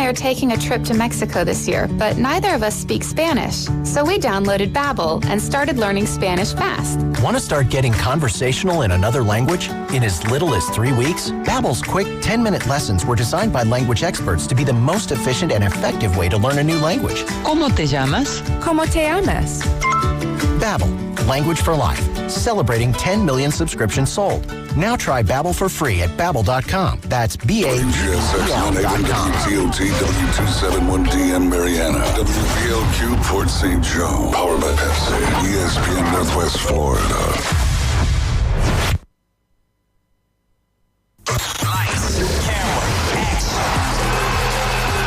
are taking a trip to Mexico this year, but neither of us speak Spanish. So we downloaded Babbel and started learning Spanish fast. Want to start getting conversational in another language? In as little as 3 weeks, Babbel's quick 10-minute lessons were designed by language experts to be the most efficient and effective way to learn a new language. ¿Cómo te llamas? ¿Cómo te llamas? Babbel, language for life. Celebrating 10 million subscriptions sold. Now try Babbel for free at Babbel.com. That's BABBL.com. WTOT W271DM Mariana. WBLQ Port St. Joe. Powered by Pepsi. ESPN Northwest Florida.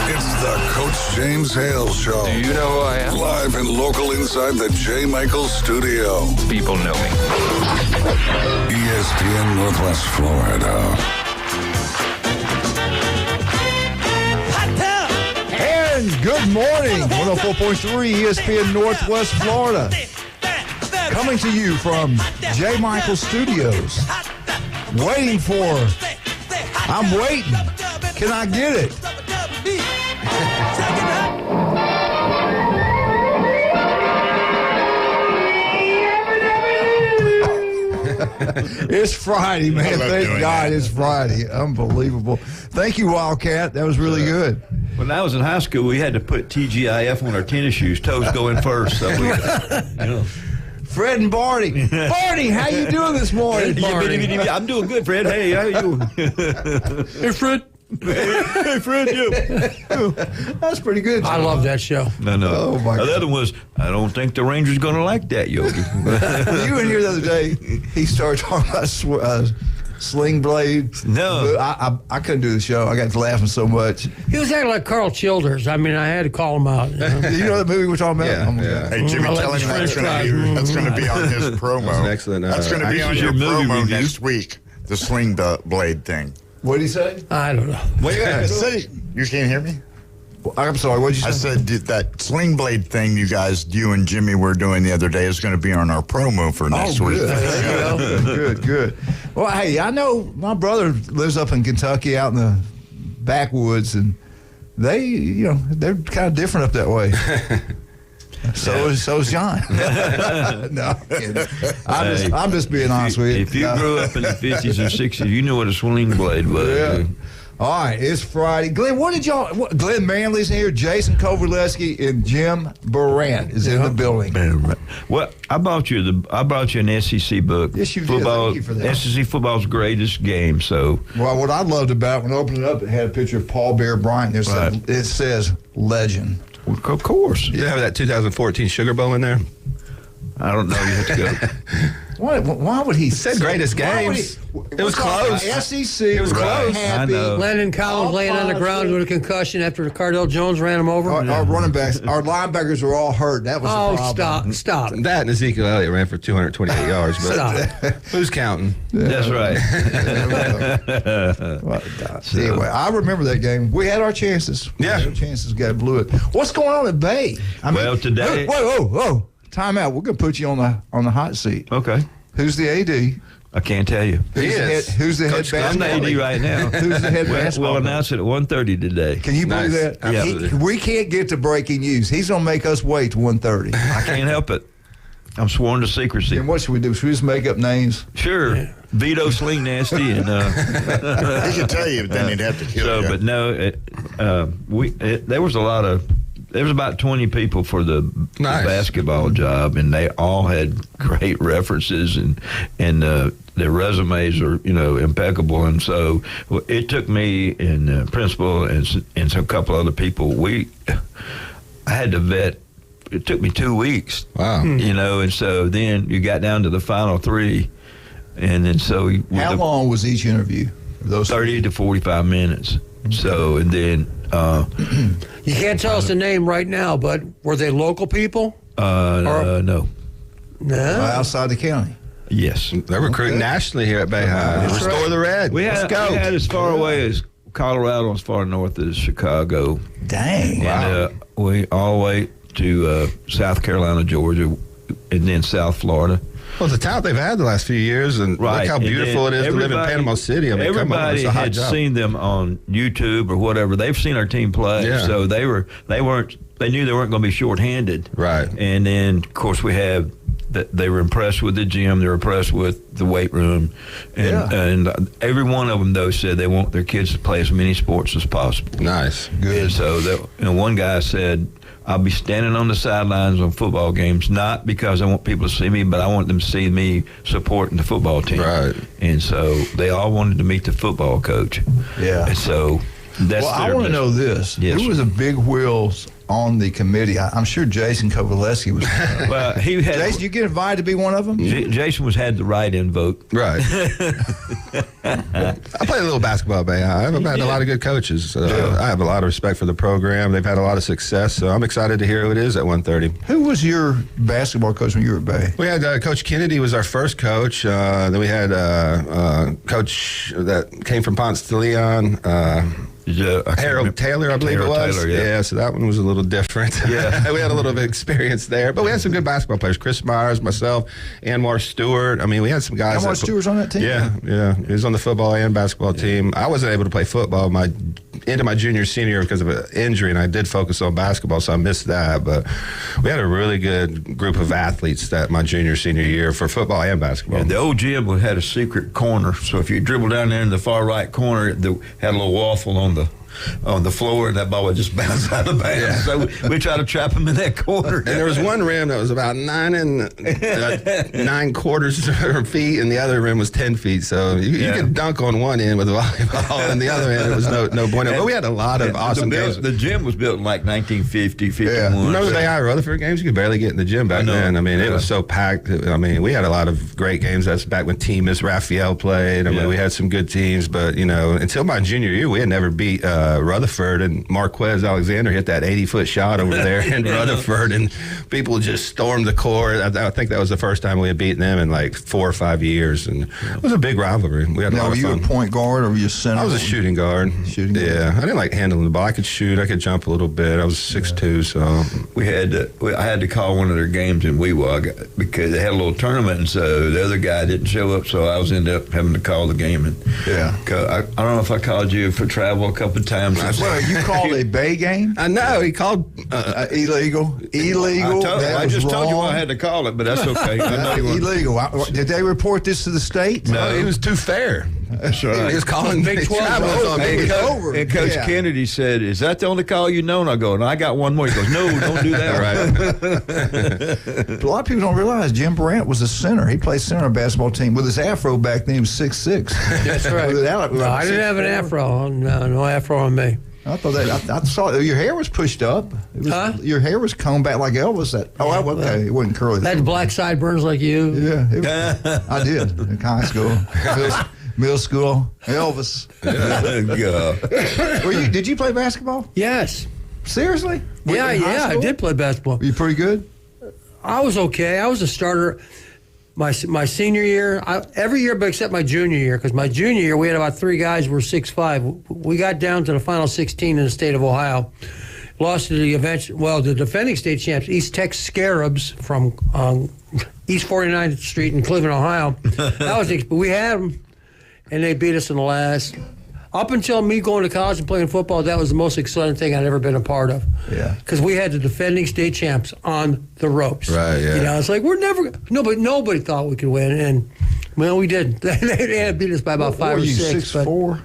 It's the Coach James Hale Show. Do you know who I am? Live and local inside the J. Michaels studio. People know me. ESPN Northwest Florida. And good morning. 104.3 ESPN Northwest Florida. Coming to you from J. Michaels Studios. Waiting for... I'm waiting. Can I get it? It's Friday, man. Thank God it's Friday. Unbelievable. Thank you, Wildcat. That was really good. When I was in high school, we had to put TGIF on our tennis shoes. Toes going first. So we, Fred and Barney. Barney, how you doing this morning? I'm doing good, Fred. Hey, how you doing? Hey, Fred. Hey, Fred. That's pretty good. I love that show. No. Oh, my God. The other one was, I don't think the Rangers going to like that, Yogi. You were here the other day. He started talking about Sling Blade. No. I couldn't do the show. I got to laughing so much. He was acting like Carl Childers. I mean, I had to call him out. You know? Do you know that movie we're talking about? Yeah. Oh, my God. Hey, Jimmy, tell him that's going to be on his promo. That's an excellent. That's going to be on your movie promo review. next week. The Sling Blade thing. What did he say? I don't know. Wait, you can't hear me? I'm sorry, what did you say? I said that Sling Blade thing you and Jimmy were doing the other day is going to be on our promo for next week. Good. Well, hey, I know my brother lives up in Kentucky out in the backwoods, and they're kind of different up that way. So's John. No, I'm just being honest with you. If you grew up in the 50s and 60s, you knew what a swing blade was. Yeah. All right, it's Friday. Glenn, Glenn Manley's here, Jason Kovalevsky, and Jim Barant is in the building. Well, I brought you an SEC book. Yes, you did. Thank you for that. SEC football's greatest game. So, well, what I loved about it, when I opened it up, it had a picture of Paul Bear Bryant. It says legend. Of course. You have that 2014 Sugar Bowl in there? I don't know. You have to go. Why would he say greatest games? It was close. SEC. It was close. Happy. I know. Landon Collins laying on the ground with a concussion after Cardell Jones ran him over. Our running backs, our linebackers were all hurt. That was the problem. Stop. That and Ezekiel Elliott ran for 228 yards. But Stop. Who's counting? That's right. Anyway, I remember that game. We had our chances. Got blew it. What's going on at Bay? Today. Whoa. Time out. We're going to put you on the hot seat. Okay. Who's the AD? I can't tell you. Who's the head basketball? I'm the AD right now. Who's the head basketball? We'll announce it at 1:30 today. Can you believe that? Yeah. We can't get to breaking news. He's going to make us wait to 1:30. I can't help it. I'm sworn to secrecy. And what should we do? Should we just make up names? Sure. Vito Sling Nasty and He could tell you, but then he'd have to kill you. But no, there was about 20 people for the basketball job, and they all had great references, and their resumes are impeccable. And so it took me and principal and some couple other people. I had to vet. It took me 2 weeks. Wow. And so then you got down to the final three, and then so how long was each interview? Those 30 to 45 minutes. So and then. You can't tell us the name right now, but were they local people? No. No? Outside the county? Yes. They're recruiting nationally here at Bay High. Restore the Red. Let's go. We had as far away as Colorado, as far north as Chicago. Dang. And we all the way to South Carolina, Georgia. and then South Florida. Well, the talent they've had the last few years, and Right. look how And beautiful it then is to live in Panama City. I mean, come on, everybody it's a hot had job. seen them on YouTube or whatever. They've seen our team play, Yeah. so they knew they weren't going to be shorthanded. Right. And then, of course, we have they were impressed with the gym. They were impressed with the weight room, and every one of them though said they want their kids to play as many sports as possible. Nice. Good. And so one guy said, I'll be standing on the sidelines on football games, not because I want people to see me, but I want them to see me supporting the football team. Right. And so they all wanted to meet the football coach. Yeah. And so that's Well, I want to know this. Yes, Who was the big wheels on the committee? I'm sure Jason Kovaleski was. Well, he had. Jason, you get invited to be one of them? Jason had the write-in vote. Right. I played a little basketball at Bay High. I've had a lot of good coaches. I have a lot of respect for the program. They've had a lot of success, so I'm excited to hear who it is at 1:30. Who was your basketball coach when you were at Bay? We had Coach Kennedy was our first coach. Then we had coach that came from Ponce de Leon. Harold Taylor, I believe it was. Taylor, yeah. So that one was a little different. Yeah. We had a little bit of experience there. But we had some good basketball players. Chris Myers, myself, Anwar Stewart. I mean, we had some guys. Anwar Stewart's on that team? Yeah. He was on the football and basketball team. I wasn't able to play football into my junior, senior year because of an injury, and I did focus on basketball, so I missed that. But we had a really good group of athletes that my junior, senior year for football and basketball. Yeah, the old gym had a secret corner, so if you dribble down there in the far right corner, it had a little waffle on the floor, and that ball would just bounce out of bounds. Yeah. So we tried to trap him in that corner. And there was one rim that was about 9 9/4 feet, and the other rim was 10 feet. So you could dunk on one end with a volleyball, and the other end it was no bueno. But we had a lot of awesome games. The gym was built in like 1950, 51. Yeah. Remember the Bay High Rutherford games? You could barely get in the gym back then. I mean, it was so packed. I mean, we had a lot of great games. That's back when Teamus, Raphael played. I mean, we had some good teams. But, until my junior year, we had never beat Rutherford, and Marquez Alexander hit that 80-foot shot over there in Rutherford, and people just stormed the court. I think that was the first time we had beaten them in like 4 or 5 years, and it was a big rivalry. We had a lot of fun. Were you a point guard or were you a center? I was a shooting guard. Yeah, I didn't like handling the ball. I could shoot. I could jump a little bit. I was 6'2", so I had to call one of their games in Weewag because they had a little tournament, and so the other guy didn't show up, so I ended up having to call the game. And I don't know if I called you for travel a couple of times. Well, you called a Bay game? I know. He called illegal. Illegal. I just told you I had to call it, but that's okay. I know you illegal. Did they report this to the state? No, he was too fair. That's right. He was calling Big 12 over. And Coach Kennedy said, "Is that the only call you know?" And I go, "No, I got one more." He goes, "No, don't do that." Right. A lot of people don't realize Jim Brandt was a center. He played center on a basketball team with his afro back then. He was 6'6". That's right. No, I didn't have an afro. No afro on me. I thought that I saw your hair was pushed up. Your hair was combed back like Elvis. Okay, it wasn't curly. Had black sideburns like you. Yeah, I did in high school, middle school. Elvis. Did you play basketball? Yes. Seriously? Yeah, I did play basketball. Were you pretty good? I was okay. I was a starter. My senior year, every year but except my junior year, because my junior year we had about 3 guys who were 6'5". We got down to the final 16 in the state of Ohio. Lost to the defending state champs, East Texas Scarabs from East 49th Street in Cleveland, Ohio. We had them, and they beat us in the last. Up until me going to college and playing football, that was the most exciting thing I'd ever been a part of. Yeah. Because we had the defending state champs on the ropes. Right, yeah. It's like, nobody thought we could win, and, well, we did. They beat us by about 5 or 6. 6'4"?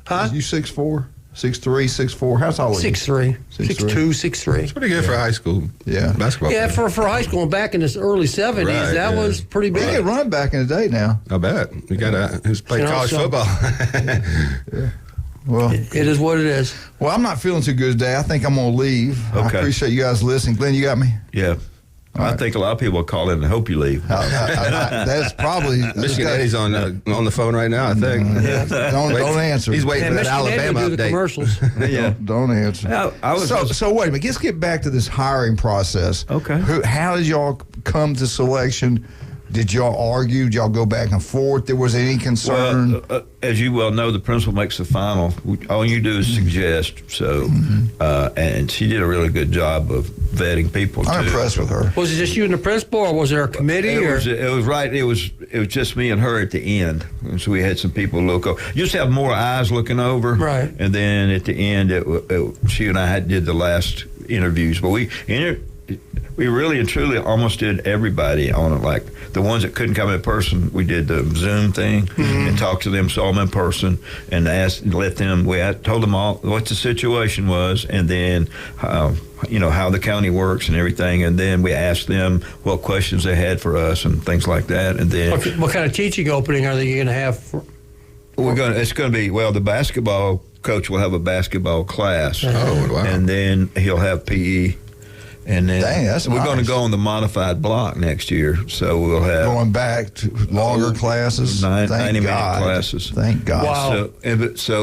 Huh? You 6'4"? 6'3", 6'4"? How tall are you? 6'3". 6'2", 6'3". It's pretty good for high school basketball. Yeah, for high school and back in the early 70s, that was pretty big. He could run back in the day now. I bet. You got who's played college football. Yeah. Well, it is what it is. Well, I'm not feeling too good today. I think I'm going to leave. Okay. I appreciate you guys listening. Glenn, you got me? Yeah. I think a lot of people will call in and hope you leave. That's probably Michigan Eddie's on the phone right now, I think. Don't answer. He's waiting for that Alabama update. update. The commercials. Yeah. Don't answer. So wait a minute. Let's get back to this hiring process. Okay. How did y'all come to selection? Did y'all argue? Did y'all go back and forth? There was any concern? Well, as you well know, the principal makes the final. All you do is suggest. So, and she did a really good job of vetting people. I'm impressed with her. Was it just you and the principal, or was there a committee? It was right. It was just me and her at the end. And so we had some people look over. You just have more eyes looking over. Right. And then at the end, she and I did the last interviews. But we really and truly almost did everybody on it. Like the ones that couldn't come in person, we did the Zoom thing and talked to them, saw them in person, and told them all what the situation was, and then how the county works and everything, and then we asked them what questions they had for us and things like that, and then what kind of teaching opening are they going to have? It's going to be the basketball coach will have a basketball class, and then he'll have PE. And then we're going to go on the modified block next year, so we'll have going back to longer classes, 90-minute classes. Thank God! Wow,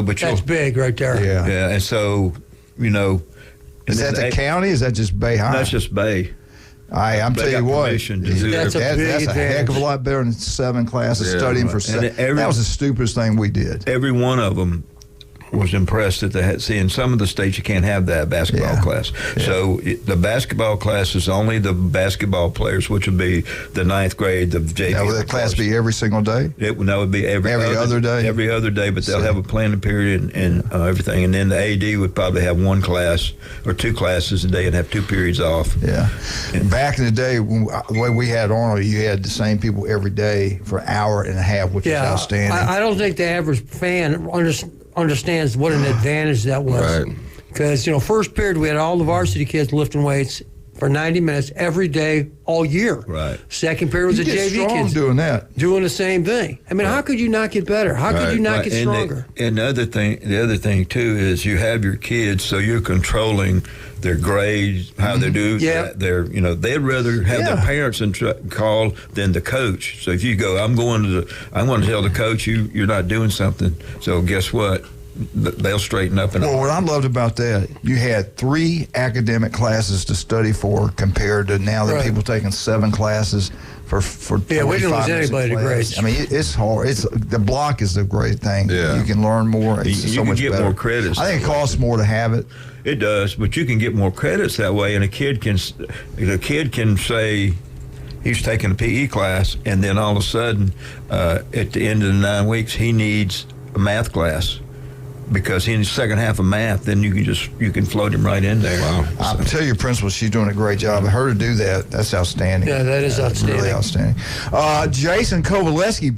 but that's big right there. Yeah, and so is that the county? Is that just Bay High? That's just Bay. I'm telling you what, that's a heck of a lot better than 7 classes studying for 7. That was the stupidest thing we did. Every one of them was impressed that they had in some of the states you can't have that basketball class. Yeah. So the basketball class is only the basketball players, which would be the 9th grade, the JV. Now, would that class be every single day? That would be every other day. Every other day, but they'll have a planning period and everything. And then the AD would probably have 1 class or 2 classes a day and have 2 periods off. Yeah. And back in the day, the way we had Arnold, you had the same people every day for an hour and a half, which is outstanding. I don't think the average fan understands what an advantage that was. Right. Because, first period, we had all the varsity kids lifting weights for 90 minutes every day, all year. Right. Second period was the JV kids doing that. Doing the same thing. I mean, how could you not get better? How could you not get stronger? And the other thing, too, is you have your kids, so you're controlling their grades, how they do. Yeah. They'd rather have their parents call than the coach. So if you go, I'm going to tell the coach you're not doing something. So guess what? They'll straighten up. Well, what I loved about that, you had 3 academic classes to study for compared to now that people taking 7 classes for 45 we didn't lose anybody to grades. I mean, it's hard. The block is the great thing. Yeah. You can learn more. It's you so can much get better. more credits. I think it costs more to have it. It does, but you can get more credits that way, and the kid can say he's taking a PE class, and then all of a sudden, at the end of the 9 weeks, he needs a math class. Because in the second half of math, then you can float him right in there. Wow! I'll tell your principal, she's doing a great job. Her to do that's outstanding. Yeah, that is outstanding. Really outstanding. Jason Kowaleski,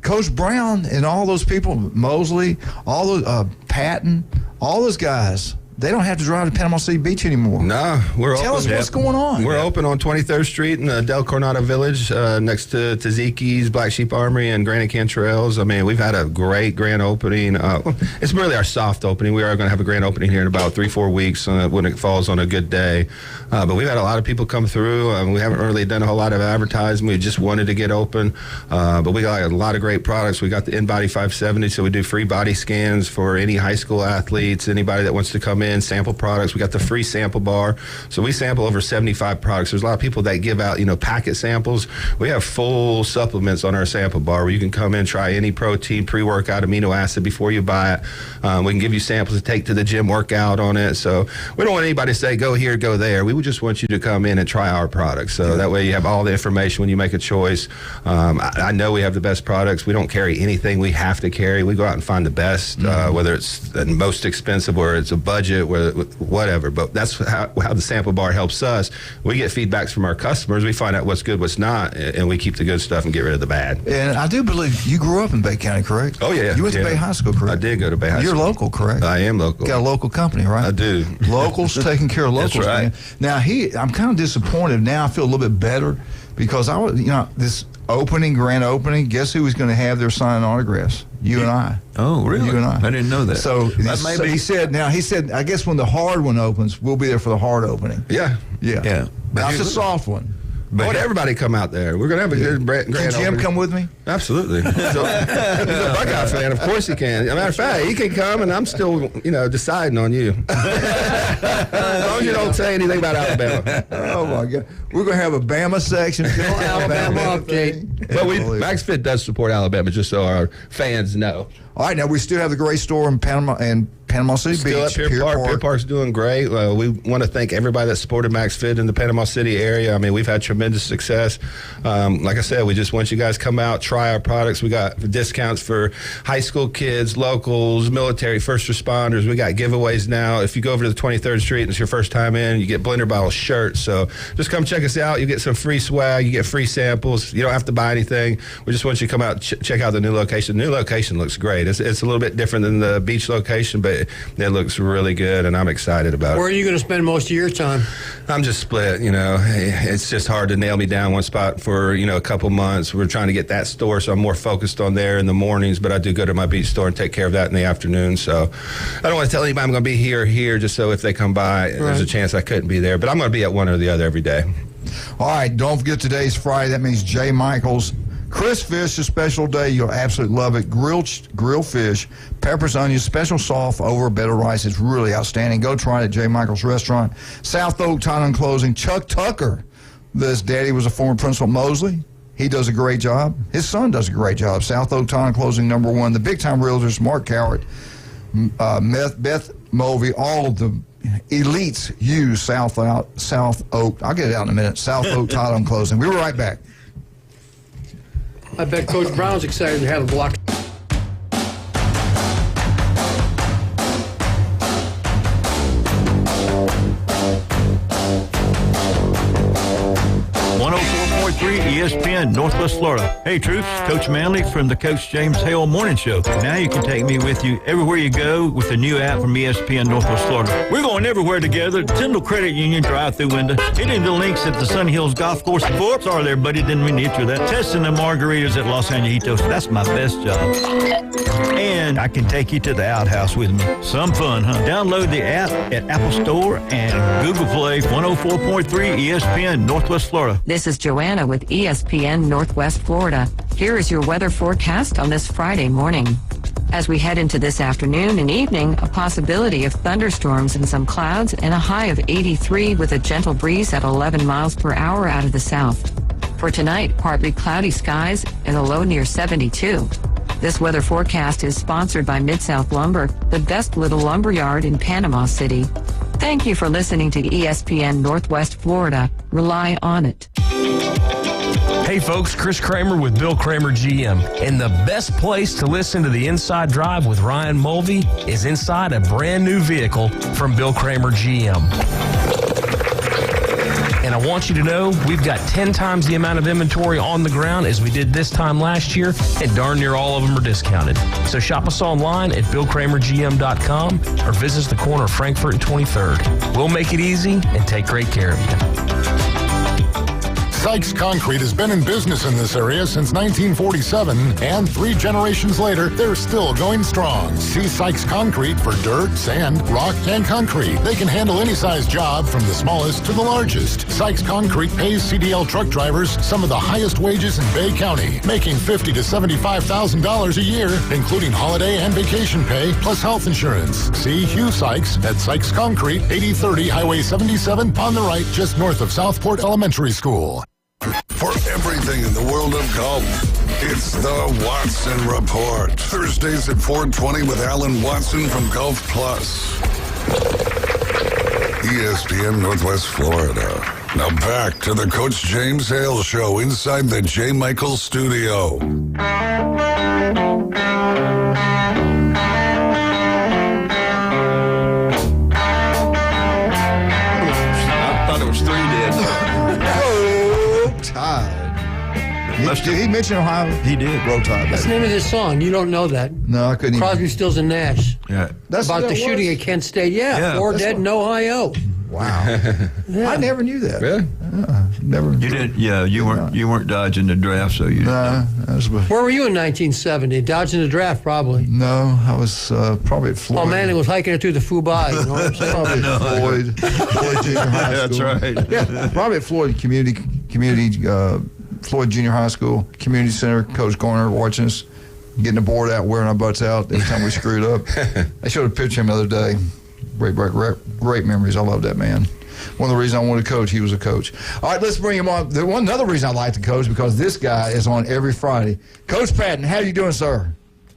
Coach Brown, and all those people, Mosley, all those Patton, all those guys. They don't have to drive to Panama City Beach anymore. No, we're Tell open. us what's going on. We're open on 23rd Street in the Del Coronado Village, next to Taziki's, Black Sheep Armory, and Granite Cantrell's. I mean, we've had a great grand opening. It's really our soft opening. We are going to have a grand opening here in about 3-4 weeks when it falls on a good day. But we've had a lot of people come through. We haven't really done a whole lot of advertising. We just wanted to get open. But we got a lot of great products. We got the InBody 570, so we do free body scans for any high school athletes, anybody that wants to come in, sample products. We got the free sample bar. So we sample over 75 products. There's a lot of people that give out, packet samples. We have full supplements on our sample bar where you can come in, try any protein, pre-workout, amino acid before you buy it. We can give you samples to take to the gym, workout on it. So we don't want anybody to say, go here, go there. We would just want you to come in and try our products. So that way you have all the information when you make a choice. I know we have the best products. We don't carry anything we have to carry. We go out and find the best, whether it's the most expensive or it's a budget, whatever. But that's how the sample bar helps us. We get feedbacks from our customers. We find out what's good, what's not, and we keep the good stuff and get rid of the bad. And I do believe you grew up in Bay County, correct? Oh, yeah. You went to Bay High School, correct? I did go to Bay High School. You're local, correct? I am local. Got a local company, right? I do. Locals taking care of locals. That's right. Man. Now, I'm kind of disappointed. Now I feel a little bit better because I was, this grand opening, guess who was going to have their signing autographs? You and I. Oh, really? You and I. I didn't know that. So he said, I guess when the hard one opens, we'll be there for the hard opening. Yeah. Yeah. That's a soft one. I want everybody to come out there. We're going to have a good grand Can Jim opening. come with me? Absolutely. He's a Buckeye fan. Of course he can. As a matter of fact, he can come, and I'm still, deciding on you. As long as you don't say anything about Alabama. Oh my God, we're gonna have a Bama section. Alabama update. But MaxFit does support Alabama, just so our fans know. All right, now we still have the great store in Panama City Still Beach. at Pier Park. Pier Park's doing great. We want to thank everybody that supported MaxFit in the Panama City area. I mean, we've had tremendous success. Like I said, we just want you guys to come out, try our products. We got discounts for high school kids, locals, military, first responders. We got giveaways now. If you go over to the 23rd Street and it's your first time in, you get Blender Bottle shirts. So just come check us out. You get some free swag. You get free samples. You don't have to buy anything. We just want you to come out, check out the new location. The new location looks great. It's a little bit different than the beach location, but it looks really good, and I'm excited about it. Where are you going to spend most of your time? I'm just split, It's just hard to nail me down one spot for, a couple months. We're trying to get that store, so I'm more focused on there in the mornings, but I do go to my beach store and take care of that in the afternoon. So I don't want to tell anybody I'm going to be here, just so if they come by, there's a chance I couldn't be there. But I'm going to be at one or the other every day. All right, don't forget today's Friday. That means J. Michael's Crisp Fish, a special day. You'll absolutely love it. Grilled fish, peppers, onions, special soft over a bed of rice. It's really outstanding. Go try it at J. Michael's Restaurant. South Oak Title and Closing. Chuck Tucker, this daddy was a former principal at Mosley. He does a great job. His son does a great job. South Oak Title and Closing, #1. The Big Time Realtors, Mark Cowart, Beth Mulvey, all of the elites use South Oak. I'll get it out in a minute. South Oak Title and Closing. We'll be right back. I bet Coach Brown's excited to have a block. ESPN Northwest Florida. Hey troops, Coach Manley from the Coach James Hale Morning Show. Now you can take me with you everywhere you go with the new app from ESPN Northwest Florida. We're going everywhere together. Tyndall Credit Union drive-through window. Hitting the links at the Sunny Hills Golf Course. Sorry there, buddy, didn't mean to hit you that. Testing the margaritas at Los Angeles. That's my best job. And I can take you to the outhouse with me. Some fun, huh? Download the app at Apple Store and Google Play. 104.3 ESPN Northwest Florida. This is Joanna with ESPN Northwest Florida. Here is your weather forecast on this Friday morning. As we head into this afternoon and evening, a possibility of thunderstorms and some clouds and a high of 83 with a gentle breeze at 11 miles per hour out of the south. For tonight, partly cloudy skies and a low near 72. This weather forecast is sponsored by Mid-South Lumber, the best little lumber yard in Panama City. Thank you for listening to ESPN Northwest Florida. Rely on it. Hey folks, Chris Kramer with Bill Kramer GM. And the best place to listen to the Inside Drive with Ryan Mulvey is inside a brand new vehicle from Bill Kramer GM. And I want you to know we've got 10 times the amount of inventory on the ground as we did this time last year, and darn near all of them are discounted. So shop us online at BillKramerGM.com or visit us the corner of Frankfurt and 23rd. We'll make it easy and take great care of you. Sykes Concrete has been in business in this area since 1947, and 3 generations later, they're still going strong. See Sykes Concrete for dirt, sand, rock, and concrete. They can handle any size job from the smallest to the largest. Sykes Concrete pays CDL truck drivers some of the highest wages in Bay County, making $50,000 to $75,000 a year, including holiday and vacation pay, plus health insurance. See Hugh Sykes at Sykes Concrete, 8030 Highway 77 on the right, just north of Southport Elementary School. For everything in the world of golf, it's the Watson Report. Thursdays at 4:20 with Alan Watson from Golf Plus. ESPN Northwest Florida. Now back to the Coach James Hale Show inside the J. Michael Studio. I thought it was 3 dead. Did he mention Ohio? He did. Roll Tide. That's the name of this song. You don't know that. No, I couldn't Crosby, Stills, and Nash. Yeah. That's about the shooting at Kent State. Yeah. 4 dead in Ohio. Wow. Yeah. I never knew that. Really? Never. You did. Yeah. You weren't dodging the draft, so you. Nah, Where were you in 1970? Dodging the draft, probably. No, I was probably at Floyd. Oh, Manning was hiking it through the Fubai. You know what I'm saying? Probably at Floyd Junior High School. That's right. Yeah, probably at Floyd Floyd Junior High School, Community Center, Coach Garner watching us, getting the board out, wearing our butts out every time we screwed up. I showed a picture of him the other day. Great memories. I love that man. One of the reasons I wanted to coach, he was a coach. All right, let's bring him on. Another reason I like to coach, because this guy is on every Friday. Coach Patton, how you doing, sir?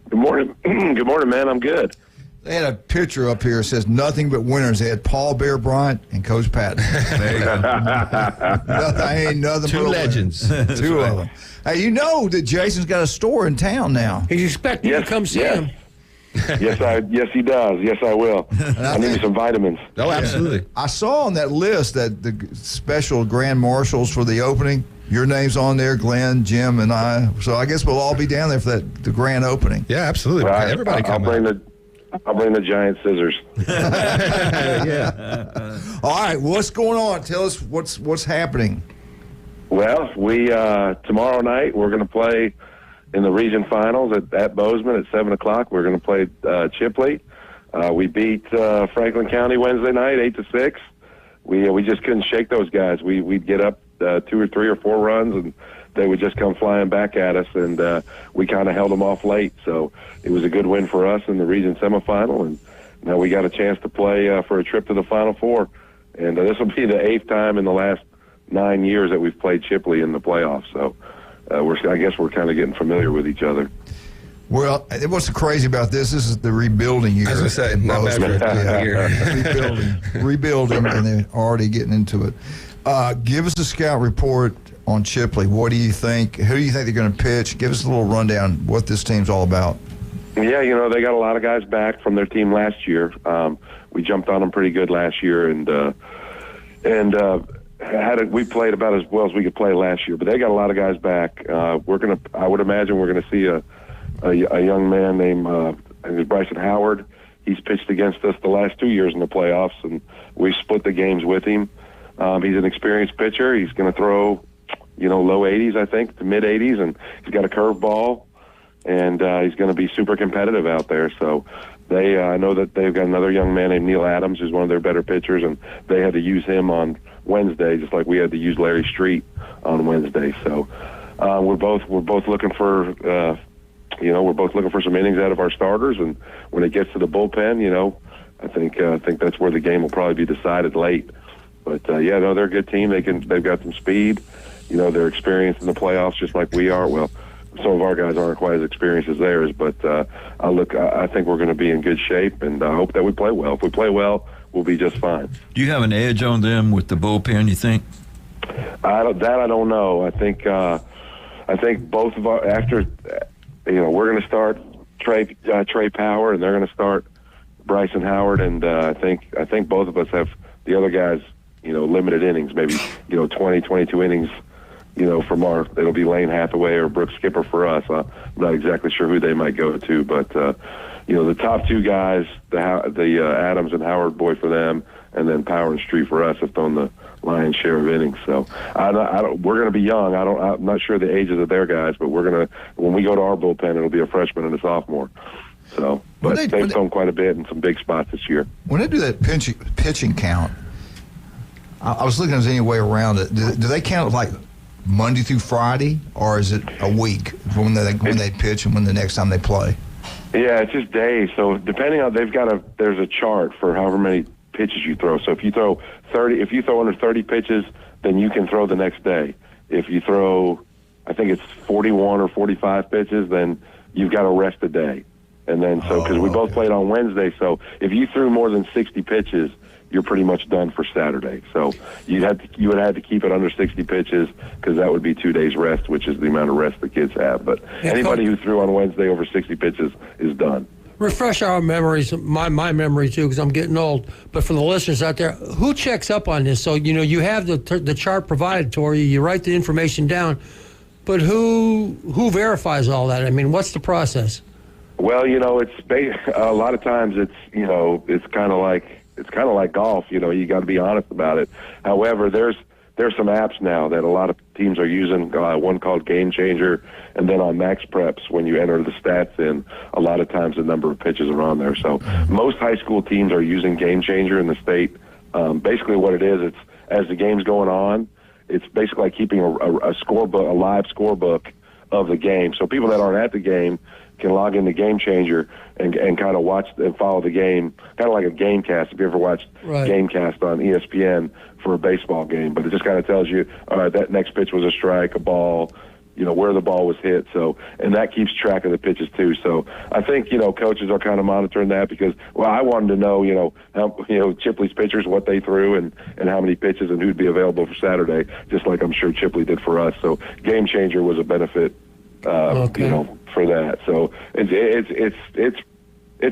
Good morning. Good morning, man. I'm good. They had a picture up here that says nothing but winners. They had Paul Bear Bryant and Coach Patton. There you go. Ain't nothing Two but legends. Two of them. Hey, you know that Jason's got a store in town now. He's expecting you to come see him. Yes, he does. Yes, I will. I need some vitamins. Oh, absolutely. I saw on that list that the special grand marshals for the opening, your name's on there, Glenn, Jim, and I. So I guess we'll all be down there for the grand opening. Yeah, absolutely. Right. Everybody come I'll bring the giant scissors. Yeah. All right, what's going on? Tell us what's happening. Well, we tomorrow night we're going to play in the region finals at Bozeman at 7:00. We're going to play Chipley. We beat Franklin County Wednesday night 8-6. We just couldn't shake those guys. We'd get up 2 or 3 or 4 runs and they would just come flying back at us, and we kind of held them off late. So it was a good win for us in the region semifinal, and now we got a chance to play for a trip to the Final Four. And this will be the 8th time in the last 9 years that we've played Chipley in the playoffs. So I guess we're kind of getting familiar with each other. Well, what's crazy about this? This is the rebuilding year. I was going to say, not bad. Rebuilding, and they're already getting into it. Give us a scout report on Chipley. What do you think? Who do you think they're going to pitch? Give us a little rundown what this team's all about. Yeah, they got a lot of guys back from their team last year. We jumped on them pretty good last year, and we played about as well as we could play last year. But they got a lot of guys back. I would imagine we're going to see a young man named Bryson Howard. He's pitched against us the last 2 years in the playoffs, and we split the games with him. He's an experienced pitcher. He's going to throw, low 80s, I think, to mid 80s, and he's got a curveball, and he's going to be super competitive out there. So I know that they've got another young man named Neil Adams, who's one of their better pitchers, and they had to use him on Wednesday, just like we had to use Larry Street on Wednesday. So we're both looking for some innings out of our starters, and when it gets to the bullpen, I think that's where the game will probably be decided late. But they're a good team. They've got some speed. They're experienced in the playoffs just like we are. Well, some of our guys aren't quite as experienced as theirs, but I think we're going to be in good shape, and I hope that we play well. If we play well, we'll be just fine. Do you have an edge on them with the bullpen, you think? I don't know. I think both of our after. We're going to start Trey Power, and they're going to start Bryson Howard, and I think both of us have the other guys, limited innings, maybe 20, 22 innings, it'll be Lane Hathaway or Brooks Skipper for us. I'm not exactly sure who they might go to, but the top 2 guys, the Adams and Howard boy for them, and then Power and Street for us have thrown the lion's share of innings. So we're going to be young. I'm not sure the ages of their guys, but when we go to our bullpen, it'll be a freshman and a sophomore. So, but they've thrown quite a bit in some big spots this year. When they do that pitching count, I was looking if there's any way around it. Do they count like Monday through Friday, or is it a week when they pitch and when the next time they play? Yeah, it's just days. So depending on, there's a chart for however many pitches you throw. So if you throw under 30 pitches, then you can throw the next day. If you throw, I think it's 41 or 45 pitches, then you've got to rest a day. And then because we both played on Wednesday, so if you threw more than 60 pitches, you're pretty much done for Saturday. So you would have to keep it under 60 pitches, because that would be 2 days rest, which is the amount of rest the kids have. But anybody who threw on Wednesday over 60 pitches is done. Refresh our memories, my memory too, because I'm getting old. But for the listeners out there, who checks up on this? So you have the chart provided for you. You write the information down, but who verifies all that? I mean, what's the process? Well, it's a lot of times it's kind of like golf. You got to be honest about it. However, there's some apps now that a lot of teams are using. One called Game Changer, and then on Max Preps, when you enter the stats in, a lot of times the number of pitches are on there. So most high school teams are using Game Changer in the state. Basically, what it is, it's as the game's going on, it's basically like keeping a scorebook, a live scorebook of the game. So people that aren't at the game, can log into Game Changer and kind of watch and follow the game, kind of like a game cast. If you ever watched Game Cast on ESPN for a baseball game, but it just kind of tells you, all right, that next pitch was a strike, a ball, where the ball was hit. So, and that keeps track of the pitches too. So I think, coaches are kind of monitoring that because, I wanted to know, how, Chipley's pitchers, what they threw and how many pitches and who'd be available for Saturday, just like I'm sure Chipley did for us. So Game Changer was a benefit, for that. So it's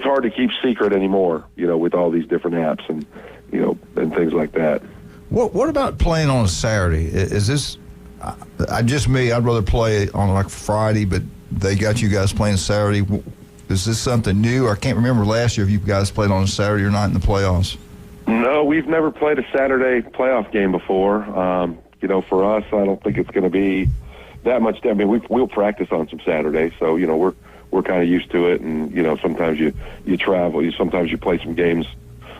hard to keep secret anymore, with all these different apps and, and things like that. What about playing on a Saturday? Is this, I'd rather play on like Friday, but they got you guys playing Saturday. Is this something new? I can't remember last year if you guys played on a Saturday or not in the playoffs. No, we've never played a Saturday playoff game before. For us, I don't think it's going to be that much. I mean, we'll practice on some Saturdays, so we're kind of used to it. And sometimes you travel. Sometimes you play some games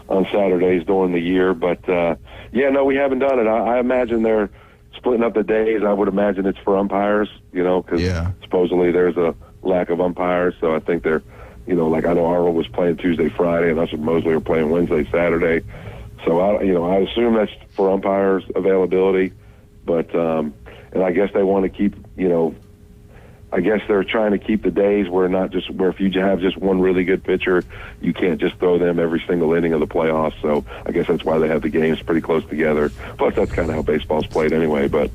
on Saturdays during the year. But no, we haven't done it. I imagine they're splitting up the days. I would imagine it's for umpires, because supposedly there's a lack of umpires. So I think they're, like I know Arnold was playing Tuesday, Friday, and us and Mosley are playing Wednesday, Saturday. So I assume that's for umpires availability. But and I guess they want to keep, I guess they're trying to keep the days where if you have just one really good pitcher, you can't just throw them every single inning of the playoffs. So I guess that's why they have the games pretty close together. Plus, that's kind of how baseball's played anyway. But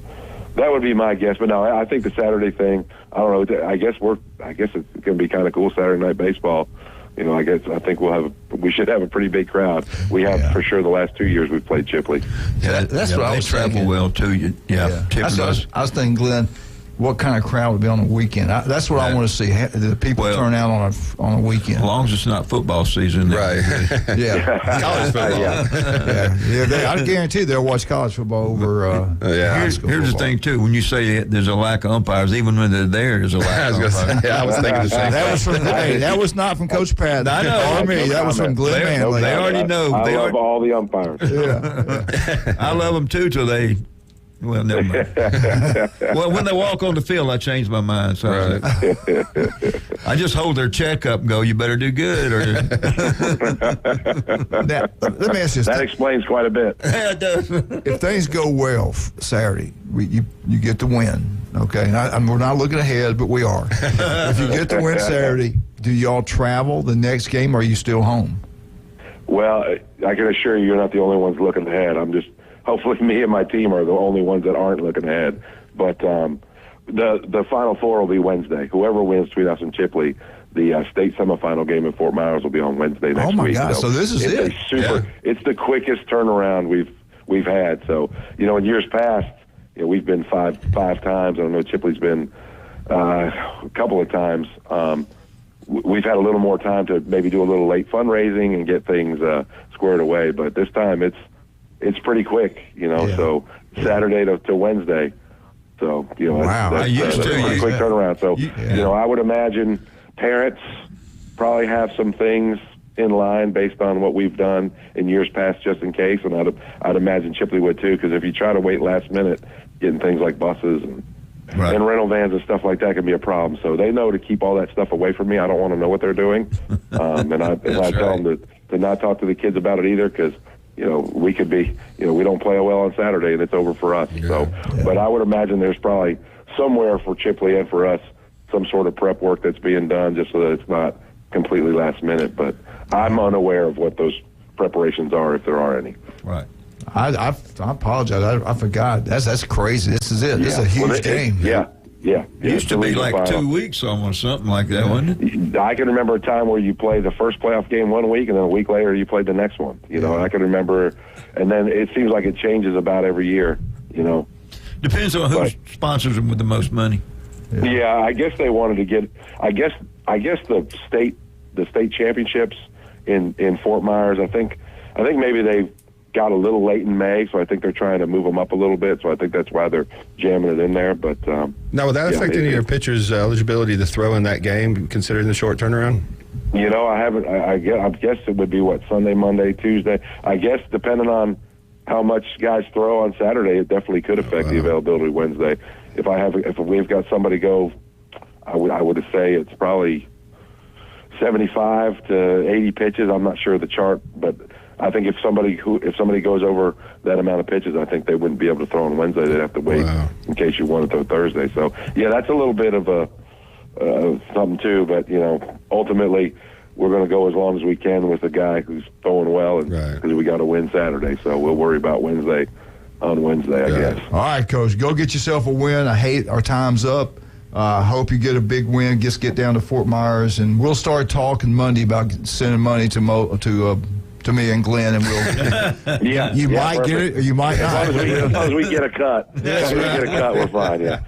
that would be my guess. But no, I think the Saturday thing, I don't know. I guess it's going to be kind of cool Saturday night baseball. I think we should have a pretty big crowd. We have for sure the last 2 years we've played Chipley. Yeah, that's what I was travel thinking. well too. I was thinking, Glenn, what kind of crowd would be on a weekend? That's what I want to see. The people turn out on a weekend. As long as it's not football season, right? College football. I guarantee they'll watch college football over. Here's the thing too. When you say there's a lack of umpires, even when they're there's a lack of umpires. I was thinking the same. That was not from Coach Pat. I know. Or me. That was from Glenn Manley. They already know. I love all the umpires. I love them too till they. Well, never mind. Well, when they walk on the field, I change my mind. So I just hold their check up and go, you better do good. Or now, let me ask you this. That explains quite a bit. Yeah, it does. If things go well Saturday, you get the win, okay? We're not looking ahead, but we are. If you get the win Saturday, do y'all travel the next game, or are you still home? Well, I can assure you, you're not the only ones looking ahead. Hopefully me and my team are the only ones that aren't looking ahead. But the Final Four will be Wednesday. Whoever wins between us and Chipley, the state semifinal game in Fort Myers will be on Wednesday next week. Oh, my God. So this is it. It's the quickest turnaround we've had. So, in years past, we've been five times. I don't know, Chipley's been a couple of times. We've had a little more time to maybe do a little late fundraising and get things squared away. But this time it's pretty quick, so Saturday to Wednesday. So, wow. that's a quick turnaround. So, I would imagine parents probably have some things in line based on what we've done in years past just in case. And I'd imagine Chipley would too, because if you try to wait last minute, getting things like buses and rental vans and stuff like that can be a problem. So they know to keep all that stuff away from me. I don't want to know what they're doing. And I tell them to not talk to the kids about it either, because we could be, we don't play well on Saturday and it's over for us. But I would imagine there's probably somewhere for Chipley and for us some sort of prep work that's being done just so that it's not completely last minute. But I'm unaware of what those preparations are, if there are any. Right. I apologize. I forgot. That's crazy. This is it. This is a huge game. Yeah. It used to be like 2 weeks almost, something like that, wasn't it? I can remember a time where you played the first playoff game 1 week, and then a week later you played the next one. I can remember, and then it seems like it changes about every year. Depends on who sponsors them with the most money. Yeah, I guess they wanted to get. I guess the state championships in Fort Myers. I think maybe they got a little late in May, so I think they're trying to move them up a little bit. So I think that's why they're jamming it in there. But now, would that affect any of your pitchers' eligibility to throw in that game, considering the short turnaround? I haven't. I guess it would be Sunday, Monday, Tuesday. I guess depending on how much guys throw on Saturday, it definitely could affect the availability Wednesday. If we've got somebody go, I would say it's probably 75 to 80 pitches. I'm not sure of the chart, but I think if somebody goes over that amount of pitches, I think they wouldn't be able to throw on Wednesday. They'd have to wait in case you want to throw Thursday. So yeah, that's a little bit of a something too. But ultimately, we're going to go as long as we can with a guy who's throwing well, and because we got to win Saturday, so we'll worry about Wednesday, I guess. All right, Coach, go get yourself a win. I hate our time's up. Hope you get a big win. Just get down to Fort Myers, and we'll start talking Monday about sending money to me and Glenn, and we'll. You might get it, or you might not. As long as we get a cut. As long as we get a cut, we're fine. Yeah.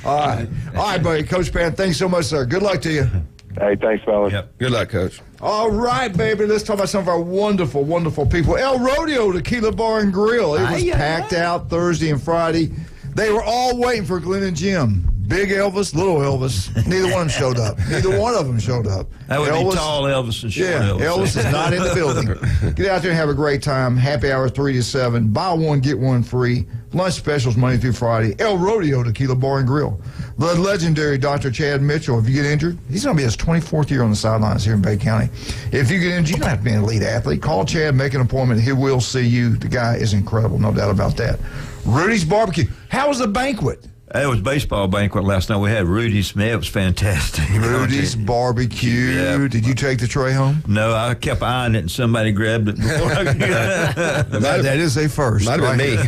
All right, buddy. Coach Pan, thanks so much, sir. Good luck to you. Hey, thanks, fellas. Yep. Good luck, Coach. All right, baby. Let's talk about some of our wonderful, wonderful people. El Rodeo Tequila Bar and Grill. It was packed out Thursday and Friday. They were all waiting for Glenn and Jim. Big Elvis, little Elvis. Neither one of them showed up. Neither one of them showed up. That would be tall Elvis and short Elvis. Elvis is not in the building. Get out there and have a great time. Happy hour 3 to 7. Buy one, get one free. Lunch specials Monday through Friday. El Rodeo Tequila Bar and Grill. The legendary Dr. Chad Mitchell. If you get injured, he's going to be his 24th year on the sidelines here in Bay County. If you get injured, you don't have to be an elite athlete. Call Chad, make an appointment. He will see you. The guy is incredible, no doubt about that. Rudy's Barbecue. How was the banquet? It was baseball banquet last night. We had Rudy Smith. It was fantastic. Rudy's Barbecue. Yeah. Did you take the tray home? No, I kept eyeing it, and somebody grabbed it before I that is a first. Might have been me.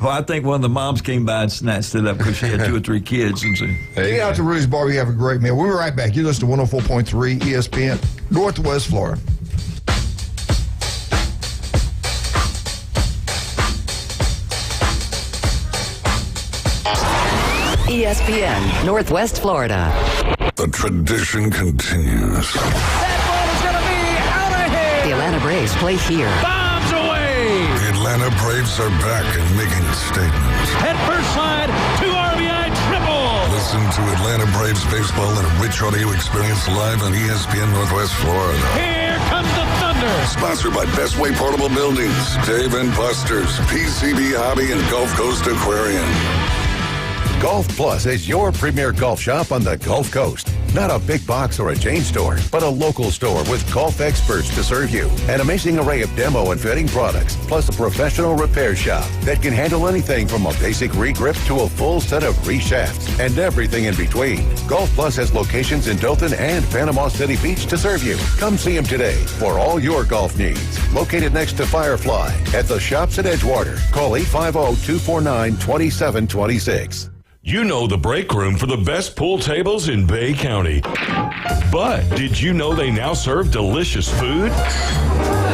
Well, I think one of the moms came by and snatched it up because she had 2 or 3 kids. And so, get out to Rudy's Barbecue. Have a great meal. We'll be right back. You listen to 104.3 ESPN, Northwest Florida. ESPN, Northwest Florida. The tradition continues. That ball is going to be out of here. The Atlanta Braves play here. Bombs away. The Atlanta Braves are back and making a statement. Head first slide, 2 RBI triple. Listen to Atlanta Braves baseball and a rich audio experience live on ESPN Northwest Florida. Here comes the thunder. Sponsored by Best Way Portable Buildings, Dave & Buster's, PCB Hobby, and Gulf Coast Aquarium. Golf Plus is your premier golf shop on the Gulf Coast. Not a big box or a chain store, but a local store with golf experts to serve you. An amazing array of demo and fitting products, plus a professional repair shop that can handle anything from a basic re-grip to a full set of re-shafts and everything in between. Golf Plus has locations in Dothan and Panama City Beach to serve you. Come see them today for all your golf needs. Located next to Firefly at the shops at Edgewater. Call 850-249-2726. You know the break room for the best pool tables in Bay County. But did you know they now serve delicious food?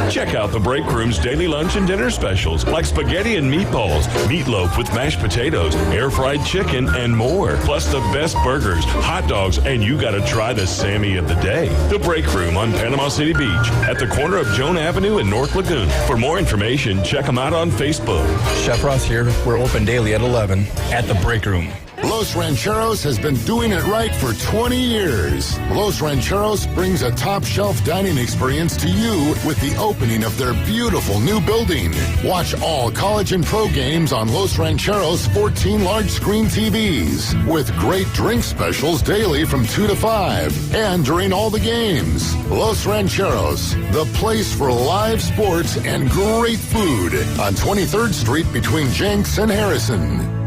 Check out the break room's daily lunch and dinner specials like spaghetti and meatballs, meatloaf with mashed potatoes, air-fried chicken, and more. Plus the best burgers, hot dogs, and you gotta try the Sammy of the day. The break room on Panama City Beach at the corner of Joan Avenue and North Lagoon. For more information, check them out on Facebook. Chef Ross here. We're open daily at 11 at the break room. Los Rancheros has been doing it right for 20 years. Los Rancheros brings a top-shelf dining experience to you with the opening of their beautiful new building. Watch all college and pro games on Los Rancheros' 14 large-screen TVs with great drink specials daily from 2 to 5 and during all the games. Los Rancheros, the place for live sports and great food on 23rd Street between Jenks and Harrison.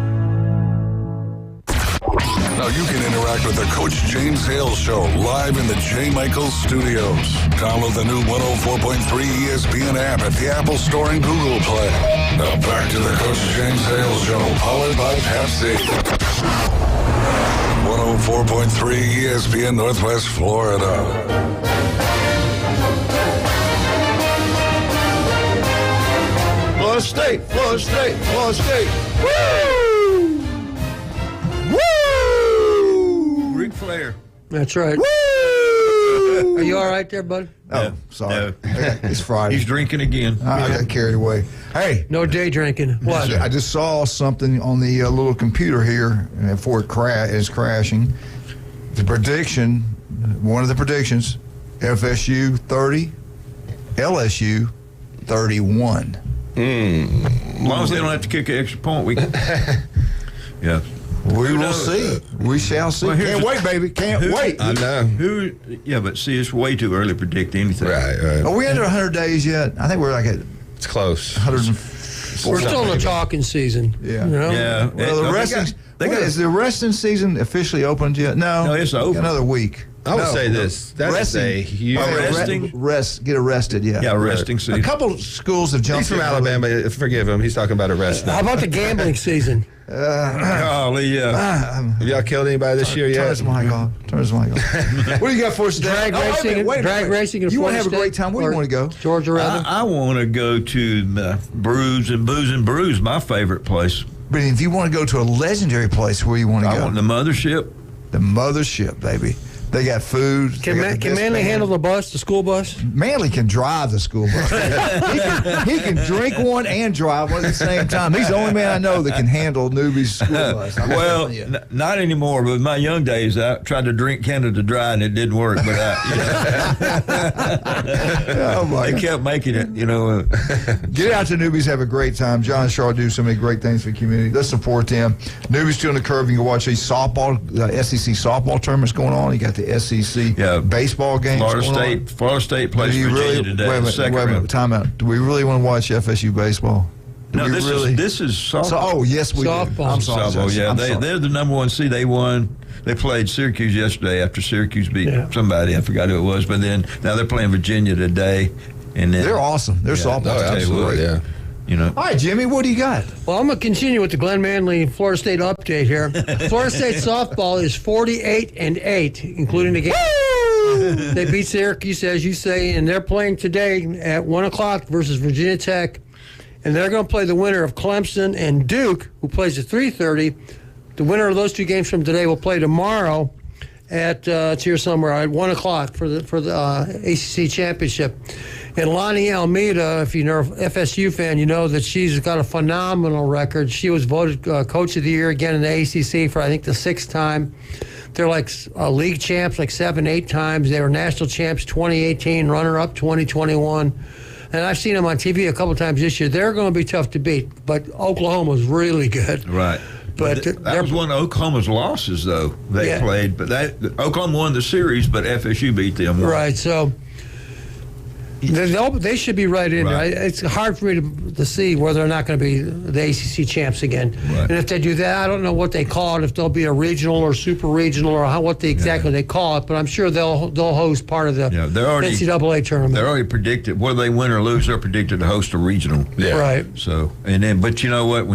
Now you can interact with the Coach James Hale Show live in the J. Michaels Studios. Download the new 104.3 ESPN app at the Apple Store and Google Play. Now back to the Coach James Hale Show, powered by Pepsi. 104.3 ESPN Northwest Florida. Florida State, Florida State, Florida State. Woo! Woo! Ric Flair. That's right. Woo! Are you all right there, bud? Oh, sorry. It's Friday. He's drinking again. I got carried away. Hey. No day drinking. What? I just saw something on the little computer here before it is crashing. The prediction, one of the predictions, FSU 30, LSU 31. As long as they don't have to kick an extra point, we can. Yeah. We will see. We shall see. Well, Can't wait, baby. Can't wait. I know. Yeah, but see, it's way too early to predict anything. Right. Are we under 100 days yet? I think we're like at It's close. 104. We're still in the talking season. Yeah. You know? Yeah. Well, the resting. Is the resting season officially opened yet? No, it's over. Another week. I would say this. That's a huge get arrested. Yeah. Yeah, arresting season. A couple schools have jumped. He's from Alabama. Forgive him. He's talking about arresting. How about the gambling season? Golly, have y'all killed anybody this year yet? Turn his mic off. What do you got for us today? Drag racing. You want to have a great time? Where do you want to go? Georgia, rather. I want to go to Booze and Brews, my favorite place. But if you want to go to a legendary place, where you want to go? I want the Mothership. The Mothership, baby. They got food. Can Manley handle the school bus? Manley can drive the school bus. he can drink one and drive one at the same time. He's the only man I know that can handle newbie's school bus. Well, not anymore, but in my young days, I tried to drink Canada Dry, and it didn't work. But they kept making it, Get out to Newbies, have a great time. John and Shaw do so many great things for the community. Let's support them. Newbies still on the curve. You can watch these softball, SEC softball tournaments going on. You got the SEC baseball games. Florida State plays Virginia today. Wait a minute. Time out. Do we really want to watch FSU baseball? This is softball. Yes, we softball. do. I'm sorry. Softball, yeah. They're the number one seed. They won. They played Syracuse yesterday after Syracuse beat somebody. I forgot who it was. But then now they're playing Virginia today. And then, they're awesome. They're softball. Absolutely, yeah. All right, Jimmy, what do you got? Well, I'm going to continue with the Glenn Manley Florida State update here. Florida State softball is 48-8, including the game. They beat Syracuse, as you say, and they're playing today at 1 o'clock versus Virginia Tech. And they're going to play the winner of Clemson and Duke, who plays at 3:30. The winner of those two games from today will play tomorrow at it's here somewhere at 1 o'clock for the ACC championship. And Lonnie Almeida, if you're an FSU fan, you know that she's got a phenomenal record. She was voted Coach of the Year again in the ACC for, I think, the 6th time. They're like league champs like 7, 8 times. They were national champs 2018, runner-up 2021. And I've seen them on TV a couple times this year. They're going to be tough to beat, but Oklahoma's really good. Right. But that was one of Oklahoma's losses, though. They played, but Oklahoma won the series, but FSU beat them. Right, so they should be right in there. It's hard for me to see whether they're not going to be the ACC champs again. Right. And if they do that, I don't know what they call it, if they'll be a regional or super regional or what exactly they call it, but I'm sure they'll host part of the NCAA tournament. They're already predicted, whether they win or lose, they're predicted to host a regional. Yeah. Right. So, but you know what?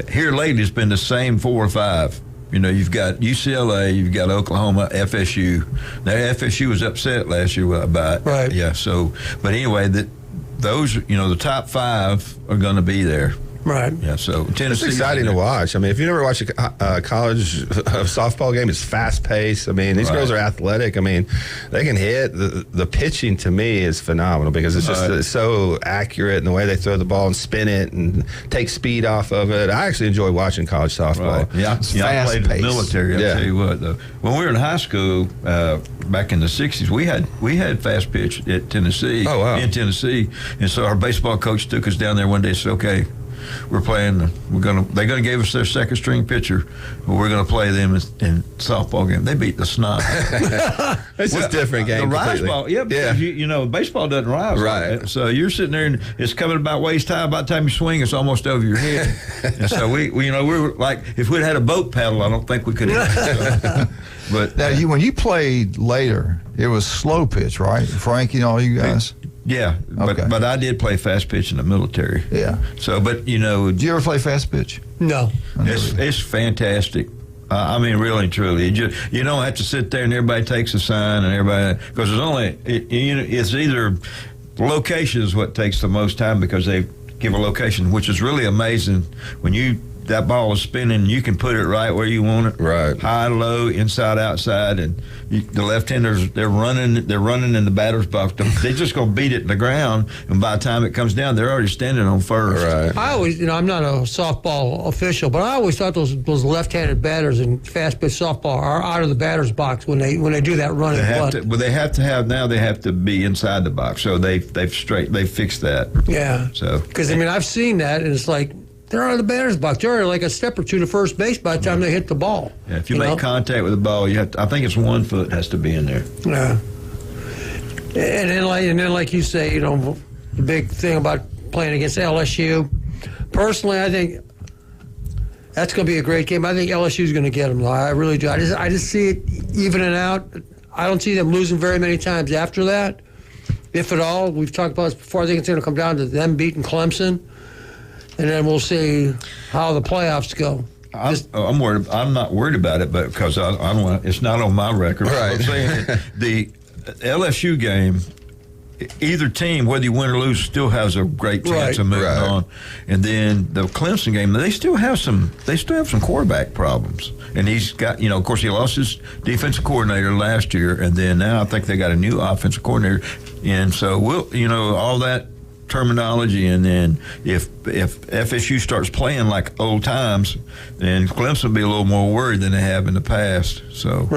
Here lately, it's been the same 4 or 5. You've got UCLA, you've got Oklahoma, FSU. Now, FSU was upset last year about it. Right. Yeah, so, but anyway, those, the top 5 are going to be there. Right. Yeah, so Tennessee. It's exciting to watch. I mean, if you never watch a college softball game, it's fast-paced. I mean, these girls are athletic. I mean, they can hit. The pitching, to me, is phenomenal because it's just it's so accurate in the way they throw the ball and spin it and take speed off of it. I actually enjoy watching college softball. Right. Yeah, I played in the military. I'll tell you what, though. When we were in high school back in the 60s, we had fast pitch at Tennessee. Oh, wow. In Tennessee. And so our baseball coach took us down there one day and said, okay, we're playing. They're gonna give us their second string pitcher, but we're gonna play them in softball game. They beat the snot. It's just a different game. The rise ball, because baseball doesn't rise. Right. So you're sitting there and it's coming about waist high. By the time you swing, it's almost over your head. And so we were like, if we'd had a boat paddle, I don't think we could have. But now, when you played later, it was slow pitch, right? Frank, all you guys. Yeah, but I did play fast pitch in the military. Yeah. So, but did you ever play fast pitch? No. It's fantastic. I mean, really and truly, you don't have to sit there and everybody takes a sign and everybody, because it's either location is what takes the most time, because they give a location, which is really amazing when that ball is spinning, you can put it right where you want it. Right. High, low, inside, outside, and the left-handers, they're running in the batter's box. They're just going to beat it in the ground, and by the time it comes down, they're already standing on first. Right. I always, I'm not a softball official, but I always thought those left-handed batters in fast-pitch softball are out of the batter's box when they do that running bunt. They have to be inside the box, so they've fixed that. Yeah. So because I've seen that, and it's like, they're on the batter's box. They're like a step or two to first base by the time they hit the ball. Yeah, if you make contact with the ball, you have to, I think it's 1 foot has to be in there. Yeah. And then, like you say, you know, the big thing about playing against LSU. Personally, I think that's going to be a great game. I think LSU is going to get them. I really do. I just see it evening out. I don't see them losing very many times after that, if at all. We've talked about this before. I think it's going to come down to them beating Clemson, and then we'll see how the playoffs go. I'm worried. I'm not worried about it, but because I don't want. It's not on my record. Right. I'm saying the LSU game. Either team, whether you win or lose, still has a great chance of moving on. And then the Clemson game, they still have some quarterback problems. And he's got, of course, he lost his defensive coordinator last year, and then now I think they got a new offensive coordinator. And so all that terminology, and then if FSU starts playing like old times, then Clemson will be a little more worried than they have in the past. So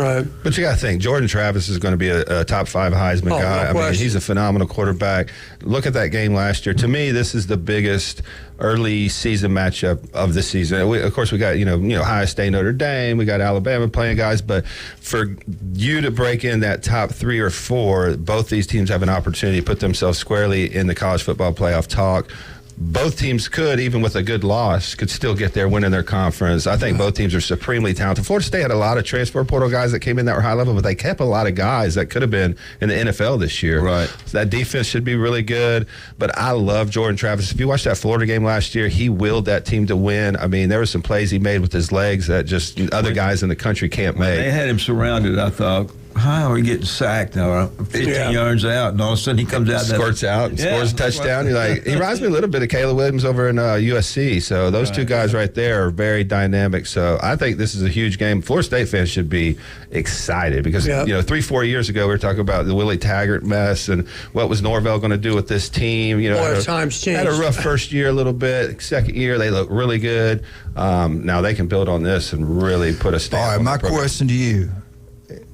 but you got to think Jordan Travis is going to be a top 5 Heisman guy. I mean, he's a phenomenal quarterback. Look at that game last year. To me, this is the biggest early season matchup of the season. Of course, we got Ohio State, Notre Dame. We got Alabama playing guys, but for you to break in that top 3 or 4, both these teams have an opportunity to put themselves squarely in the college football playoff talk. Both teams could, even with a good loss, could still get there, winning their conference. I think both teams are supremely talented. Florida State had a lot of transfer portal guys that came in that were high level, but they kept a lot of guys that could have been in the NFL this year. Right. So that defense should be really good. But I love Jordan Travis. If you watched that Florida game last year, he willed that team to win. I mean, there were some plays he made with his legs that just other guys in the country can't make. They had him surrounded, I thought, how are we getting sacked now? 15 yards out, and all of a sudden he comes out. Squirts out and scores a touchdown. You're like, he reminds me a little bit of Caleb Williams over in USC. So those two guys right there are very dynamic. So I think this is a huge game. Florida State fans should be excited because, 3-4 years ago, we were talking about the Willie Taggart mess and what was Norvell going to do with this team. Times changed. Had a rough first year a little bit. Second year, they look really good. Now they can build on this and really put a stamp. All right, my question to you,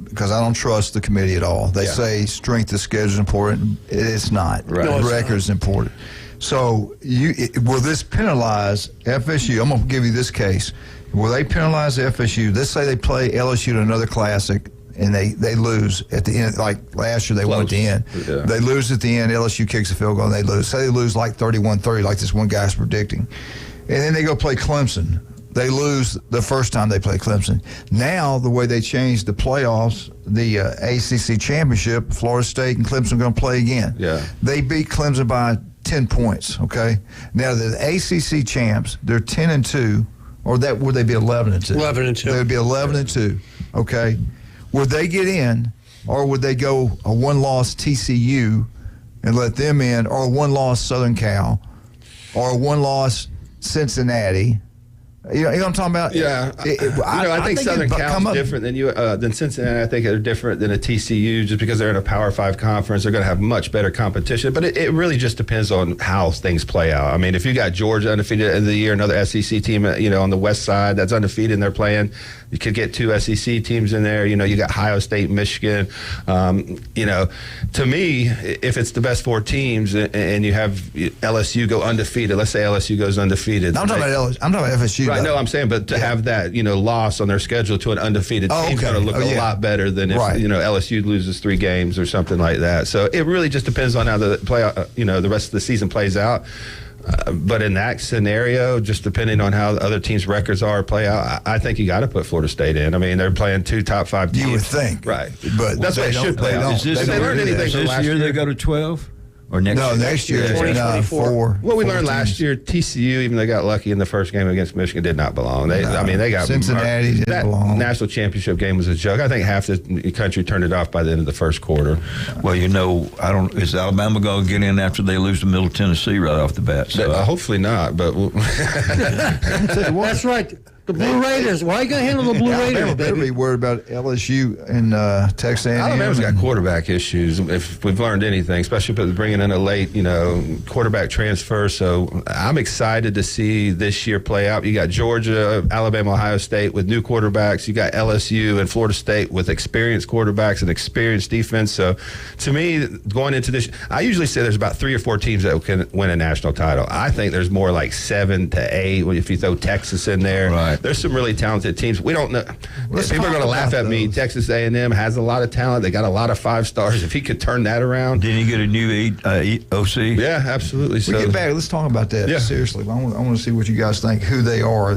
because I don't trust the committee at all. They say strength of schedule is important. It's not. Right. The record is important. So will this penalize FSU? I'm going to give you this case. Will they penalize FSU? Let's say they play LSU in another classic and they lose at the end. Like last year, they won at the end. Yeah. They lose at the end. LSU kicks a field goal and they lose. Say they lose like 31-30, like this one guy's predicting. And then they go play Clemson. They lose the first time they play Clemson. Now, the way they changed the playoffs, the ACC championship, Florida State and Clemson are going to play again. Yeah. They beat Clemson by 10 points, okay? Now, the ACC champs, they're 10-2, or would they be 11-2? 11-2. They would be 11-2, okay? Would they get in, or would they go a one-loss TCU and let them in, or a one-loss Southern Cal, or a one-loss Cincinnati? You know what I'm talking about? Yeah. I think Southern Cal is different than Cincinnati. I think they're different than a TCU just because they're in a Power 5 conference. They're going to have much better competition. But it really just depends on how things play out. I mean, if you got Georgia undefeated at the end of the year, another SEC team, on the west side that's undefeated and they're playing, you could get 2 SEC teams in there. You got Ohio State, Michigan. To me, if it's the best 4 teams and you have LSU go undefeated, let's say LSU goes undefeated. I'm talking about FSU. Right, no, I'm saying, but to have that, loss on their schedule to an undefeated team's going to look a lot better than if, LSU loses 3 games or something like that. So it really just depends on how the the rest of the season plays out. But in that scenario, just depending on how the other teams' records play out, I think you got to put Florida State in. I mean, they're playing 2 top 5 teams. You would think. Right. But that's what it should play out. If they learn anything from last year, they go to 12? Or next year. 2024. What we learned last year, TCU, even though they got lucky in the first game against Michigan, did not belong. They got Cincinnati didn't belong. National championship game was a joke. I think half the country turned it off by the end of the first quarter. Well, is Alabama going to get in after they lose to Middle Tennessee right off the bat? So hopefully not, but that's right. The Blue Raiders. Why are you going to handle the Blue Raiders, better be worried about LSU and Texas A&M. Alabama's got quarterback issues. If we've learned anything, especially bringing in a late, quarterback transfer. So I'm excited to see this year play out. You got Georgia, Alabama, Ohio State with new quarterbacks. You got LSU and Florida State with experienced quarterbacks and experienced defense. So to me, going into this, I usually say there's about 3 or 4 teams that can win a national title. I think there's more like 7 to 8 if you throw Texas in there. Right. There's some really talented teams. We don't know. People are going to laugh at me. Texas A&M has a lot of talent. They got a lot of 5 stars. If he could turn that around. Didn't he get a new OC? Yeah, absolutely. We get back. Let's talk about that. Yeah. Seriously. I want to see what you guys think, who they are.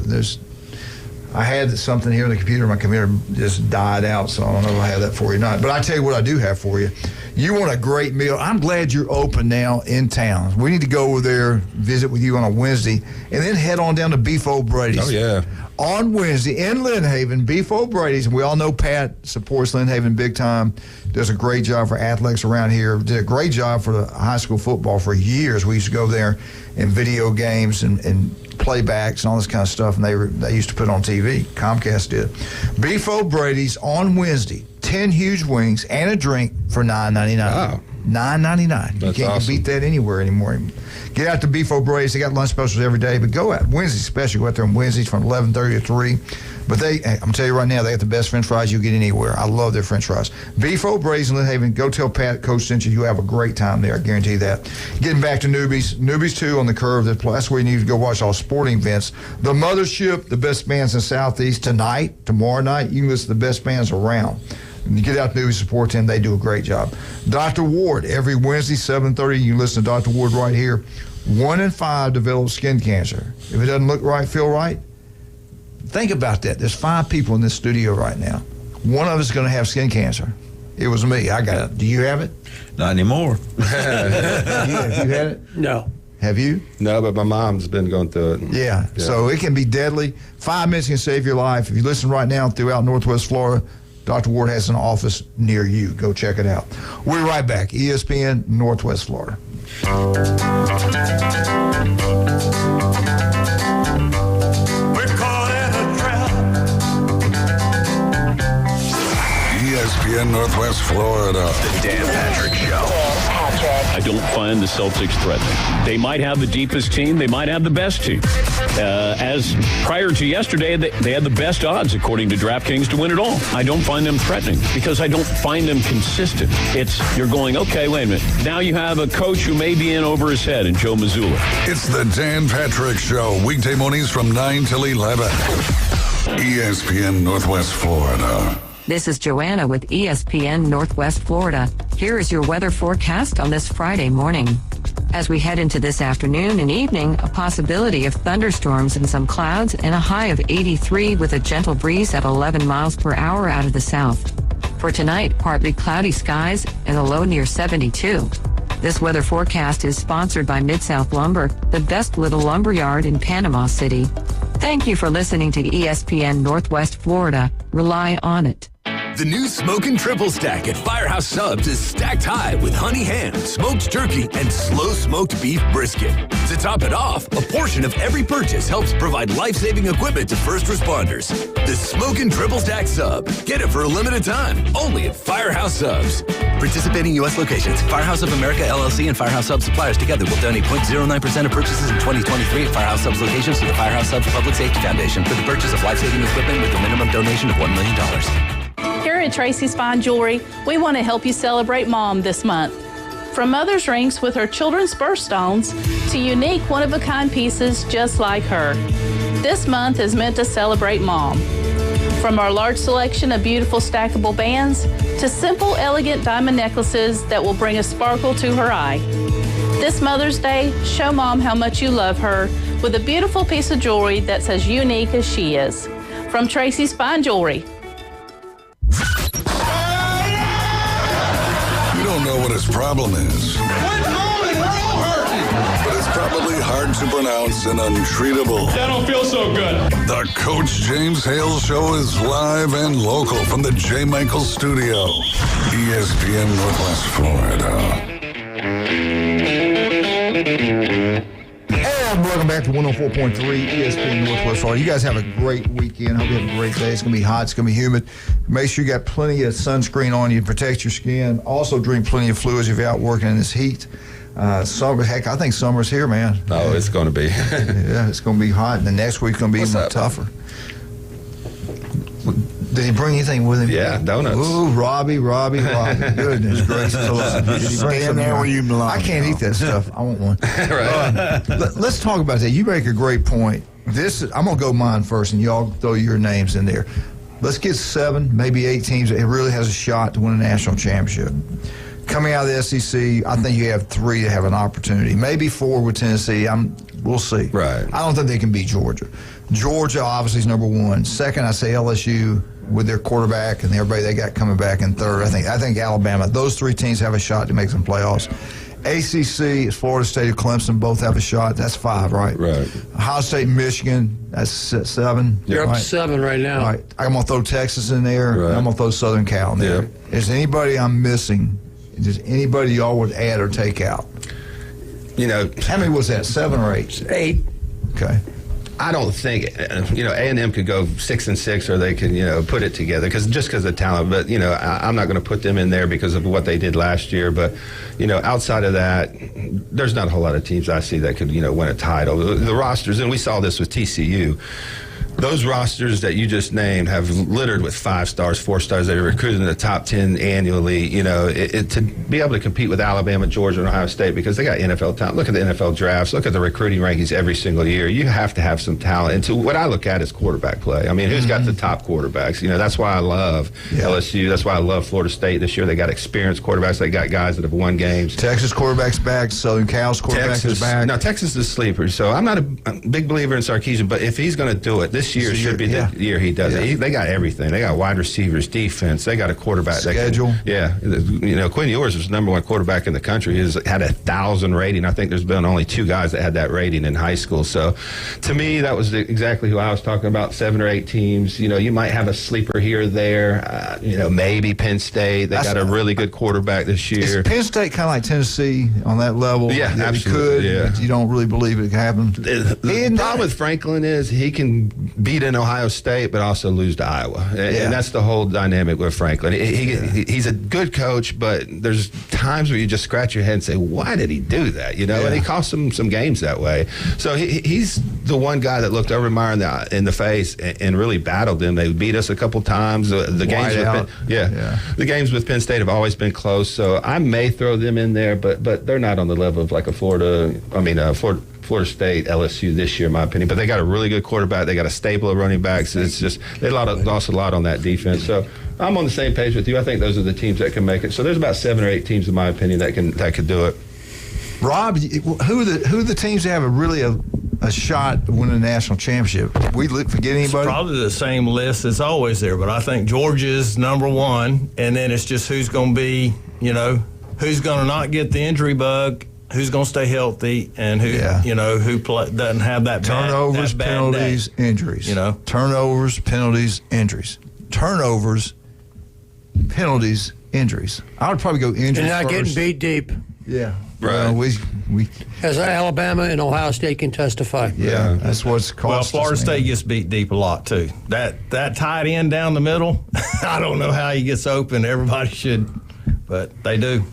I had something here on the computer. My computer just died out, so I don't know if I have that for you or not. But I tell you what I do have for you. You want a great meal. I'm glad you're open now in town. We need to go over there, visit with you on a Wednesday, and then head on down to Beef O'Brady's. Oh, yeah. On Wednesday in Lynn Haven, Beef O'Brady's. And we all know Pat supports Lynn Haven big time. Does a great job for athletics around here. Did a great job for the high school football for years. We used to go there in video games and playbacks and all this kind of stuff, and they used to put it on TV. Comcast did. Beef O'Brady's on Wednesday. 10 huge wings and a drink for $9.99. Wow. $9.99. You can't beat that anywhere anymore. Get out to Beef O'Brady's. They got lunch specials every day, but go out. Wednesday special. Go out there on Wednesdays from 11:30 to 3. But I'm telling you right now, they got the best French fries you'll get anywhere. I love their French fries. Beef O'Brady's in Lynn Haven. Go tell Pat, Coach sent you. You'll have a great time there. I guarantee that. Getting back to Newbies. Newbies 2 on the curve. That's where you need to go watch all sporting events. The Mothership, the best bands in Southeast tonight, tomorrow night. You can listen to the best bands around. You get out to Newbies, support them. They do a great job. Dr. Ward, every Wednesday, 7:30, you listen to Dr. Ward right here. 1 in 5 develop skin cancer. If it doesn't look right, feel right, think about that. There's 5 people in this studio right now. One of us is going to have skin cancer. It was me. I got it. Do you have it? Not anymore. Have you had it? No. Have you? No, but my mom's been going through it. Yeah. So it can be deadly. 5 minutes can save your life. If you listen right now throughout Northwest Florida, Dr. Ward has an office near you. Go check it out. We'll be right back. ESPN, Northwest Florida. ESPN Northwest Florida. The Dan Patrick Show. I don't find the Celtics threatening. They might have the deepest team. They might have the best team. As prior to yesterday, they had the best odds, according to DraftKings, to win it all. I don't find them threatening because I don't find them consistent. You're going, okay, wait a minute. Now you have a coach who may be in over his head in Joe Mazzulla. It's the Dan Patrick Show. Weekday mornings from 9 till 11. ESPN Northwest Florida. This is Joanna with ESPN Northwest Florida. Here is your weather forecast on this Friday morning. As we head into this afternoon and evening, a possibility of thunderstorms and some clouds and a high of 83 with a gentle breeze at 11 miles per hour out of the south. For tonight, partly cloudy skies and a low near 72. This weather forecast is sponsored by Mid-South Lumber, the best little lumber yard in Panama City. Thank you for listening to ESPN Northwest Florida. Rely on it. The new Smokin' Triple Stack at Firehouse Subs is stacked high with honey ham, smoked turkey, and slow-smoked beef brisket. To top it off, a portion of every purchase helps provide life-saving equipment to first responders. The Smokin' Triple Stack Sub. Get it for a limited time, only at Firehouse Subs. Participating U.S. locations. Firehouse of America, LLC, and Firehouse Subs suppliers together will donate 0.09% of purchases in 2023 at Firehouse Subs locations to the Firehouse Subs Public Safety Foundation for the purchase of life-saving equipment with a minimum donation of $1 million. Here at Tracy's Fine Jewelry, we want to help you celebrate Mom this month. From mother's rings with her children's birthstones to unique one-of-a-kind pieces just like her. This month is meant to celebrate Mom. From our large selection of beautiful stackable bands to simple, elegant diamond necklaces that will bring a sparkle to her eye. This Mother's Day, show Mom how much you love her with a beautiful piece of jewelry that's as unique as she is. From Tracy's Fine Jewelry. You don't know what his problem is. But it's probably hard to pronounce and untreatable. That don't feel so good. The Coach James Hale Show is live and local from the J. Michael Studio. ESPN Northwest Florida. And welcome back to 104.3 ESPN Northwest Florida. You guys have a great weekend. Hope you have a great day. It's going to be hot. It's going to be humid. Make sure you got plenty of sunscreen on you to protect your skin. Also drink plenty of fluids if you're out working in this heat. Summer, heck, I think summer's here, man. Oh, it's going to be. Yeah, it's going to be hot. And the next week's going to be even tougher. Did he bring anything with him? Yeah, donuts. Ooh, Robbie. Goodness gracious alive. Did he bring Stand there where you belong. I can't eat that stuff. I want one. Right. Let's talk about that. You make a great point. I'm going to go mine first, and y'all throw your names in there. Let's get 7, maybe 8 teams that really has a shot to win a national championship. Coming out of the SEC, I think you have 3 that have an opportunity. Maybe 4 with Tennessee. We'll see. Right. I don't think they can beat Georgia. Georgia obviously is number 1. Second, I say LSU with their quarterback and everybody they got coming back in third. I think Alabama. Those 3 teams have a shot to make some playoffs. ACC is Florida State and Clemson. Both have a shot. That's 5, right? Right. Ohio State and Michigan. That's 7. You're up to 7 right now. All right. I'm going to throw Texas in there. Right. And I'm going to throw Southern Cal in there. Yep. Is anybody I'm missing? Is anybody y'all would add or take out? You know, how many was that? 7 or 8? 8. Okay. I don't think, A&M could go 6-6, or they can, put it together because of talent. But, I'm not going to put them in there because of what they did last year. But, outside of that, there's not a whole lot of teams I see that could, win a title. The rosters, and we saw this with TCU. Those rosters that you just named have littered with 5 stars, 4 stars that are recruited in the top 10 annually. To be able to compete with Alabama, Georgia, and Ohio State because they got NFL talent. Look at the NFL drafts. Look at the recruiting rankings every single year. You have to have some talent. And to what I look at is quarterback play. I mean, who's got the top quarterbacks? That's why I love LSU. That's why I love Florida State this year. They got experienced quarterbacks. They got guys that have won games. Texas quarterback's back. Southern Cal's quarterback is back. No, Texas is a sleeper. So I'm not a big believer in Sarkisian, but if he's going to do it, this year should be the year he does it. They got everything. They got wide receivers, defense. They got a quarterback. Schedule. Quinn Ewers was the number 1 quarterback in the country. He had 1,000 rating. I think there's been only 2 guys that had that rating in high school. So to me, that was exactly who I was talking about, 7 or 8 teams. You might have a sleeper here or there. Maybe Penn State. They got a really good quarterback this year. Is Penn State kind of like Tennessee on that level? Yeah, absolutely. But you don't really believe it can happen. The problem with Franklin is he can beat an Ohio State, but also lose to Iowa. And that's the whole dynamic with Franklin. He's a good coach, but there's times where you just scratch your head and say, why did he do that? And he cost them some games that way. So he's the one guy that looked Overmeyer in the face and really battled them. They beat us a couple times. The games with Penn State have always been close. So I may throw them in there, but they're not on the level of like a Florida State, LSU this year, in my opinion. But they got a really good quarterback. They got a stable of running backs. It's just they lost a lot on that defense. So I'm on the same page with you. I think those are the teams that can make it. So there's about 7 or 8 teams, in my opinion, that could do it. Rob, who are the teams that have a shot to win a national championship? Did we forget anybody? It's probably the same list that's always there, but I think Georgia's number 1, and then it's just who's going to be, who's going to not get the injury bug, who's going to stay healthy, and who doesn't have that turnovers, bad penalties, day. Injuries. Turnovers, penalties, injuries. Turnovers, penalties, injuries. I would probably go injuries. And not first. getting beat deep. Yeah. Right. We as Alabama and Ohio State can testify. Yeah, that's what's cost. Well, Florida State gets beat deep a lot too. That tight end down the middle, I don't know how he gets open. Everybody should, but they do.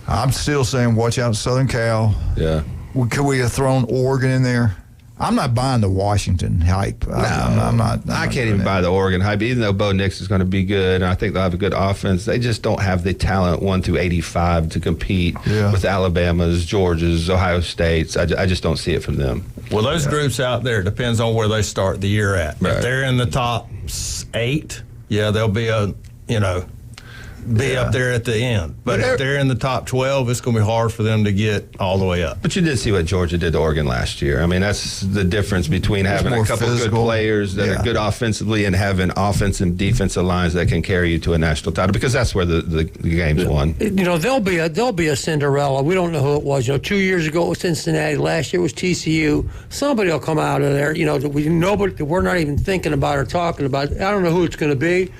I'm still saying watch out Southern Cal. Yeah. Could we have thrown Oregon in there? I'm not buying the Washington hype. I'm not. I can't even buy the Oregon hype, even though Bo Nix is going to be good, and I think they'll have a good offense. They just don't have the talent 1 through 85 to compete with Alabama's, Georgia's, Ohio State's. I just don't see it from them. Well, those groups out there, depends on where they start the year at. Right. If they're in the top 8, they'll be up there at the end. But if they're in the top 12, it's going to be hard for them to get all the way up. But you did see what Georgia did to Oregon last year. I mean, that's the difference between having a couple good players that are good offensively and having offensive and defensive lines that can carry you to a national title, because that's where the game's won. There'll be a Cinderella. We don't know who it was. 2 years ago it was Cincinnati. Last year it was TCU. Somebody will come out of there. We're not even thinking about or talking about. I don't know who it's going to be.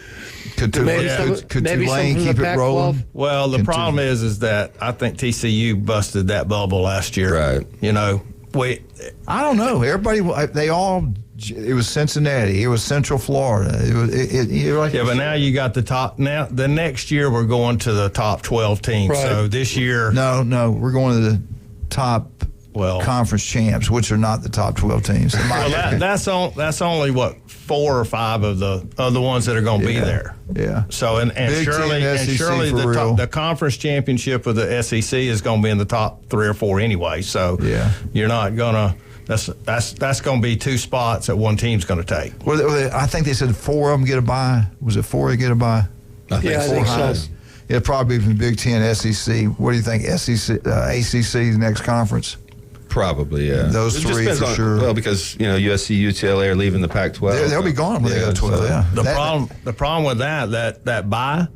Could Tulane keep it rolling? Well, the problem is that I think TCU busted that bubble last year. Right. I don't know. Everybody, it was Cincinnati. It was Central Florida. But now you got the top. Now the next year we're going to the top 12 teams. Right. So this year, no, we're going to the top conference champs, which are not the top 12 teams. That's only what 4 or 5 of the ones that are going to be there. Yeah. So and surely the conference championship of the SEC is going to be in the top 3 or 4 anyway. So you're not going to. That's going to be 2 spots that one team's going to take. Well, I think they said 4 of them get a bye. Was it 4 that get a bye? I think so. It'll probably be from the Big Ten, SEC. What do you think? SEC, ACC, next conference? Probably, yeah. Those 3 for sure. Well, because USC, UCLA are leaving the Pac-12. They'll be gone when they go to 12. So the problem with that bye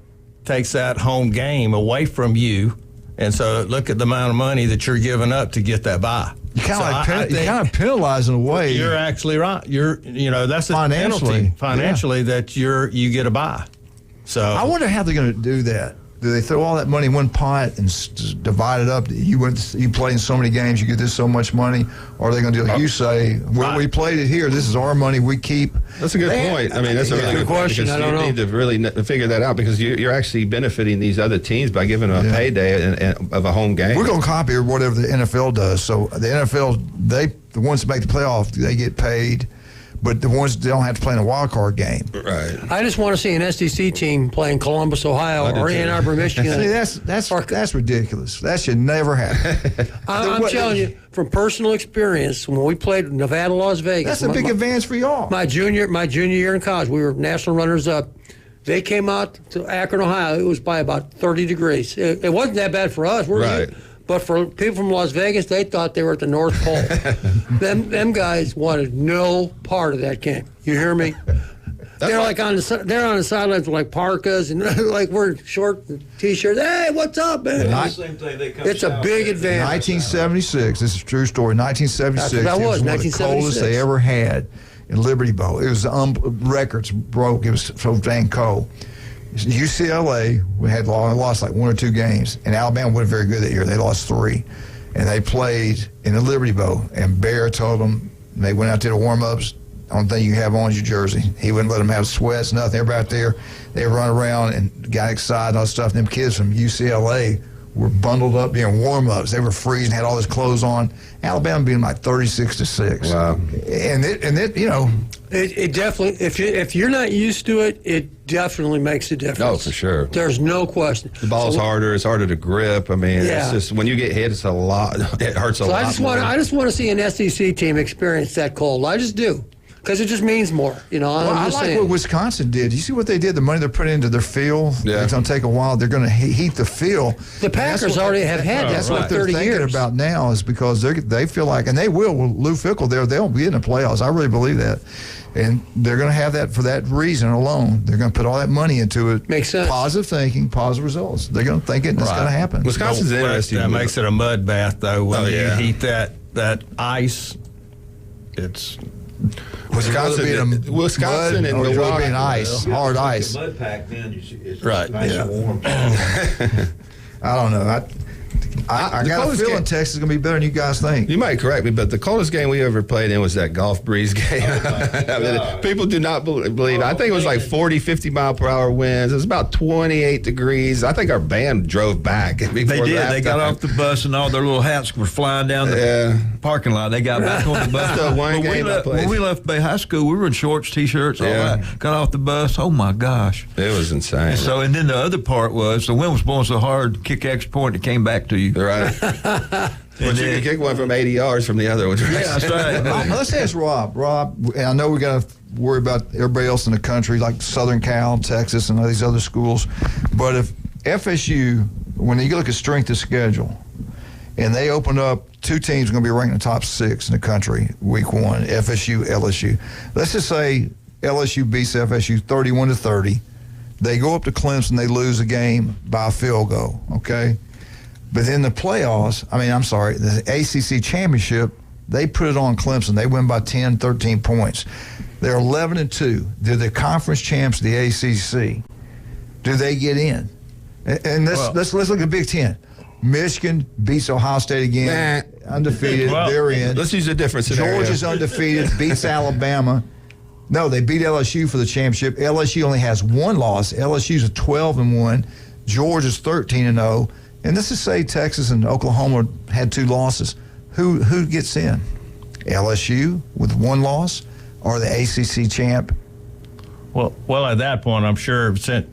takes that home game away from you, and so look at the amount of money that you're giving up to get that bye. You kind of penalize in a way. You're actually right. That's a penalty financially that you get a bye. So I wonder how they're going to do that. Do they throw all that money in one pot and divide it up? You played in so many games, you get this so much money, or are they going to do like you say? Well, we played it here. This is our money. We keep. That's a good point. I mean, that's a really good question. I don't know. You need to really figure that out because you're actually benefiting these other teams by giving them a payday of a home game. We're going to copy whatever the NFL does. So the NFL, the ones that make the playoff, they get paid. But the ones that don't have to play in a wild card game. Right. I just want to see an SEC team playing Columbus, Ohio, or Ann Arbor, Michigan. See, that's ridiculous. That should never happen. I'm telling you, from personal experience, when we played Nevada, Las Vegas. That's a big advance for y'all. My junior year in college, we were national runners-up. They came out to Akron, Ohio. It was by about 30 degrees. It wasn't that bad for us. But for people from Las Vegas, they thought they were at the North Pole. them guys wanted no part of that game. You hear me? They're on the sidelines with like parkas and like we're short t-shirts. Hey, what's up, man? It's a big advantage. 1976. This is a true story. 1976. That was one of the coldest they ever had in Liberty Bowl. It was records broke. It was so dang cold. UCLA, we had lost like 1 or 2 games, and Alabama wasn't very good that year. They lost 3, and they played in the Liberty Bowl. And Bear told them they went out to the warm-ups. Only thing you have on is your jersey. He wouldn't let them have sweats, nothing. Everybody out there, they run around and got excited and all that stuff. And them kids from UCLA were bundled up during warm-ups. They were freezing, had all this clothes on. Alabama being like 36-6. Wow. And it definitely, if you're not used to it, it definitely makes a difference. Oh, for sure. There's no question. The ball's harder. It's harder to grip. I mean, it's just when you get hit, it's a lot. It hurts a lot. I just want to see an SEC team experience that cold. I just do. Because it just means more, I like what Wisconsin did. You see what they did? The money they're putting into their field. Yeah. It's going to take a while. They're going to heat the field. The Packers already have had that. That's what they're thinking about now is because they feel like, and they will. With Lou Fickell there, they'll be in the playoffs. I really believe that. And they're going to have that for that reason alone. They're going to put all that money into it. Makes sense. Positive thinking, positive results. They're going to think it's going to happen. Wisconsin's interesting. That makes it a mud bath, though. When you heat that ice, it's... Wisconsin and Milwaukee and ice, hard ice. Mud pack, then it's right. Nice and warm. I don't know. I got a feeling Texas is going to be better than you guys think. You might correct me, but the coldest game we ever played in was that Gulf Breeze game. I mean, people do not believe it. I think it was like 40, 50 mile per hour winds. It was about 28 degrees. I think our band drove back. They did. They got off the bus and all their little hats were flying down the parking lot. They got back on the bus. When we left Bay High School, we were in shorts, T-shirts, all that. Got off the bus. Oh, my gosh. It was insane. And then the other part was the wind was blowing so hard, kick extra point, it came back to you. Right. But you can kick one from 80 yards from the other one. Yeah, that's right. Let's ask Rob. Rob, I know we got to worry about everybody else in the country, like Southern Cal, Texas, and all these other schools. But if FSU, when you look at strength of schedule, and they open up 2 teams going to be ranked in the top 6 in the country week 1, FSU, LSU. Let's just say LSU beats FSU 31-30. They go up to Clemson, they lose a game by a field goal, okay? But in the playoffs, the ACC championship, they put it on Clemson. They win by 10, 13 points. They're 11-2. They're the conference champs of the ACC. Do they get in? And let's look at Big Ten. Michigan beats Ohio State again. Undefeated. Well, they're in. Let's use a different scenario. Georgia's undefeated, beats Alabama. No, they beat LSU for the championship. LSU only has one loss. LSU's a 12-1. Georgia's 13-0. And this is say Texas and Oklahoma had 2 losses. Who gets in? LSU with 1 loss or the ACC champ? Well, at that point, I'm sure that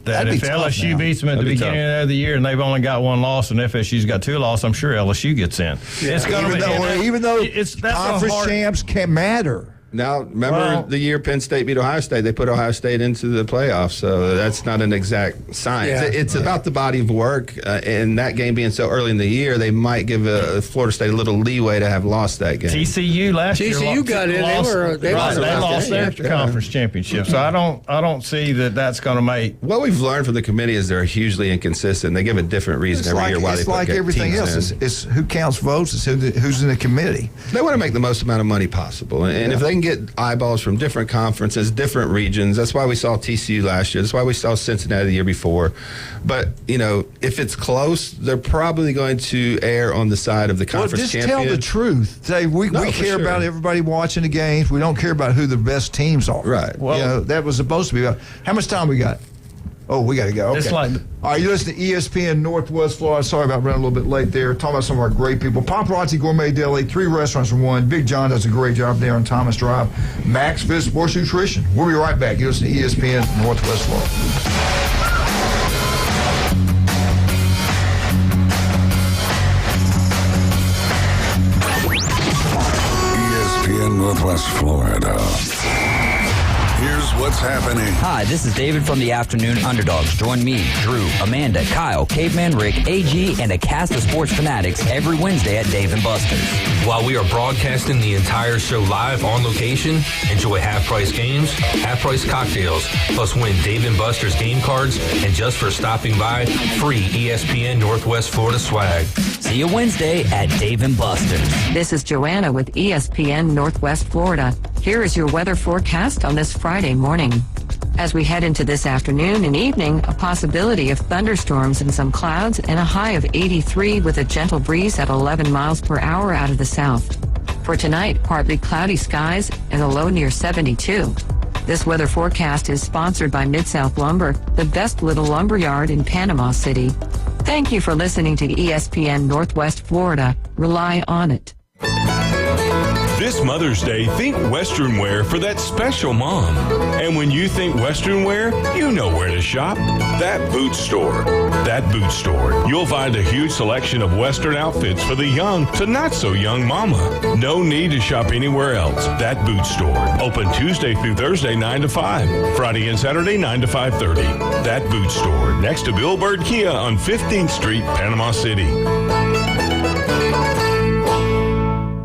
if LSU beats them at the beginning of the year and they've only got 1 loss and FSU's got 2 losses, I'm sure LSU gets in. Yeah. Even though conference champs can matter. Now, remember the year Penn State beat Ohio State, they put Ohio State into the playoffs, so that's not an exact science. Yeah. It's about the body of work, and that game being so early in the year, they might give Florida State a little leeway to have lost that game. TCU last year. TCU got in. They lost their conference championship, so I don't see that's going to make. What we've learned from the committee is they're hugely inconsistent. They give a different reason every year why they put like everything else. It's who counts votes. It's who's in the committee. They want to make the most amount of money possible, and if they can get eyeballs from different conferences, different regions. That's why we saw TCU last year. That's why we saw Cincinnati the year before. But, if it's close, they're probably going to err on the side of the conference champion. Tell the truth. Say, we care about everybody watching the games. We don't care about who the best teams are. Right. Well, that was supposed to be about. How much time we got? Oh, we got to go. Okay. It's like, all right, you listen to ESPN Northwest Florida. Sorry about running a little bit late there. Talking about some of our great people. Paparazzi Gourmet Deli, 3 restaurants in one. Big John does a great job there on Thomas Drive. Max Fit Sports Nutrition. We'll be right back. You listen to ESPN Northwest Florida. ESPN Northwest Florida. Here's what's happening. Hi, this is David from the Afternoon Underdogs. Join me, Drew, Amanda, Kyle, Caveman Rick, AG, and a cast of sports fanatics every Wednesday at Dave & Buster's. While we are broadcasting the entire show live on location, enjoy half-price games, half-price cocktails, plus win Dave & Buster's game cards, and just for stopping by, free ESPN Northwest Florida swag. See you Wednesday at Dave & Buster's. This is Joanna with ESPN Northwest Florida. Here is your weather forecast on this Friday morning. As we head into this afternoon and evening, a possibility of thunderstorms and some clouds and a high of 83 with a gentle breeze at 11 miles per hour out of the south. For tonight, partly cloudy skies and a low near 72. This weather forecast is sponsored by Mid-South Lumber, the best little lumber yard in Panama City. Thank you for listening to ESPN Northwest Florida. Rely on it. This Mother's Day, think Western wear for that special mom. And when you think Western wear, you know where to shop. That Boot Store. That Boot Store. You'll find a huge selection of Western outfits for the young to not so young mama. No need to shop anywhere else. That Boot Store. Open Tuesday through Thursday, 9 to 5. Friday and Saturday, 9 to 5:30. That Boot Store. Next to Bill Bird Kia on 15th Street, Panama City.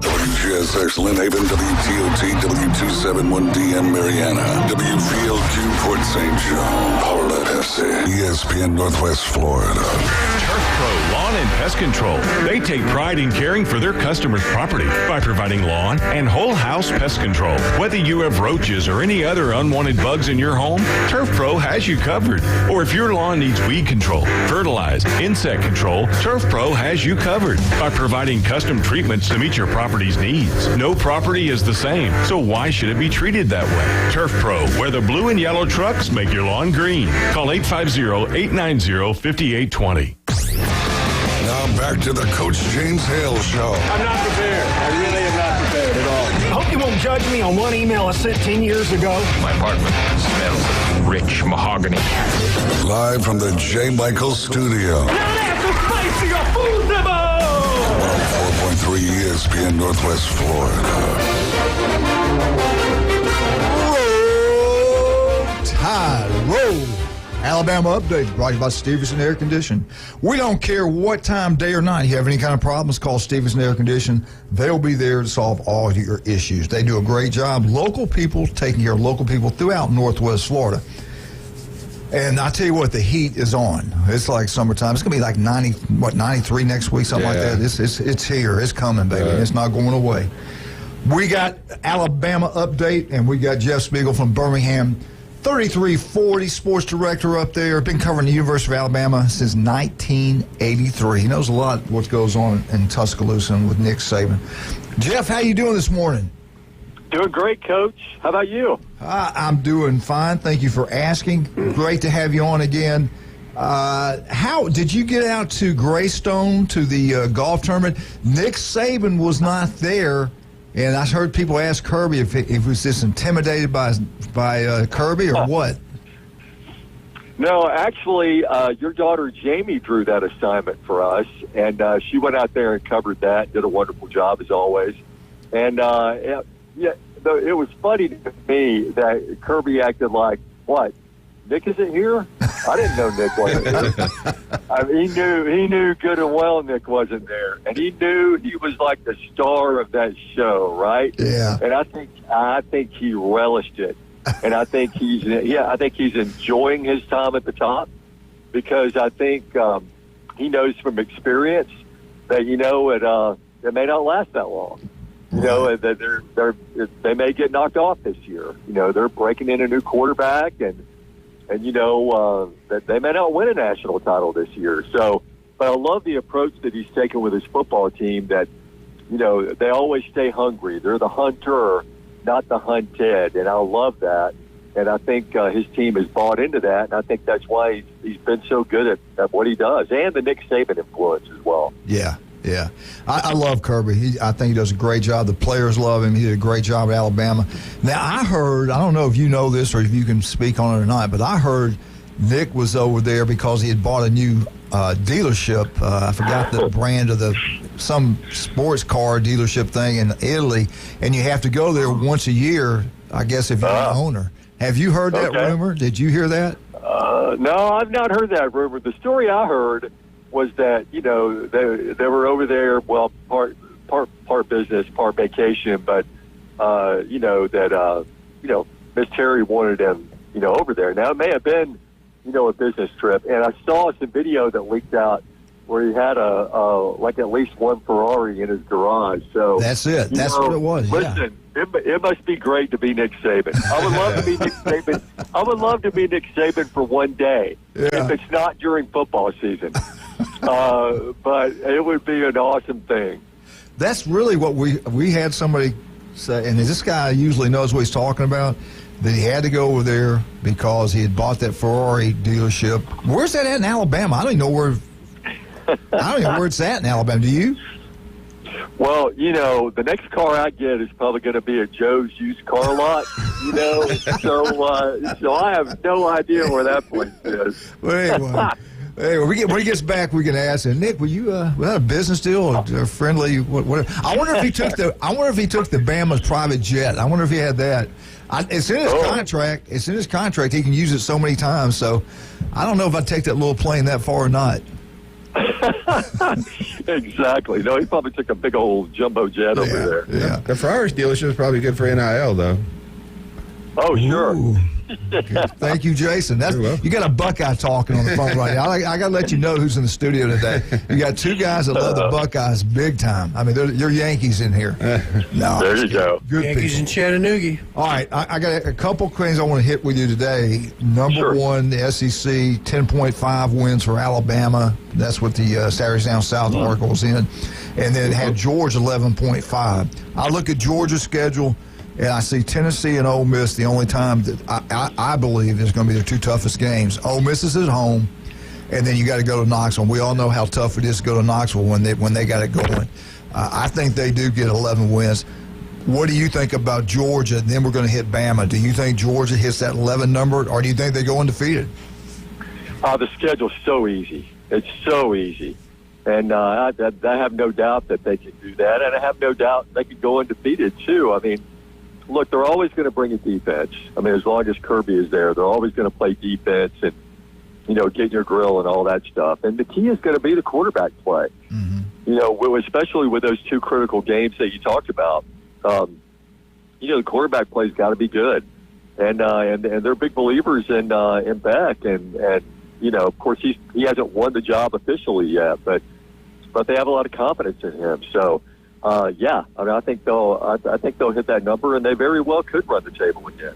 WGSX Lynn Haven, WTOT, W271DM Mariana, WVLQ Port St. John, Paulette FC, ESPN Northwest Florida. Turf Pro Lawn and Pest Control. They take pride in caring for their customers' property by providing lawn and whole house pest control. Whether you have roaches or any other unwanted bugs in your home, Turf Pro has you covered. Or if your lawn needs weed control, fertilize, insect control, Turf Pro has you covered by providing custom treatments to meet your property's needs. No property is the same, so why should it be treated that way? Turf Pro, where the blue and yellow trucks make your lawn green. Call 850-890-5820. Now back to the Coach James Hale Show. I'm not prepared. I really am not prepared at all. I hope you won't judge me on one email I sent 10 years ago. My apartment smells of rich mahogany. Live from the J. Michael Studio. Now that's a spicier food demo! 104.3 ESPN Northwest Florida. Roll Tide, roll. Alabama Update, brought to you by Stevenson Air Conditioning. We don't care what time, day or night, you have any kind of problems, call Stevenson Air Conditioning. They'll be there to solve all your issues. They do a great job. Local people, taking care of local people throughout Northwest Florida. And I tell you what, the heat is on. It's like summertime. It's going to be like 93 next week, something like that. It's here. It's coming, baby. It's not going away. We got Alabama Update, and we got Jeff Spiegel from Birmingham. 3340 sports director up there. Been covering the University of Alabama since 1983. He knows a lot what goes on in Tuscaloosa with Nick Saban. Jeff, how you doing this morning? Doing great, Coach. How about you? I'm doing fine. Thank you for asking. Great to have you on again. How did you get out to Greystone to the golf tournament? Nick Saban was not there, and I heard people ask Kirby if he was just intimidated by Kirby or what. No, actually, your daughter Jamie drew that assignment for us, and she went out there and covered that. Did a wonderful job as always, and it was funny to me that Kirby acted like, what, Nick isn't here? I didn't know Nick wasn't here. I mean, he knew good and well Nick wasn't there, and he knew he was like the star of that show, right? Yeah. And I think he relished it, and I think he's enjoying his time at the top, because I think he knows from experience that it may not last that long. That they may get knocked off this year. They're breaking in a new quarterback, and that they may not win a national title this year. So, but I love the approach that he's taken with his football team. That they always stay hungry. They're the hunter, not the hunted, and I love that. And I think his team has bought into that, and I think that's why he's been so good at what he does, and the Nick Saban influence as well. Yeah. Yeah, I love Kirby. I think he does a great job. The players love him. He did a great job at Alabama. Now, I don't know if you know this or if you can speak on it or not, but I heard Nick was over there because he had bought a new dealership. I forgot the brand of some sports car dealership thing in Italy, and you have to go there once a year, I guess, if you're an owner. Have you heard that rumor? Did you hear that? No, I've not heard that rumor. The story I heard was that they were over there, well, part business, part vacation, but Miss Terry wanted him over there. Now it may have been a business trip, and I saw some video that leaked out where he had at least one Ferrari in his garage. So that's it. That's what it was. Listen, it must be great to be Nick Saban. I would love to be Nick Saban. I would love to be Nick Saban for one day, if it's not during football season. But it would be an awesome thing. That's really what we had somebody say, and this guy usually knows what he's talking about, that he had to go over there because he had bought that Ferrari dealership. Where's that at in Alabama? I don't even know where it's at in Alabama. Do you? Well, the next car I get is probably going to be a Joe's used car lot, so I have no idea where that place is. Well, anyway, when he gets back, we can ask him, Nick, was that a business deal or friendly? Whatever. I wonder if he took the Bama's private jet. I wonder if he had that. It's in his contract. It's in his contract. He can use it so many times. So I don't know if I'd take that little plane that far or not. Exactly. No, he probably took a big old jumbo jet over there. Yeah. The Ferrari dealership is probably good for NIL, though. Oh, sure. Thank you, Jason. You got a Buckeye talking on the phone right now. I got to let you know who's in the studio today. You got two guys that love the Buckeyes big time. I mean, you're Yankees in here. No, there you go. Good Yankees people. in Chattanooga. All right, I got a couple things I want to hit with you today. Number one, the SEC 10.5 wins for Alabama. That's what the Saturday Down South article was in, and then it had Georgia 11.5. I look at Georgia's schedule. And I see Tennessee and Ole Miss the only time that I believe is going to be their two toughest games. Ole Miss is at home, and then you got to go to Knoxville. We all know how tough it is to go to Knoxville when they got it going. I think they do get 11 wins. What do you think about Georgia? And then we're going to hit Bama. Do you think Georgia hits that 11 number, or do you think they go undefeated? The schedule's so easy. It's so easy. And I have no doubt that they can do that, and I have no doubt they can go undefeated, too. I mean, look, they're always going to bring a defense. I mean, as long as Kirby is there, they're always going to play defense and, get in your grill and all that stuff. And the key is going to be the quarterback play. Mm-hmm. Especially with those two critical games that you talked about. The quarterback play's got to be good. And they're big believers in Beck. And of course, he hasn't won the job officially yet, but they have a lot of confidence in him. So, I mean, I think they'll hit that number, and they very well could run the table again.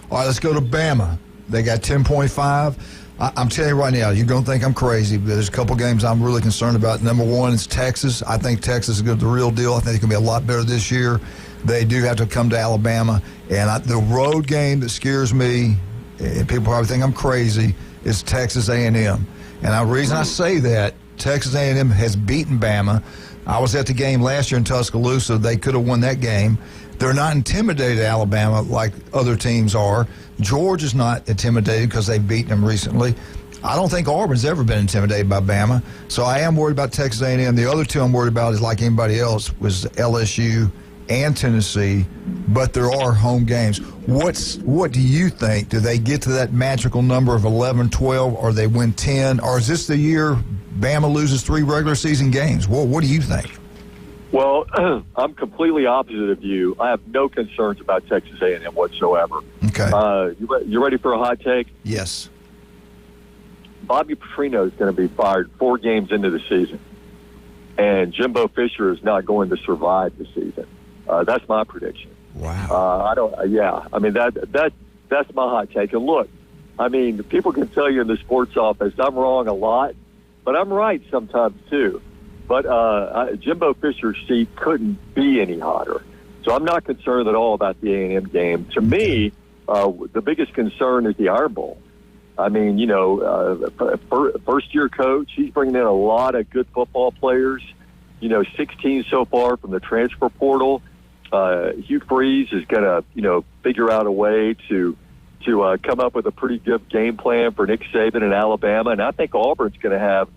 All right, let's go to Bama. They got 10.5. I'm telling you right now, you're going to think I'm crazy, but there's a couple games I'm really concerned about. Number one is Texas. I think Texas is the real deal. I think they're going to be a lot better this year. They do have to come to Alabama. And the road game that scares me, and people probably think I'm crazy, is Texas A&M. And the reason I say that, Texas A&M has beaten Bama. I was at the game last year in Tuscaloosa. They could have won that game. They're not intimidated Alabama like other teams are. Georgia's not intimidated because they've beaten them recently. I don't think Auburn's ever been intimidated by Bama. So I am worried about Texas A&M. The other two I'm worried about is like anybody else was LSU and Tennessee, but there are home games. What do you think? Do they get to that magical number of 11, 12, or they win 10? Or is this the year Bama loses 3 regular season games? What do you think? Well, I'm completely opposite of you. I have no concerns about Texas A&M whatsoever. Okay. You ready for a hot take? Yes. Bobby Petrino is going to be fired 4 games into the season, and Jimbo Fisher is not going to survive the season. That's my prediction. Wow. I mean, that's my hot take. And look, I mean, people can tell you in the sports office I'm wrong a lot, but I'm right sometimes too. But Jimbo Fisher's seat couldn't be any hotter. So I'm not concerned at all about the A&M game. To me, the biggest concern is the Iron Bowl. I mean, first-year coach, he's bringing in a lot of good football players. 16 so far from the transfer portal. Hugh Freeze is going to, figure out a way to come up with a pretty good game plan for Nick Saban in Alabama. And I think Auburn's going to have,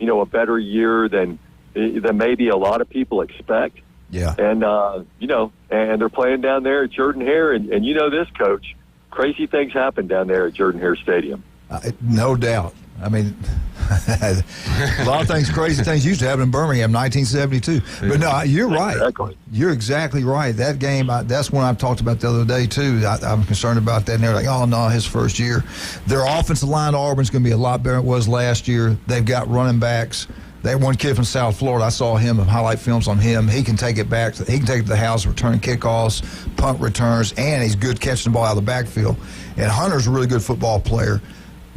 a better year than maybe a lot of people expect. Yeah. And, and they're playing down there at Jordan-Hare. And you know this, Coach, crazy things happen down there at Jordan-Hare Stadium. No doubt. I mean, a lot of things, crazy things used to happen in Birmingham, 1972. But no, you're right. Exactly. You're exactly right. That game, that's one I talked about the other day, too. I'm concerned about that. And they're like, oh, no, his first year. Their offensive line, Auburn's going to be a lot better than it was last year. They've got running backs. They one kid from South Florida. I saw him, highlight films on him. He can take it back. He can take it to the house, returning kickoffs, punt returns, and he's good catching the ball out of the backfield. And Hunter's a really good football player.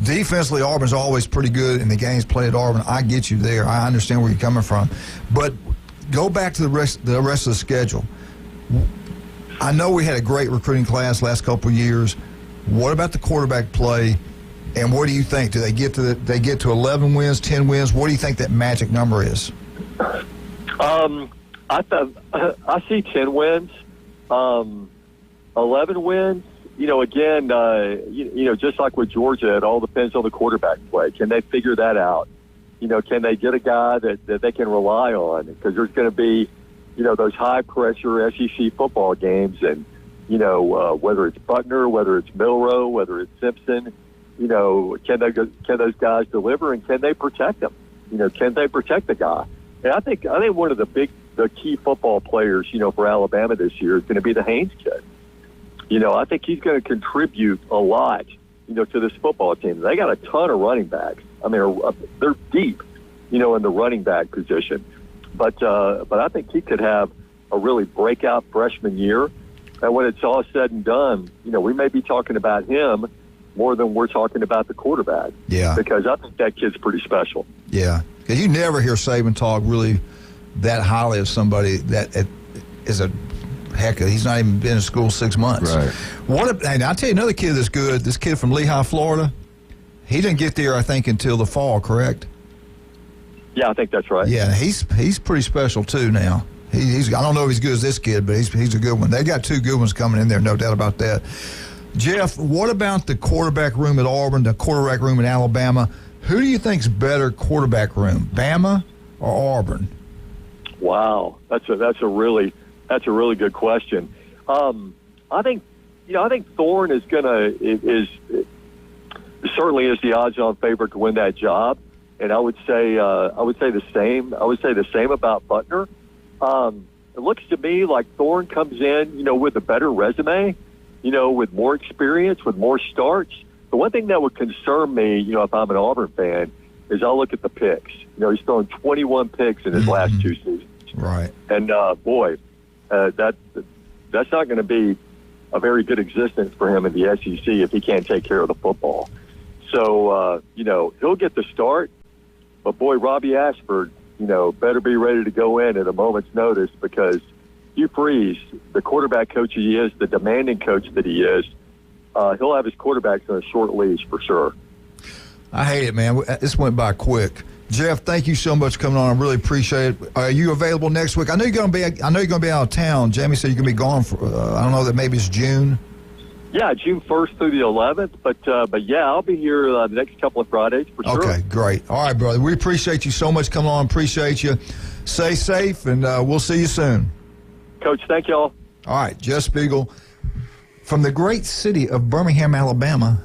Defensively, Auburn's always pretty good in the games played at Auburn. I get you there. I understand where you're coming from. But go back to the rest of the schedule. I know we had a great recruiting class last couple of years. What about the quarterback play? And what do you think? Do they get to 11 wins, 10 wins? What do you think that magic number is? I see 10 wins, 11 wins. Again, just like with Georgia, it all depends on the quarterback play. Can they figure that out? Can they get a guy that they can rely on? Because there's going to be, those high-pressure SEC football games, and, whether it's Butner, whether it's Milroe, whether it's Simpson, can those guys deliver, and can they protect them? Can they protect the guy? And I think one of the key football players, for Alabama this year is going to be the Haynes kid. I think he's going to contribute a lot, to this football team. They got a ton of running backs. I mean, they're deep, in the running back position. But I think he could have a really breakout freshman year. And when it's all said and done, we may be talking about him more than we're talking about the quarterback. Yeah. Because I think that kid's pretty special. Yeah. Because you never hear Saban talk really that highly of somebody that is a heck, he's not even been in school 6 months. Right. And I'll tell you another kid that's good, this kid from Lehigh, Florida. He didn't get there, I think, until the fall, correct? Yeah, I think that's right. Yeah, he's pretty special, too, now. I don't know if he's good as this kid, but he's a good one. They got 2 good ones coming in there, no doubt about that. Jeff, what about the quarterback room at Auburn, the quarterback room in Alabama? Who do you think's better quarterback room, Bama or Auburn? Wow, that's a really good question. I think Thorne is certainly is the odds-on favorite to win that job, and I would say the same. I would say the same about Butner. It looks to me like Thorne comes in, with a better resume, with more experience, with more starts. The one thing that would concern me, if I'm an Auburn fan, is I'll look at the picks. He's thrown 21 picks in his last 2 seasons. Right. And, that's not going to be a very good existence for him in the SEC if he can't take care of the football. So, he'll get the start. But, boy, Robbie Ashford, better be ready to go in at a moment's notice because Hugh Freeze, the quarterback coach he is, the demanding coach that he is, he'll have his quarterbacks on a short leash for sure. I hate it, man. This went by quick. Jeff, thank you so much for coming on. I really appreciate it. Are you available next week? I know you're going to be out of town. Jamie said you're going to be gone for, I don't know, that maybe it's June. Yeah, June 1st through the 11th. But yeah, I'll be here the next couple of Fridays for sure. Okay, great. All right, brother. We appreciate you so much coming on. Appreciate you. Stay safe, and we'll see you soon. Coach, thank y'all. All right, Jeff Spiegel from the great city of Birmingham, Alabama.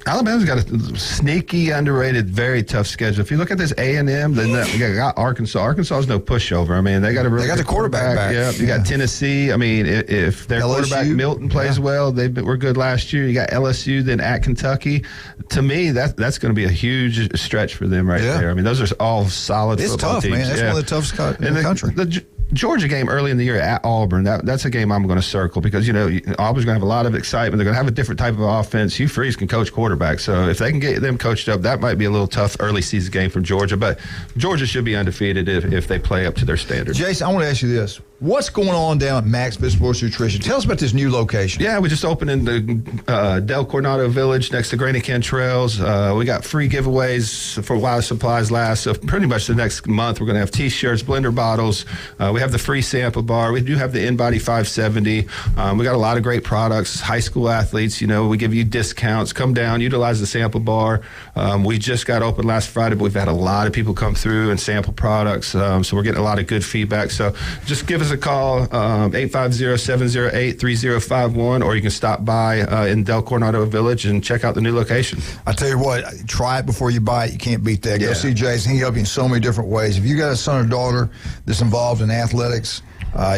Alabama's got a sneaky, underrated, very tough schedule. If you look at this A&M, then they got Arkansas. Arkansas is no pushover. I mean, they got the quarterback back. Yeah, you got Tennessee. I mean, if their LSU, quarterback Milton plays well, they were good last year. You got LSU, then at Kentucky. To me, that's going to be a huge stretch for them there. I mean, those are all solid football teams. It's tough, man. That's one of the toughest in the country. The Georgia game early in the year at Auburn, that's a game I'm going to circle because, Auburn's going to have a lot of excitement. They're going to have a different type of offense. Hugh Freeze can coach quarterback. So if they can get them coached up, that might be a little tough early season game from Georgia. But Georgia should be undefeated if they play up to their standards. Jason, I want to ask you this. What's going on down at Max Fit Sports Nutrition? Tell us about this new location. Yeah, we just opened in the Del Coronado Village next to Granny Cantrell's. We got free giveaways for while supplies last. So pretty much the next month, we're going to have T-shirts, blender bottles. We have the free sample bar. We do have the InBody 570. We got a lot of great products. High school athletes, we give you discounts. Come down, utilize the sample bar. We just got open last Friday, but we've had a lot of people come through and sample products. So we're getting a lot of good feedback. So just give us a call, 850-708-3051, or you can stop by in Del Coronado Village and check out the new location. I tell you what, try it before you buy it. You can't beat that. Go see Jason. He can help you in so many different ways. If you got a son or daughter that's involved in athletics,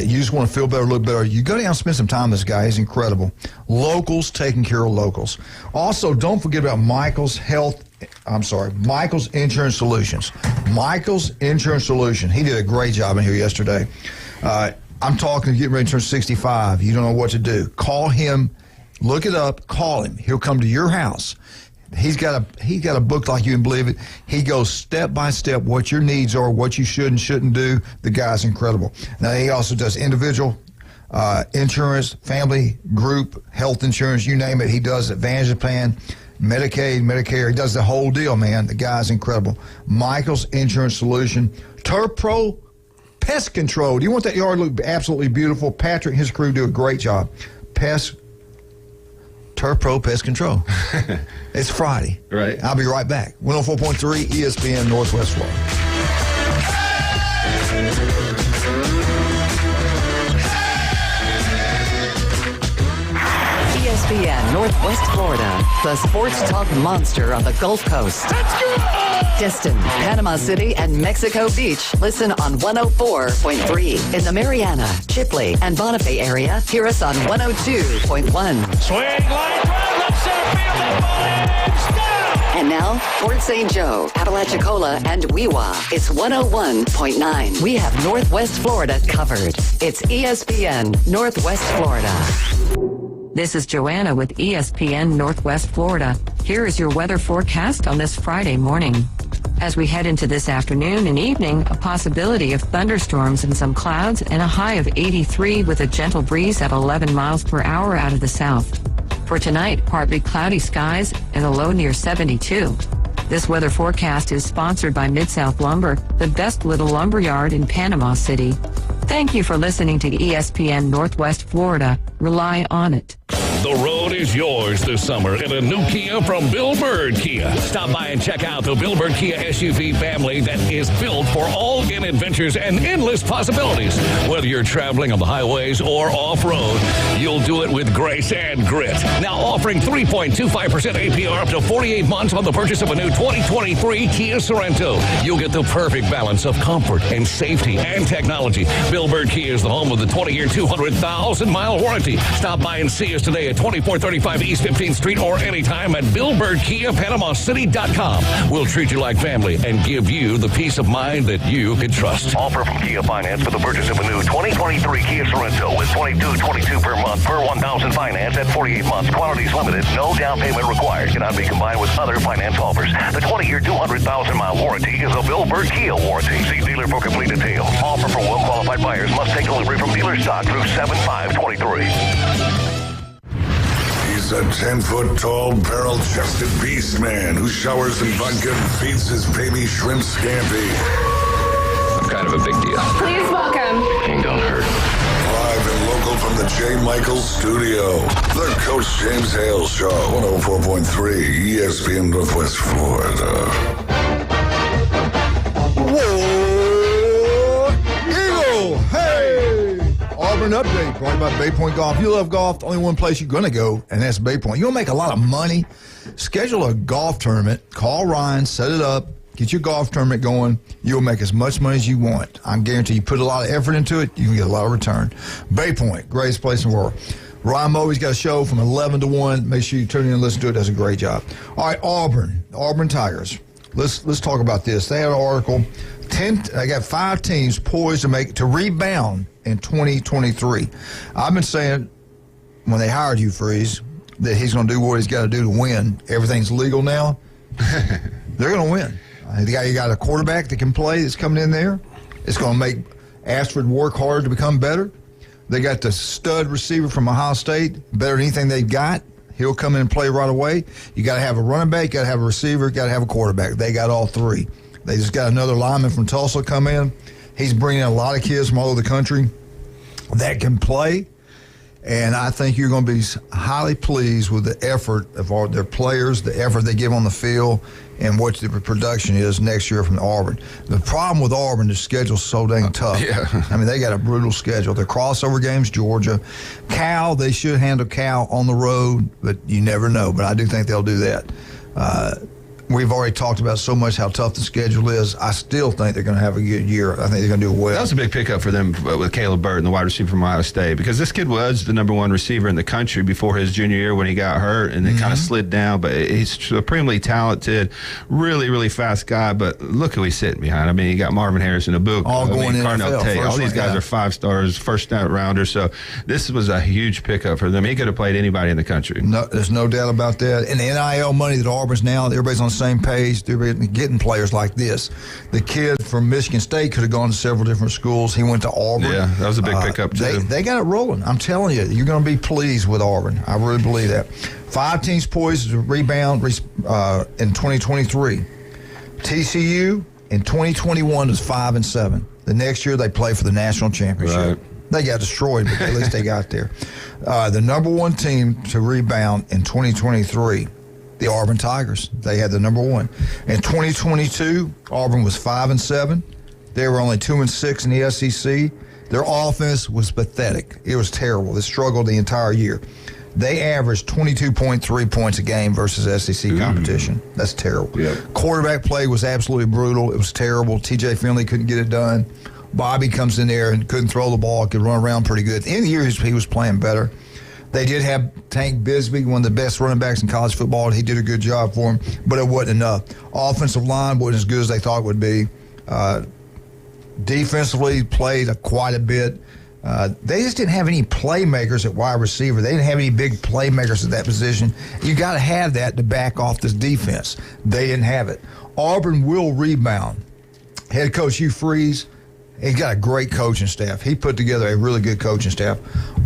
you just want to feel better, look better, you go down and spend some time with this guy. He's incredible. Locals taking care of locals. Also, don't forget about Michael's Insurance Solutions. Michael's Insurance Solution. He did a great job in here yesterday. I'm talking, getting ready to turn 65. You don't know what to do. Call him. Look it up. Call him. He'll come to your house. He's got a book like you can believe it. He goes step by step what your needs are, what you should and shouldn't do. The guy's incredible. Now, he also does individual insurance, family, group, health insurance, you name it. He does Advantage Plan, Medicaid, Medicare. He does the whole deal, man. The guy's incredible. Michael's Insurance Solution. TurfPro Pest Control. Do you want that yard to look absolutely beautiful? Patrick and his crew do a great job. TurfPro Pest Control. It's Friday. Right. I'll be right back. 104.3 ESPN Northwest Florida. ESPN Northwest Florida, the sports talk monster on the Gulf Coast. Destin, Panama City, and Mexico Beach. Listen on 104.3. In the Mariana, Chipley, and Bonifay area, hear us on 102.1. Swing line drive, left center field, and And now, Fort St. Joe, Apalachicola, and Weewa. It's 101.9. We have Northwest Florida covered. It's ESPN Northwest Florida. This is Joanna with ESPN Northwest Florida. Here is your weather forecast on this Friday morning. As we head into this afternoon and evening, a possibility of thunderstorms and some clouds and a high of 83 with a gentle breeze at 11 miles per hour out of the south. For tonight, partly cloudy skies and a low near 72. This weather forecast is sponsored by Mid-South Lumber, the best little lumber yard in Panama City. Thank you for listening to ESPN Northwest Florida. Rely on it. The road is yours this summer in a new Kia from Bill Bird Kia. Stop by and check out the Bill Bird Kia SUV family that is built for all-in adventures and endless possibilities. Whether you're traveling on the highways or off-road, you'll do it with grace and grit. Now offering 3.25% APR up to 48 months on the purchase of a new 2023 Kia Sorento. You'll get the perfect balance of comfort and safety and technology. Bill Bird Kia is the home of the 20-year, 200,000-mile warranty. Stop by and see us today at at 2435 East 15th Street or anytime at BillBirdKiaPanamaCity.com. We'll treat you like family and give you the peace of mind that you can trust. Offer from Kia Finance for the purchase of a new 2023 Kia Sorento with $22.22 per month per 1,000 finance at 48 months. Quantities limited. No down payment required. Cannot be combined with other finance offers. The 20-year, 200,000-mile warranty is a Bill Bird Kia warranty. See dealer for complete details. Offer for well-qualified buyers must take delivery from dealer stock through 7/5/23. He's a 10-foot-tall, barrel-chested beast man who showers in vodka and feeds his baby shrimp scampi. I'm kind of a big deal. Please welcome. King don't hurt. Live and local from the J. Michaels studio, the Coach James Hale Show, 104.3 ESPN Northwest Florida. Whoa, Eagle, hey! Auburn update brought by Bay Point Golf. You love golf, the only one place you're going to go, and that's Bay Point. You want to make a lot of money? Schedule a golf tournament. Call Ryan, set it up, get your golf tournament going. You'll make as much money as you want. I guarantee you put a lot of effort into it, you can get a lot of return. Bay Point, greatest place in the world. Ryan Mowey's got a show from 11 to 1. Make sure you tune in and listen to it. Does a great job. All right, Auburn Tigers. Let's talk about this. They had an article. I got 5 teams poised to rebound in 2023. I've been saying when they hired Hugh Freeze that he's going to do what he's got to do to win. Everything's legal now. They're going to win. You got a quarterback that can play that's coming in there. It's going to make Ashford work harder to become better. They got the stud receiver from Ohio State, better than anything they've got. He'll come in and play right away. You got to have a running back, you got to have a receiver, you got to have a quarterback. They got all 3. They just got another lineman from Tulsa come in. He's bringing in a lot of kids from all over the country that can play. And I think you're going to be highly pleased with the effort of all their players, the effort they give on the field, and what the production is next year from Auburn. The problem with Auburn, the schedule's so dang tough. Yeah. I mean, they got a brutal schedule. Their crossover games, Georgia. Cal, they should handle Cal on the road, but you never know. But I do think they'll do that. We've already talked about so much how tough the schedule is. I still think they're going to have a good year. I think they're going to do well. That was a big pickup for them with Caleb Burton, the wide receiver from Ohio State, because this kid was the number 1 receiver in the country before his junior year when he got hurt, and it kind of slid down. But he's supremely talented, really, really fast guy. But look who he's sitting behind. I mean, you got Marvin Harrison, Abuka, Carnell Tate. All these guys are 5-stars, first-rounders. So this was a huge pickup for them. He could have played anybody in the country. No, there's no doubt about that. And the NIL money that Auburn's now, everybody's on the same page. They're getting players like this. The kid from Michigan State could have gone to several different schools. He went to Auburn. Yeah, that was a big pickup, too. They got it rolling. I'm telling you, you're going to be pleased with Auburn. I really believe that. 5 teams poised to rebound in 2023. TCU in 2021 was 5-7. The next year they play for the national championship. Right. They got destroyed, but at least they got there. The number 1 team to rebound in 2023, the Auburn Tigers. They had the number 1. In 2022, Auburn was 5-7. They were only 2-6 in the SEC. Their offense was pathetic. It was terrible. They struggled the entire year. They averaged 22.3 points a game versus SEC competition. That's terrible. Yeah. Quarterback play was absolutely brutal. It was terrible. T.J. Finley couldn't get it done. Bobby comes in there and couldn't throw the ball, could run around pretty good. At the end of the year, he was playing better. They did have Tank Bisbee, one of the best running backs in college football. He did a good job for him, but it wasn't enough. Offensive line wasn't as good as they thought it would be. Defensively, played quite a bit. They just didn't have any playmakers at wide receiver. They didn't have any big playmakers at that position. You got to have that to back off this defense. They didn't have it. Auburn will rebound. Head coach Hugh Freeze, he's got a great coaching staff. He put together a really good coaching staff.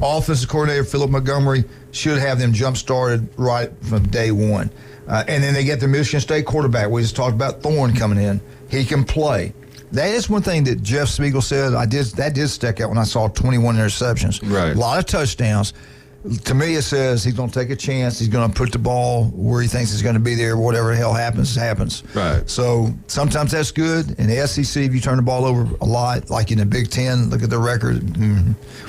Offensive coordinator Philip Montgomery should have them jump-started right from day 1. And then they get the Michigan State quarterback. We just talked about Thorne coming in. He can play. That is one thing that Jeff Spiegel said. That did stick out when I saw 21 interceptions. Right. A lot of touchdowns. To me, it says he's going to take a chance. He's going to put the ball where he thinks it's going to be there. Whatever the hell happens, happens. Right. So sometimes that's good. In the SEC, if you turn the ball over a lot, like in the Big Ten, look at the record.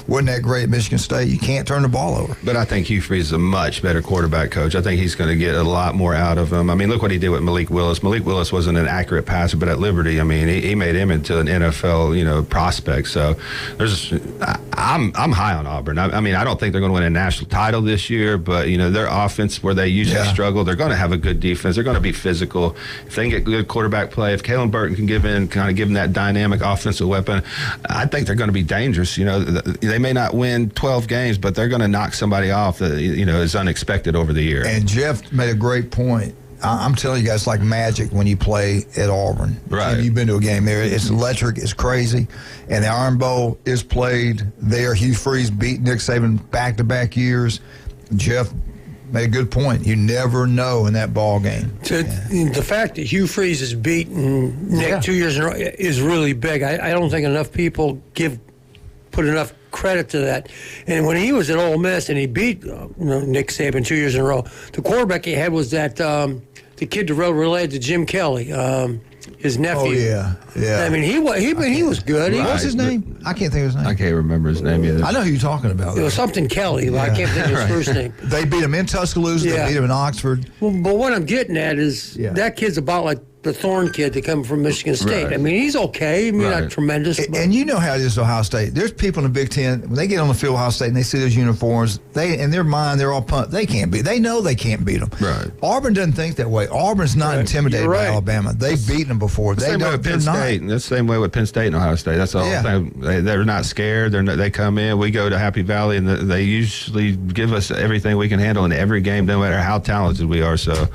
Wasn't that great at Michigan State? You can't turn the ball over. But I think Hugh Freeze is a much better quarterback coach. I think he's going to get a lot more out of him. I mean, look what he did with Malik Willis. Malik Willis wasn't an accurate passer, but at Liberty, I mean, he made him into an NFL, prospect. So I'm high on Auburn. I mean, I don't think they're going to win a national title this year, but, their offense where they usually struggle, they're going to have a good defense. They're going to be physical. If they can get good quarterback play, if Kalen Burton can give them that dynamic offensive weapon, I think they're going to be dangerous. They may not win 12 games, but they're going to knock somebody off that, is unexpected over the year. And Jeff made a great point. I'm telling you guys, like magic when you play at Auburn. Right. You've been to a game there. It's electric. It's crazy. And the Iron Bowl is played there. Hugh Freeze beat Nick Saban back-to-back years. Jeff made a good point. You never know in that ball game. The fact that Hugh Freeze has beaten Nick 2 years in a row is really big. I don't think enough people put enough credit to that. And when he was at Ole Miss and he beat Nick Saban 2 years in a row, the quarterback he had was that the kid that related to Jim Kelly, his nephew. Oh yeah. I mean, he was good. Right. What's his name? I can't think of his name. I can't remember his name either. I know who you're talking about. It was something Kelly, but I can't think of his first name. They beat him in Tuscaloosa. They beat him in Oxford. Well, but what I'm getting at is that kid's about like the Thorne kid that come from Michigan State. Right. I mean, he's okay. I mean, not tremendous. And you know how it is at Ohio State. There's people in the Big Ten, when they get on the field at Ohio State and they see those uniforms, in their mind, they're all pumped. They can't beat. They know they can't beat them. Right. Auburn doesn't think that way. Auburn's not intimidated by Alabama. They've beaten them before. Same way with Penn State. That's the same way with Penn State and Ohio State. That's the whole thing. They're not scared. They come in. We go to Happy Valley, and they usually give us everything we can handle in every game, no matter how talented we are. So.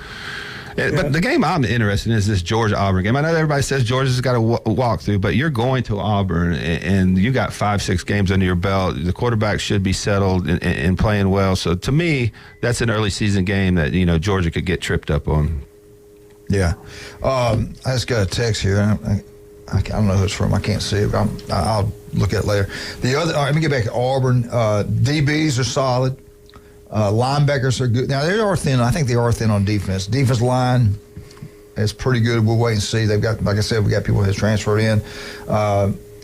But the game I'm interested in is this Georgia-Auburn game. I know everybody says Georgia's got to walk through, but you're going to Auburn, and you got 5-6 games under your belt. The quarterback should be settled and playing well. So to me, that's an early season game that Georgia could get tripped up on. Yeah, I just got a text here. I don't know who it's from. I can't see it. I'll look at it later. All right, let me get back to Auburn. DBs are solid. Linebackers are good. Now, they are thin. I think they are thin on defense. Defense line is pretty good. We'll wait and see. They've got, like I said, we got people that has transferred in.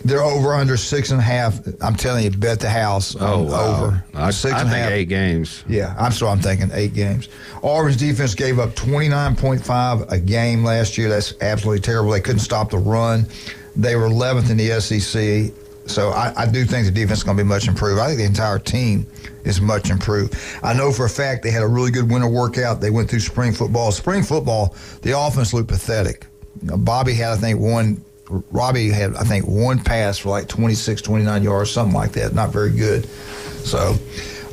They're over under 6.5. I'm telling you, bet the house. Over. I think 8 games. Yeah, I'm thinking 8 games. Auburn's defense gave up 29.5 a game last year. That's absolutely terrible. They couldn't stop the run. They were 11th in the SEC. So I do think the defense is going to be much improved. I think the entire team is much improved. I know for a fact they had a really good winter workout. They went through spring football. Spring football, the offense looked pathetic. Robbie had, I think, one pass for like 26, 29 yards, something like that. Not very good. So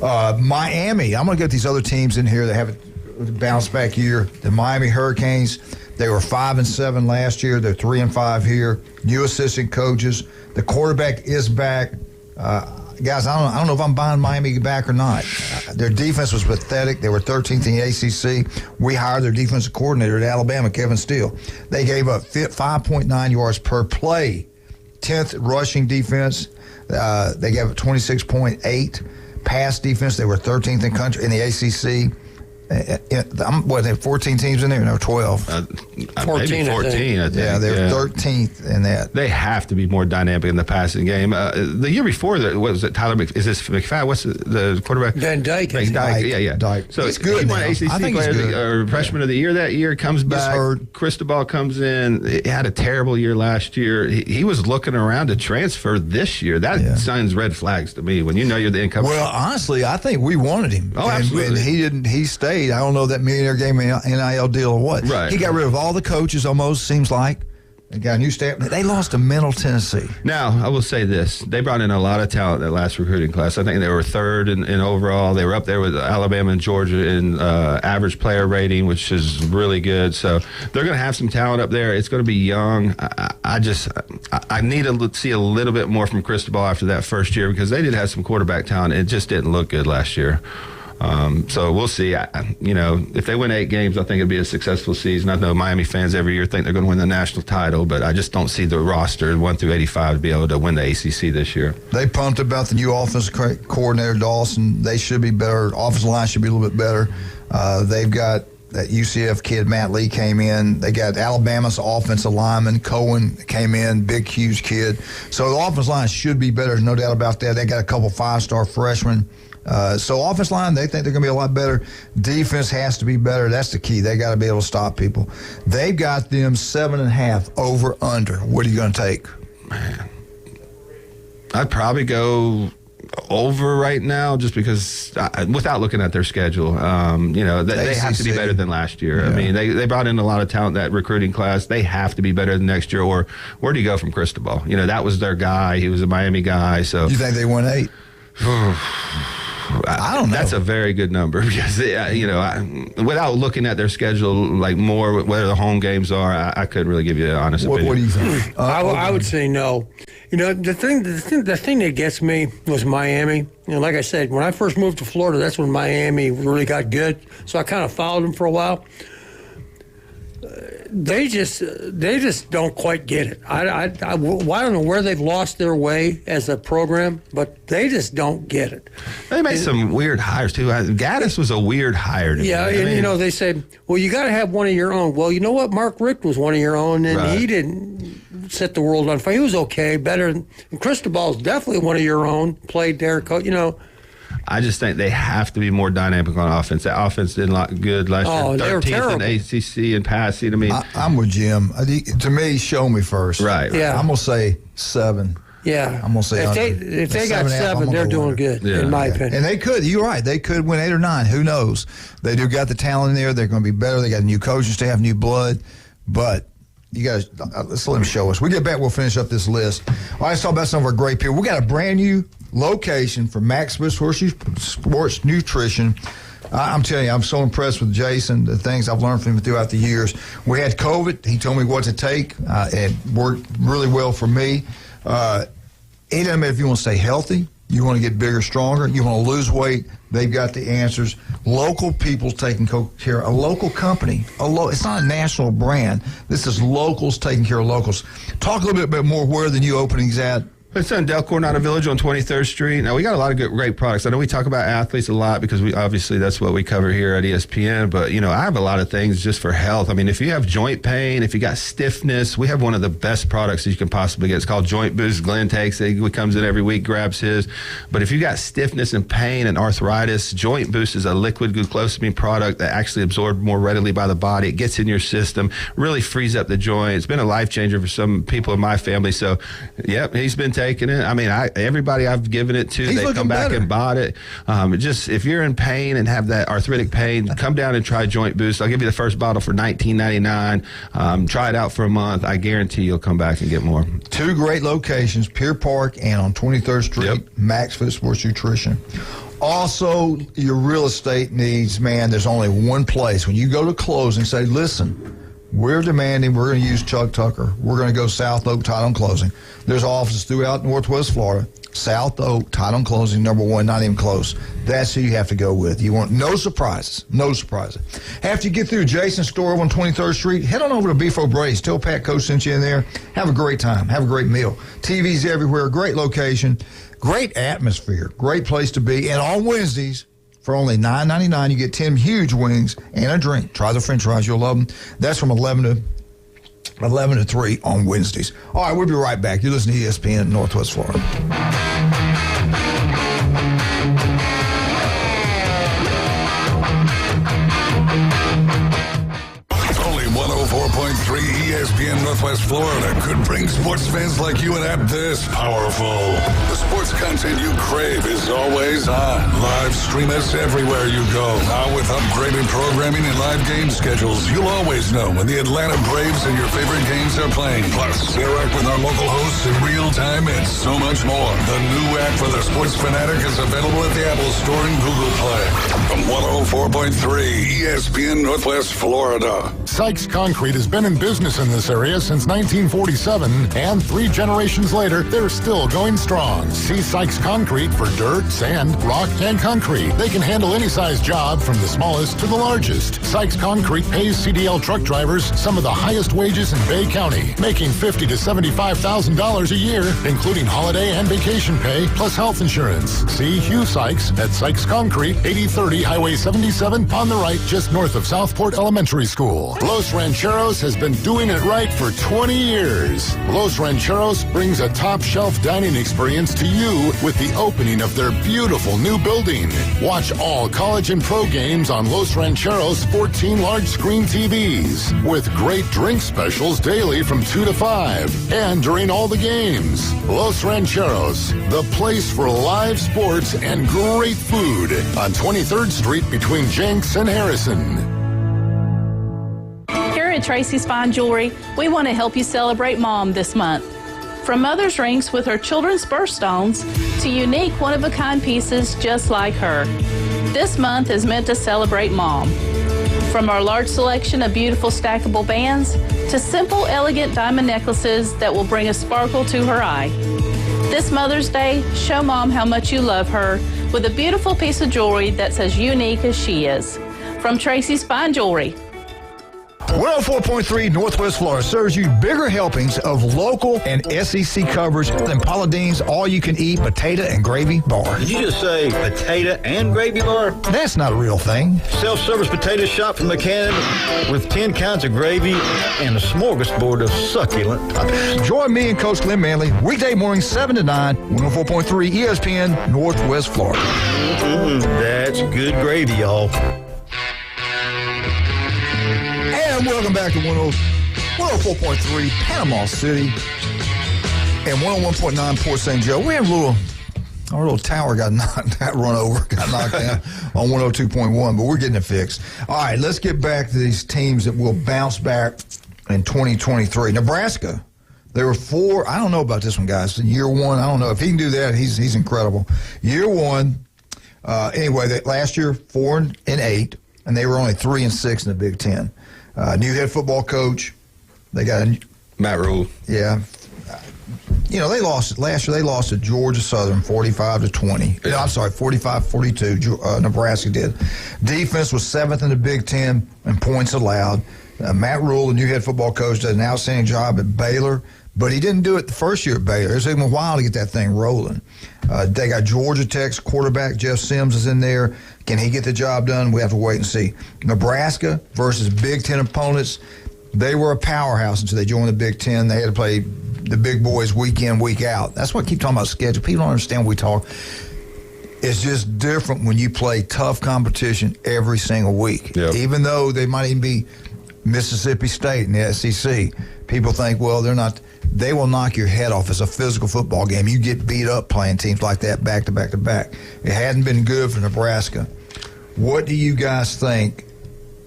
Miami, I'm going to get these other teams in here that have a bounce back year. The Miami Hurricanes, they were 5-7 last year. They're 3-5 here. New assistant coaches. The quarterback is back. Guys, I don't know if I'm buying Miami back or not. Their defense was pathetic. They were 13th in the ACC. We hired their defensive coordinator at Alabama, Kevin Steele. They gave up 5.9 yards per play. 10th rushing defense. They gave up 26.8. Pass defense, they were 13th in country in the ACC. What, there 14 teams in there? No, 12. 14, maybe 14, I think. Yeah, they're 13th in that. They have to be more dynamic in the passing game. The year before, was it Tyler is this McFadden? What's the quarterback? Van Dyke. Yeah. Dyke. So he's good. He won ACC player or freshman of the year that year, comes back. Cristobal comes in. He had a terrible year last year. He was looking around to transfer this year. That signs red flags to me when you're the incoming. Well, honestly, I think we wanted him. Oh, absolutely. And he didn't. He stayed. I don't know that millionaire game NIL deal or what. Right. He got rid of all the coaches almost, seems like. They got a new staff. They lost to Middle Tennessee. Now, I will say this. They brought in a lot of talent that last recruiting class. I think they were 3rd in overall. They were up there with Alabama and Georgia in average player rating, which is really good. So they're going to have some talent up there. It's going to be young. I need to see a little bit more from Cristobal after that first year because they did have some quarterback talent. It just didn't look good last year. So we'll see. If they win 8 games, I think it'll be a successful season. I know Miami fans every year think they're going to win the national title, but I just don't see the roster 1 through 85 to be able to win the ACC this year. They pumped about the new offensive coordinator, Dawson. They should be better. Offensive line should be a little bit better. They've got that UCF kid, Matt Lee, came in. They got Alabama's offensive lineman, Cohen, came in, big, huge kid. So the offensive line should be better, no doubt about that. They got a couple 5-star freshmen. So offense line, they think they're going to be a lot better. Defense has to be better. That's the key. They got to be able to stop people. They've got them 7.5 over under. What are you going to take? Man, I'd probably go over right now, just because without looking at their schedule, they have to be better than last year. Yeah. I mean, they brought in a lot of talent, that recruiting class. They have to be better than next year, or where do you go from Cristobal? That was their guy. He was a Miami guy. So you think they won 8? I don't know. That's a very good number because, without looking at their schedule, like more where the home games are, I couldn't really give you an honest opinion. What do you think? I would say no. The thing that gets me was Miami. Like I said, when I first moved to Florida, that's when Miami really got good. So I kind of followed them for a while. They just don't quite get it. I don't know where they've lost their way as a program, but they just don't get it. They made some weird hires too. Gaddis was a weird hire to me. They say, well, you got to have one of your own. Well, you know what? Mark Richt was one of your own, and he didn't set the world on fire. He was okay, better. And Cristobal's definitely one of your own. Played there, I just think they have to be more dynamic on offense. That offense didn't look good last year. 13th in ACC and passing. I mean, I'm with Jim. To me, show me first. Right. Yeah. I'm gonna say 7. Yeah. I'm gonna say if they got 7, they're doing good, in my opinion. And they could. You're right. They could win 8 or 9. Who knows? They do got the talent in there. They're going to be better. They got a new coaching staff, new blood. But you guys, let's let them show us. We get back, we'll finish up this list. All right, let's talk about some of our great people. We got a brand new location for Max Sports Nutrition. I'm telling you, I'm so impressed with Jason, the things I've learned from him throughout the years. We had COVID. He told me what to take. It worked really well for me. It doesn't matter if you want to stay healthy, you want to get bigger, stronger, you want to lose weight, they've got the answers. Local people taking care of a local company. It's not a national brand. This is locals taking care of locals. Talk a little bit more where the new opening's at. It's in Del Coronado Village on 23rd Street. Now, we got a lot of great products. I know we talk about athletes a lot because obviously that's what we cover here at ESPN. But, I have a lot of things just for health. I mean, if you have joint pain, if you got stiffness, we have one of the best products that you can possibly get. It's called Joint Boost. Glenn takes it. He comes in every week, grabs his. But if you got stiffness and pain and arthritis, Joint Boost is a liquid glucosamine product that actually absorbs more readily by the body. It gets in your system, really frees up the joint. It's been a life changer for some people in my family. So, yep, he's been taking it. I mean, everybody I've given it to, they come back and bought it. Just if you're in pain and have that arthritic pain, come down and try Joint Boost. I'll give you the first bottle for $19.99. Try it out for a month. I guarantee you'll come back and get more. 2 great locations, Pier Park and on 23rd Street, Max Sports Nutrition. Also, your real estate needs, man, there's only one place. When you go to closing, say, listen, we're demanding, we're going to use Chuck Tucker. We're going to go South Oak Title and Closing. There's offices throughout Northwest Florida. South Oak Title and Closing, number 1, not even close. That's who you have to go with. You want no surprises. No surprises. After you get through Jason's store on 23rd Street, head on over to Beef O'Brady's. Tell Pat Coach sent you in there. Have a great time. Have a great meal. TVs everywhere. Great location. Great atmosphere. Great place to be. And on Wednesdays, for only $9.99, you get 10 huge wings and a drink. Try the French fries. You'll love them. That's from 11 to 3 on Wednesdays. All right, we'll be right back. You're listening to ESPN in Northwest Florida. Only 104.3 ESPN Northwest Florida could bring sports fans like you an app this powerful. The sports content you crave is always on. Live stream us everywhere you go. Now with upgraded programming and live game schedules, you'll always know when the Atlanta Braves and your favorite games are playing. Plus, interact with our local hosts in real time and so much more. The new app for the sports fanatic is available at the Apple Store and Google Play. From 104.3 ESPN Northwest Florida. Sykes Concrete has been in business in this area since 1947, and 3 generations later, they're still going strong. See Sykes Concrete for dirt, sand, rock, and concrete. They can handle any size job from the smallest to the largest. Sykes Concrete pays CDL truck drivers some of the highest wages in Bay County, making $50,000 to $75,000 a year, including holiday and vacation pay, plus health insurance. See Hugh Sykes at Sykes Concrete, 8030 Highway 77 on the right, just north of Southport Elementary School. Los Rancheros has been doing it right for for 20 years. Los Rancheros brings a top-shelf dining experience to you with the opening of their beautiful new building. Watch all college and pro games on Los Rancheros' 14 large-screen TVs with great drink specials daily from 2 to 5 and during all the games. Los Rancheros, the place for live sports and great food on 23rd Street between Jenks and Harrison. Here at Tracy's Fine Jewelry, we want to help you celebrate Mom this month. From mother's rings with her children's birthstones to unique one-of-a-kind pieces just like her. This month is meant to celebrate Mom. From our large selection of beautiful stackable bands to simple, elegant diamond necklaces that will bring a sparkle to her eye. This Mother's Day, show Mom how much you love her with a beautiful piece of jewelry that's as unique as she is. From Tracy's Fine Jewelry. 104.3 Northwest Florida serves you bigger helpings of local and SEC coverage than Paula Deen's all-you-can-eat potato and gravy bar. Did you just say potato and gravy bar? That's not a real thing. Self-service potato shop from McCann with 10 kinds of gravy and a smorgasbord of succulent toppings. Join me and Coach Glenn Manley weekday mornings 7 to 9, 104.3 ESPN Northwest Florida. That's good gravy, y'all. And welcome back to 104.3 Panama City and 101.9 Port St. Joe. We have our little tower got run over, got knocked down on 102.1, but we're getting it fixed. All right, let's get back to these teams that will bounce back in 2023. Nebraska, there were 4. I don't know about this one, guys. In year one, I don't know. If he can do that, he's incredible. Year one, anyway, last year, 4-8, and they were only 3-6 in the Big Ten. New head football coach. They got Matt Rule. Yeah. They lost last year. They lost to Georgia Southern 45-20. Yeah. No, I'm sorry, 45-42. Nebraska did. Defense was 7th in the Big Ten in points allowed. Matt Rule, the new head football coach, did an outstanding job at Baylor, but he didn't do it the first year at Baylor. It took him a while to get that thing rolling. They got Georgia Tech's quarterback, Jeff Sims, is in there. Can he get the job done? We have to wait and see. Nebraska versus Big Ten opponents. They were a powerhouse until they joined the Big Ten. They had to play the big boys week in, week out. That's what I keep talking about schedule. People don't understand when we talk. It's just different when you play tough competition every single week. Yep. Even though they might even be Mississippi State in the SEC, people think, well, they're not. They will knock your head off. It's a physical football game. You get beat up playing teams like that back to back to back. It hadn't been good for Nebraska. What do you guys think?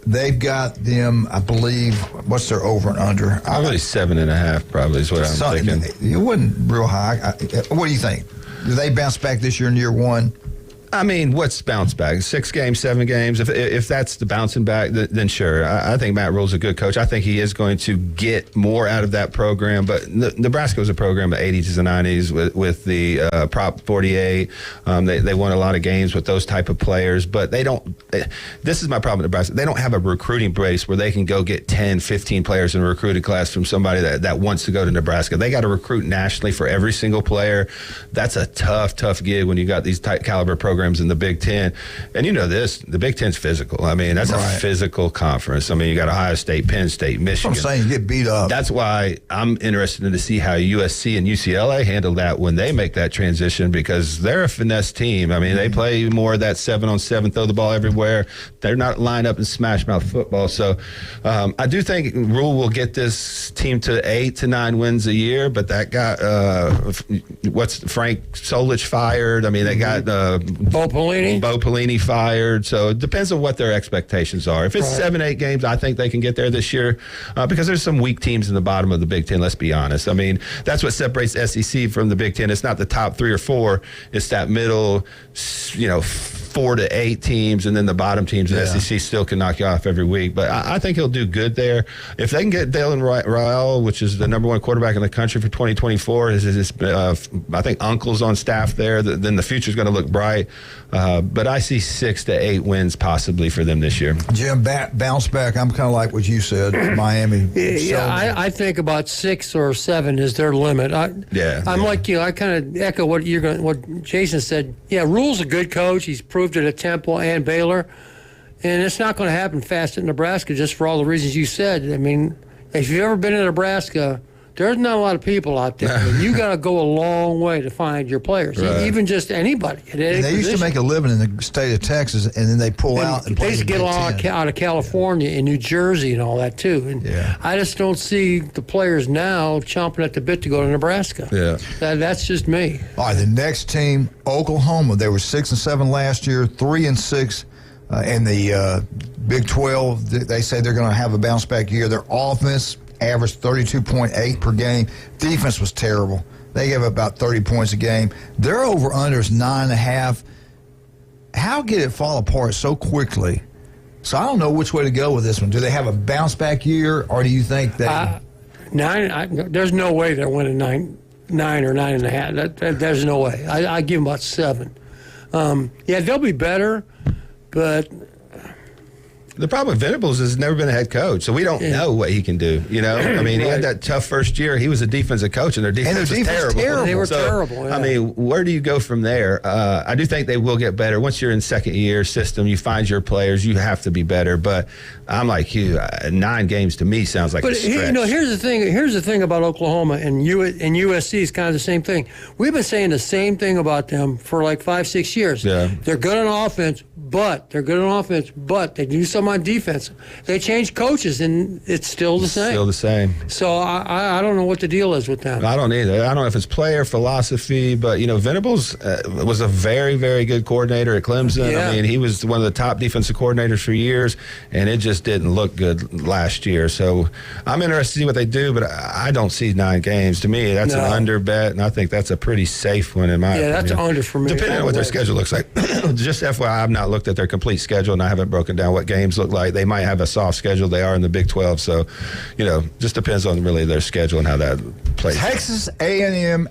They've got them, I believe, what's their over and under? Probably 7.5, probably is what I'm thinking. It wasn't real high. What do you think? Do they bounce back this year in year one? I mean, what's bounce back? 6 games, 7 games? If that's the bouncing back, then sure. I think Matt Rule's a good coach. I think he is going to get more out of that program. But Nebraska was a program of the 80s and 90s with the Prop 48. They won a lot of games with those type of players. But they don't. This is my problem with Nebraska. They don't have a recruiting base where they can go get 10, 15 players in a recruited class from somebody that wants to go to Nebraska. They got to recruit nationally for every single player. That's a tough gig when you got these type caliber programs in the Big Ten. And you know this, the Big Ten's physical. I mean, that's a physical conference. I mean, you got Ohio State, Penn State, Michigan. That's what I'm saying, you get beat up. That's why I'm interested to see how USC and UCLA handle that when they make that transition, because they're a finesse team. I mean, they play more of that 7-on-7, throw the ball everywhere. They're not lined up and smash mouth football. So I do think Rule will get this team to 8 to 9 wins a year, but that got Frank Solich fired. I mean, they got Bo Pelini fired. So it depends on what their expectations are. If it's 7-8 games, I think they can get there this year because there's some weak teams in the bottom of the Big Ten, let's be honest. I mean, that's what separates SEC from the Big Ten. It's not the top 3 or 4. It's that middle, 4 to 8 teams, and then the bottom teams in the SEC still can knock you off every week. But I think he'll do good there. If they can get Dalen Rael, which is the number 1 quarterback in the country for 2024, I think Uncle's on staff there, then the future's going to look bright. But I see 6 to 8 wins possibly for them this year. Jim, bounce back. I'm kind of like what you said, Miami. I think about 6 or 7 is their limit. I'm like you. I kind of echo what Jason said. Yeah, Rule's a good coach. He's proved it at Temple and Baylor, and it's not going to happen fast at Nebraska just for all the reasons you said. I mean, If you've ever been to Nebraska, there's not a lot of people out there. I mean, you got to go a long way to find your players, even just anybody. They used to make a living in the state of Texas, and then they pull out. And they used to get out of California and New Jersey and all that too. And I just don't see the players now chomping at the bit to go to Nebraska. Yeah, that's just me. All right, the next team, Oklahoma. They were 6-7 last year, 3-6 in the Big 12. They say they're going to have a bounce back year. Their offense averaged 32.8 per game. Defense was terrible. They gave up about 30 points a game. Their over-under is 9.5. How did it fall apart so quickly? So I don't know which way to go with this one. Do they have a bounce-back year, or do you think that... There's no way they're winning 9 or 9.5. There's no way. I give them about 7. They'll be better, but... The problem with Venables is he's never been a head coach, so we don't know what he can do. You know, I mean, he had that tough first year. He was a defensive coach, and their defense was terrible. They were terrible. Yeah. I mean, where do you go from there? I do think they will get better. Once you're in second year system, you find your players. You have to be better. But I'm like you. 9 games to me sounds like a stretch. You know, here's the thing. Here's the thing about Oklahoma and USC is kind of the same thing. We've been saying the same thing about them for like 5-6 years. Yeah. They're good on offense, but they do something on defense. They change coaches, and it's still the same. Still the same. So I don't know what the deal is with them. I don't either. I don't know if it's player philosophy, but, you know, Venables was a very, very good coordinator at Clemson. Yeah. I mean, he was one of the top defensive coordinators for years, and it just didn't look good last year. So I'm interested to see what they do, but I don't see 9 games. To me, that's an under bet, and I think that's a pretty safe one in my opinion. Yeah, that's under for me. Depending on what their schedule looks like. Just FYI, I've not looked at their complete schedule, and I haven't broken down what games look like. They might have a soft schedule. They are in the Big 12, so, you know, just depends on really their schedule and how that plays. Texas A&M,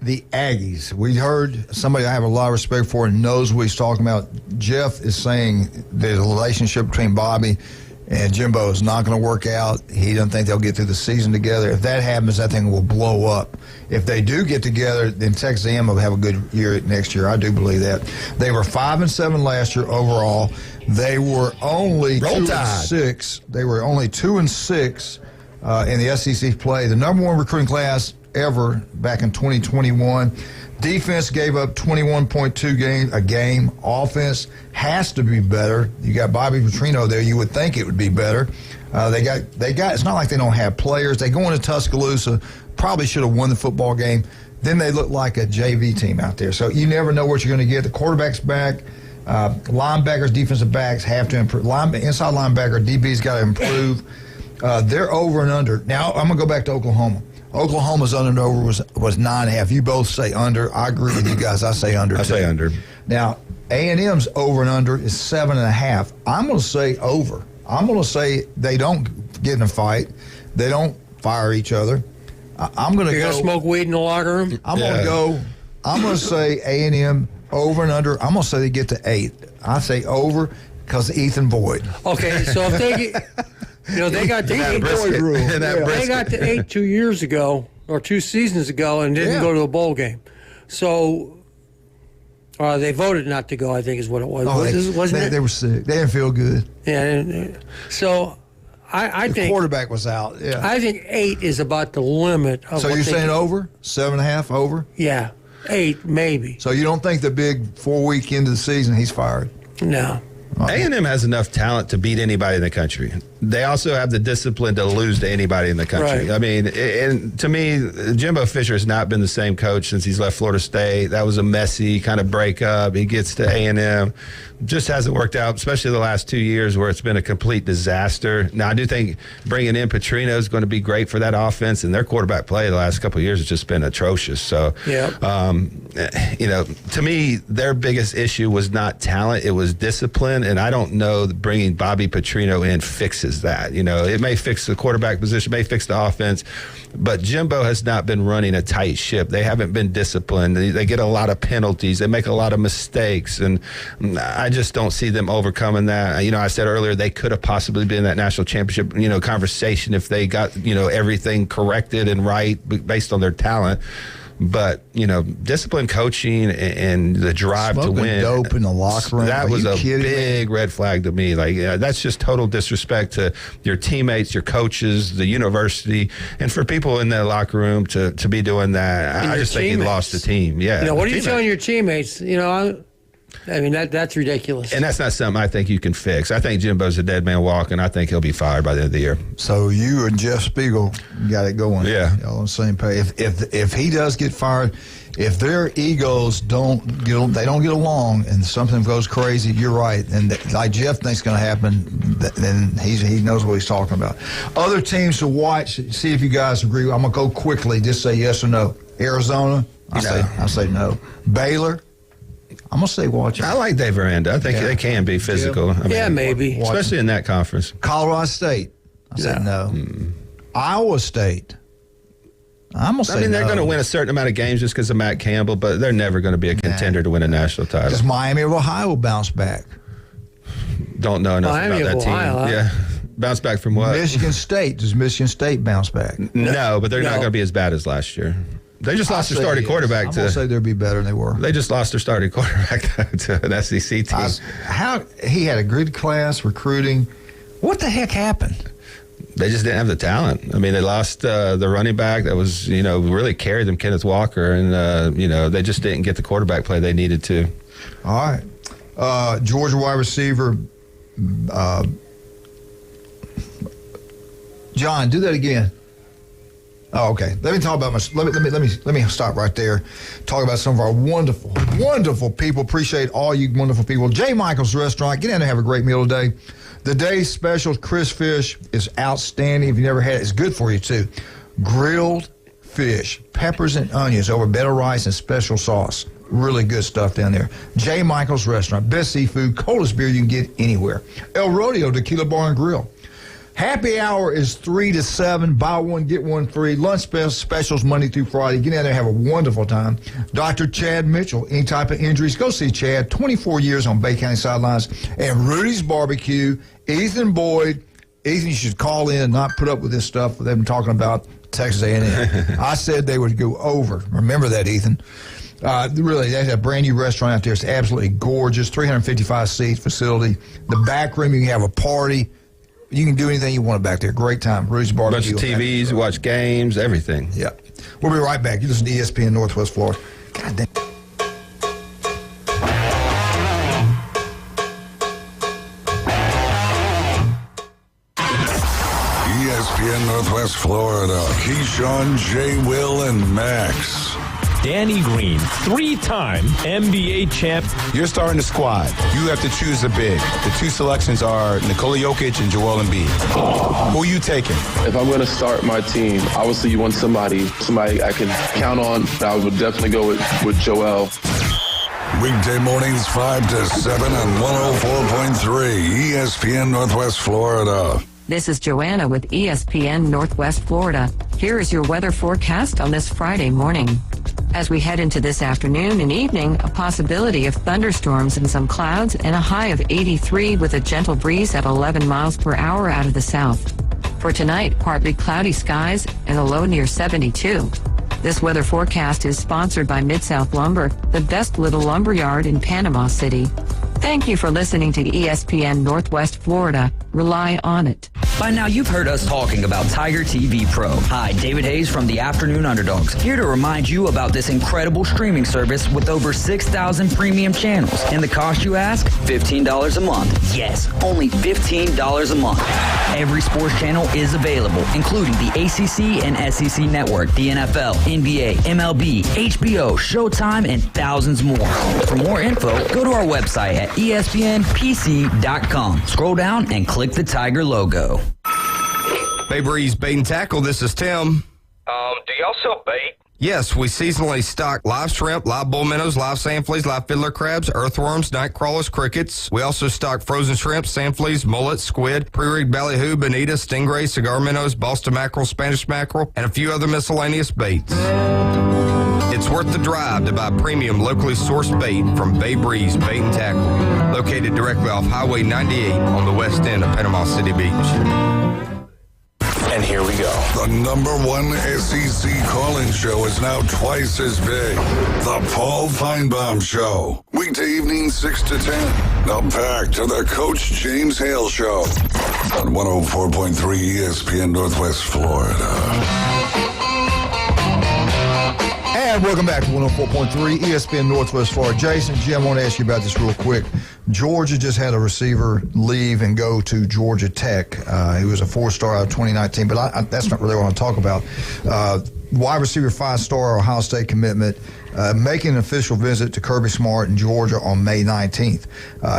the Aggies. We heard somebody I have a lot of respect for and knows what he's talking about. Jeff is saying the relationship between Bobby and Jimbo is not going to work out. He doesn't think they'll get through the season together. If that happens, that thing will blow up. If they do get together, then Texas A&M will have a good year next year. I do believe that. They were 5-7 last year overall. They were only 2-6. They were only 2-6 in the SEC play. The number 1 recruiting class ever back in 2021. Defense gave up 21.2 a game. Offense has to be better. You got Bobby Petrino there. You would think it would be better. They got. It's not like they don't have players. They go into Tuscaloosa. Probably should have won the football game. Then they look like a JV team out there. So you never know what you're going to get. The quarterback's back. Linebackers, defensive backs have to improve. Inside linebacker, DB's got to improve. They're over and under. Now I'm going to go back to Oklahoma. Oklahoma's under and over was 9.5. You both say under. I agree with you guys. I say under. I say under. Now A&M's over and under is 7.5. I'm going to say over. I'm going to say they don't get in a fight. They don't fire each other. I'm going to go. You're going to smoke weed in the locker room? I'm going to go. I'm going to say A&M over and under. I'm going to say they get to 8. I say over because of Ethan Boyd. Okay, so if they get. You know, they got to 8 rule. They got to 8 2 years ago or 2 seasons ago and didn't go to a bowl game. So they voted not to go, I think is what it was. Wasn't it? They were sick. They didn't feel good. Yeah. So I think. The quarterback was out. Yeah. I think 8 is about the limit. So you're saying over? 7.5 over? Yeah. 8 maybe. So you don't think the big 4-week into the season he's fired? No. A&M has enough talent to beat anybody in the country. They also have the discipline to lose to anybody in the country. Right. I mean, and to me, Jimbo Fisher has not been the same coach since he's left Florida State. That was a messy kind of breakup. He gets to A&M. Just hasn't worked out, especially the last 2 years where it's been a complete disaster. Now, I do think bringing in Petrino is going to be great for that offense, and their quarterback play the last couple of years has just been atrocious. So, you know, to me, their biggest issue was not talent. It was discipline, and I don't know that bringing Bobby Petrino in fixes that. You know, it may fix the quarterback position, may fix the offense, but Jimbo has not been running a tight ship. They haven't been disciplined. They get a lot of penalties. They make a lot of mistakes, and I just don't see them overcoming that. You know, I said earlier they could have possibly been in that national championship, conversation if they got, everything corrected and right based on their talent. But, discipline coaching and the drive Smoking to win. dope in the locker room. That was a big red flag to me. Like, that's just total disrespect to your teammates, your coaches, the university, and for people in the locker room to be doing that. I just think he lost the team. Yeah. What are you telling your teammates? That's ridiculous. And that's not something I think you can fix. I think Jimbo's a dead man walking. I think he'll be fired by the end of the year. So you and Jeff Spiegel got it going. Yeah. Y'all on the same page. If he does get fired, if their egos don't get along and something goes crazy, you're right. And like Jeff thinks going to happen, then he knows what he's talking about. Other teams to watch, see if you guys agree. I'm going to go quickly. Just say yes or no. Arizona, I say no. Baylor, I'm going to say watch it. I like Dave Aranda. I think they can be physical. Maybe. Especially in that conference. Colorado State, I say no. Iowa State, I'm going to say no. They're going to win a certain amount of games just because of Matt Campbell, but they're never going to be a contender to win a national title. Does Miami of Ohio will bounce back? Don't know enough about that team. Ohio, yeah. Bounce back from what? Michigan State. Does Michigan State bounce back? No, but they're not going to be as bad as last year. They just lost their starting quarterback. I'm going to say they'll be better than they were. They just lost their starting quarterback to an SEC team. He had a good class recruiting. What the heck happened? They just didn't have the talent. They lost the running back that was, really carried them, Kenneth Walker, and, they just didn't get the quarterback play they needed to. All right. Georgia wide receiver, John, do that again. Oh, okay. Let me talk about let me stop right there. Talk about some of our wonderful, wonderful people. Appreciate all you wonderful people. J. Michael's Restaurant. Get in there and have a great meal today. The day's special, Chris Fish, is outstanding. If you never had it, it's good for you too. Grilled fish, peppers and onions over bed of rice and special sauce. Really good stuff down there. J. Michael's Restaurant. Best seafood, coldest beer you can get anywhere. El Rodeo Tequila Bar and Grill. Happy hour is 3 to 7. Buy one, get one free. Lunch specials Monday through Friday. Get in there and have a wonderful time. Dr. Chad Mitchell. Any type of injuries, go see Chad. 24 years on Bay County sidelines. And Rudy's Barbecue. Ethan Boyd. Ethan, you should call in and not put up with this stuff they've been talking about Texas A&M. I said they would go over. Remember that, Ethan. Really, they have a brand new restaurant out there. It's absolutely gorgeous. 355 seat facility. The back room, you can have a party. You can do anything you want back there. Great time. Rudy's Barbecue. Bunch of TVs, watch games, everything. Yeah. We'll be right back. You listen to ESPN Northwest Florida. God damn. ESPN Northwest Florida. Keyshawn, J. Will, and Max. Danny Green, 3-time NBA champ. You're starting the squad. You have to choose a big. The two selections are Nikola Jokic and Joel Embiid. Who are you taking? If I'm going to start my team, obviously you want somebody I can count on. I would definitely go with Joel. Weekday mornings 5 to 7 on 104.3 ESPN Northwest Florida. This is Joanna with ESPN Northwest Florida. Here is your weather forecast on this Friday morning. As we head into this afternoon and evening, a possibility of thunderstorms and some clouds and a high of 83 with a gentle breeze at 11 miles per hour out of the south. For tonight, partly cloudy skies and a low near 72. This weather forecast is sponsored by Mid-South Lumber, the best little lumber yard in Panama City. Thank you for listening to ESPN Northwest Florida. Rely on it. By now, you've heard us talking about Tiger TV Pro. Hi, David Hayes from the Afternoon Underdogs, here to remind you about this incredible streaming service with over 6,000 premium channels. And the cost, you ask? $15 a month. Yes, only $15 a month. Every sports channel is available, including the ACC and SEC network, the NFL, NBA, MLB, HBO, Showtime, and thousands more. For more info, go to our website at espnpc.com. Scroll down and click the Tiger logo. Bay Breeze Bait and Tackle, this is Tim. Do y'all sell bait? Yes, we seasonally stock live shrimp, live bull minnows, live sand fleas, live fiddler crabs, earthworms, night crawlers, crickets. We also stock frozen shrimp, sand fleas, mullet, squid, pre-rigged ballyhoo, bonita, stingray, cigar minnows, Boston mackerel, Spanish mackerel, and a few other miscellaneous baits. It's worth the drive to buy premium locally sourced bait from Bay Breeze Bait and Tackle, located directly off Highway 98 on the west end of Panama City Beach. And here we go. The #1 SEC call-in show is now twice as big. The Paul Feinbaum Show. Weekday evening 6 to 10. Now back to the Coach James Hale Show on 104.3 ESPN Northwest Florida. And welcome back to 104.3 ESPN Northwest Florida. Jason, Jim, I want to ask you about this real quick. Georgia just had a receiver leave and go to Georgia Tech. He was a 4-star out of 2019, but that's not really what I want to talk about. Wide receiver 5-star Ohio State commitment, making an official visit to Kirby Smart in Georgia on May 19th.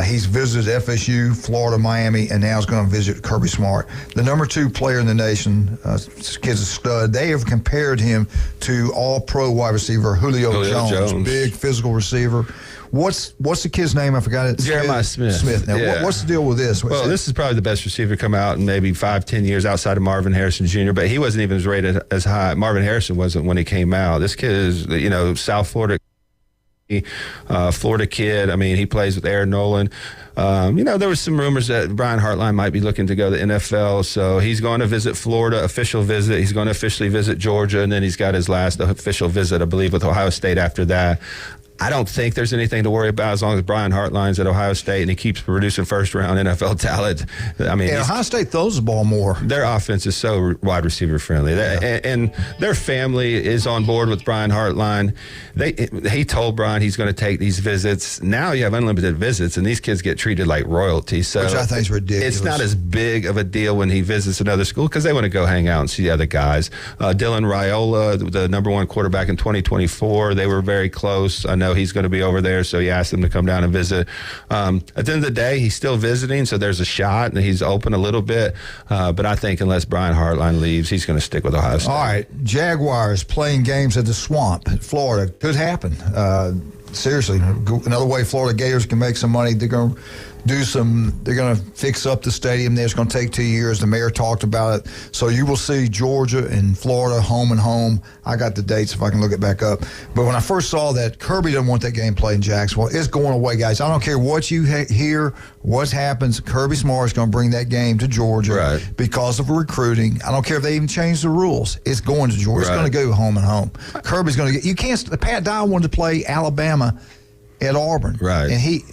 He's visited FSU, Florida, Miami, and now is going to visit Kirby Smart. The #2 player in the nation, this kid's a stud. They have compared him to all-pro wide receiver Julio Jones, big physical receiver. What's the kid's name? I forgot it. Jeremiah Smith. Now, yeah. What's the deal with this? This is probably the best receiver to come out in maybe 5-10 years outside of Marvin Harrison Jr., but he wasn't even rated as high. Marvin Harrison wasn't when he came out. This kid is, South Florida, Florida kid. I mean, he plays with Aaron Nolan. There was some rumors that Brian Hartline might be looking to go to the NFL, so he's going to visit Florida, official visit. He's going to officially visit Georgia, and then he's got his last official visit, I believe, with Ohio State after that. I don't think there's anything to worry about as long as Brian Hartline's at Ohio State and he keeps producing first-round NFL talent. I mean, Ohio State throws the ball more. Their offense is so wide receiver friendly, and their family is on board with Brian Hartline. He told Brian he's going to take these visits. Now you have unlimited visits, and these kids get treated like royalty. So which I think is ridiculous. It's not as big of a deal when he visits another school because they want to go hang out and see the other guys. Dylan Raiola, the #1 quarterback in 2024, they were very close. I know he's going to be over there, so he asked him to come down and visit. At the end of the day, he's still visiting, so there's a shot, and he's open a little bit. But I think unless Brian Hartline leaves, he's going to stick with Ohio State. All right, Jaguars playing games at the Swamp in Florida. Could happen. Seriously, another way Florida Gators can make some money. They're going to fix up the stadium there. It's going to take 2 years. The mayor talked about it. So you will see Georgia and Florida home and home. I got the dates if I can look it back up. But when I first saw that, Kirby doesn't want that game played in Jacksonville. It's going away, guys. I don't care what you hear, what happens. Kirby Smart is going to bring that game to Georgia because of recruiting. I don't care if they even change the rules. It's going to Georgia. It's going to go home and home. Kirby's going to get – you can't – Pat Dye wanted to play Alabama at Auburn. Right. And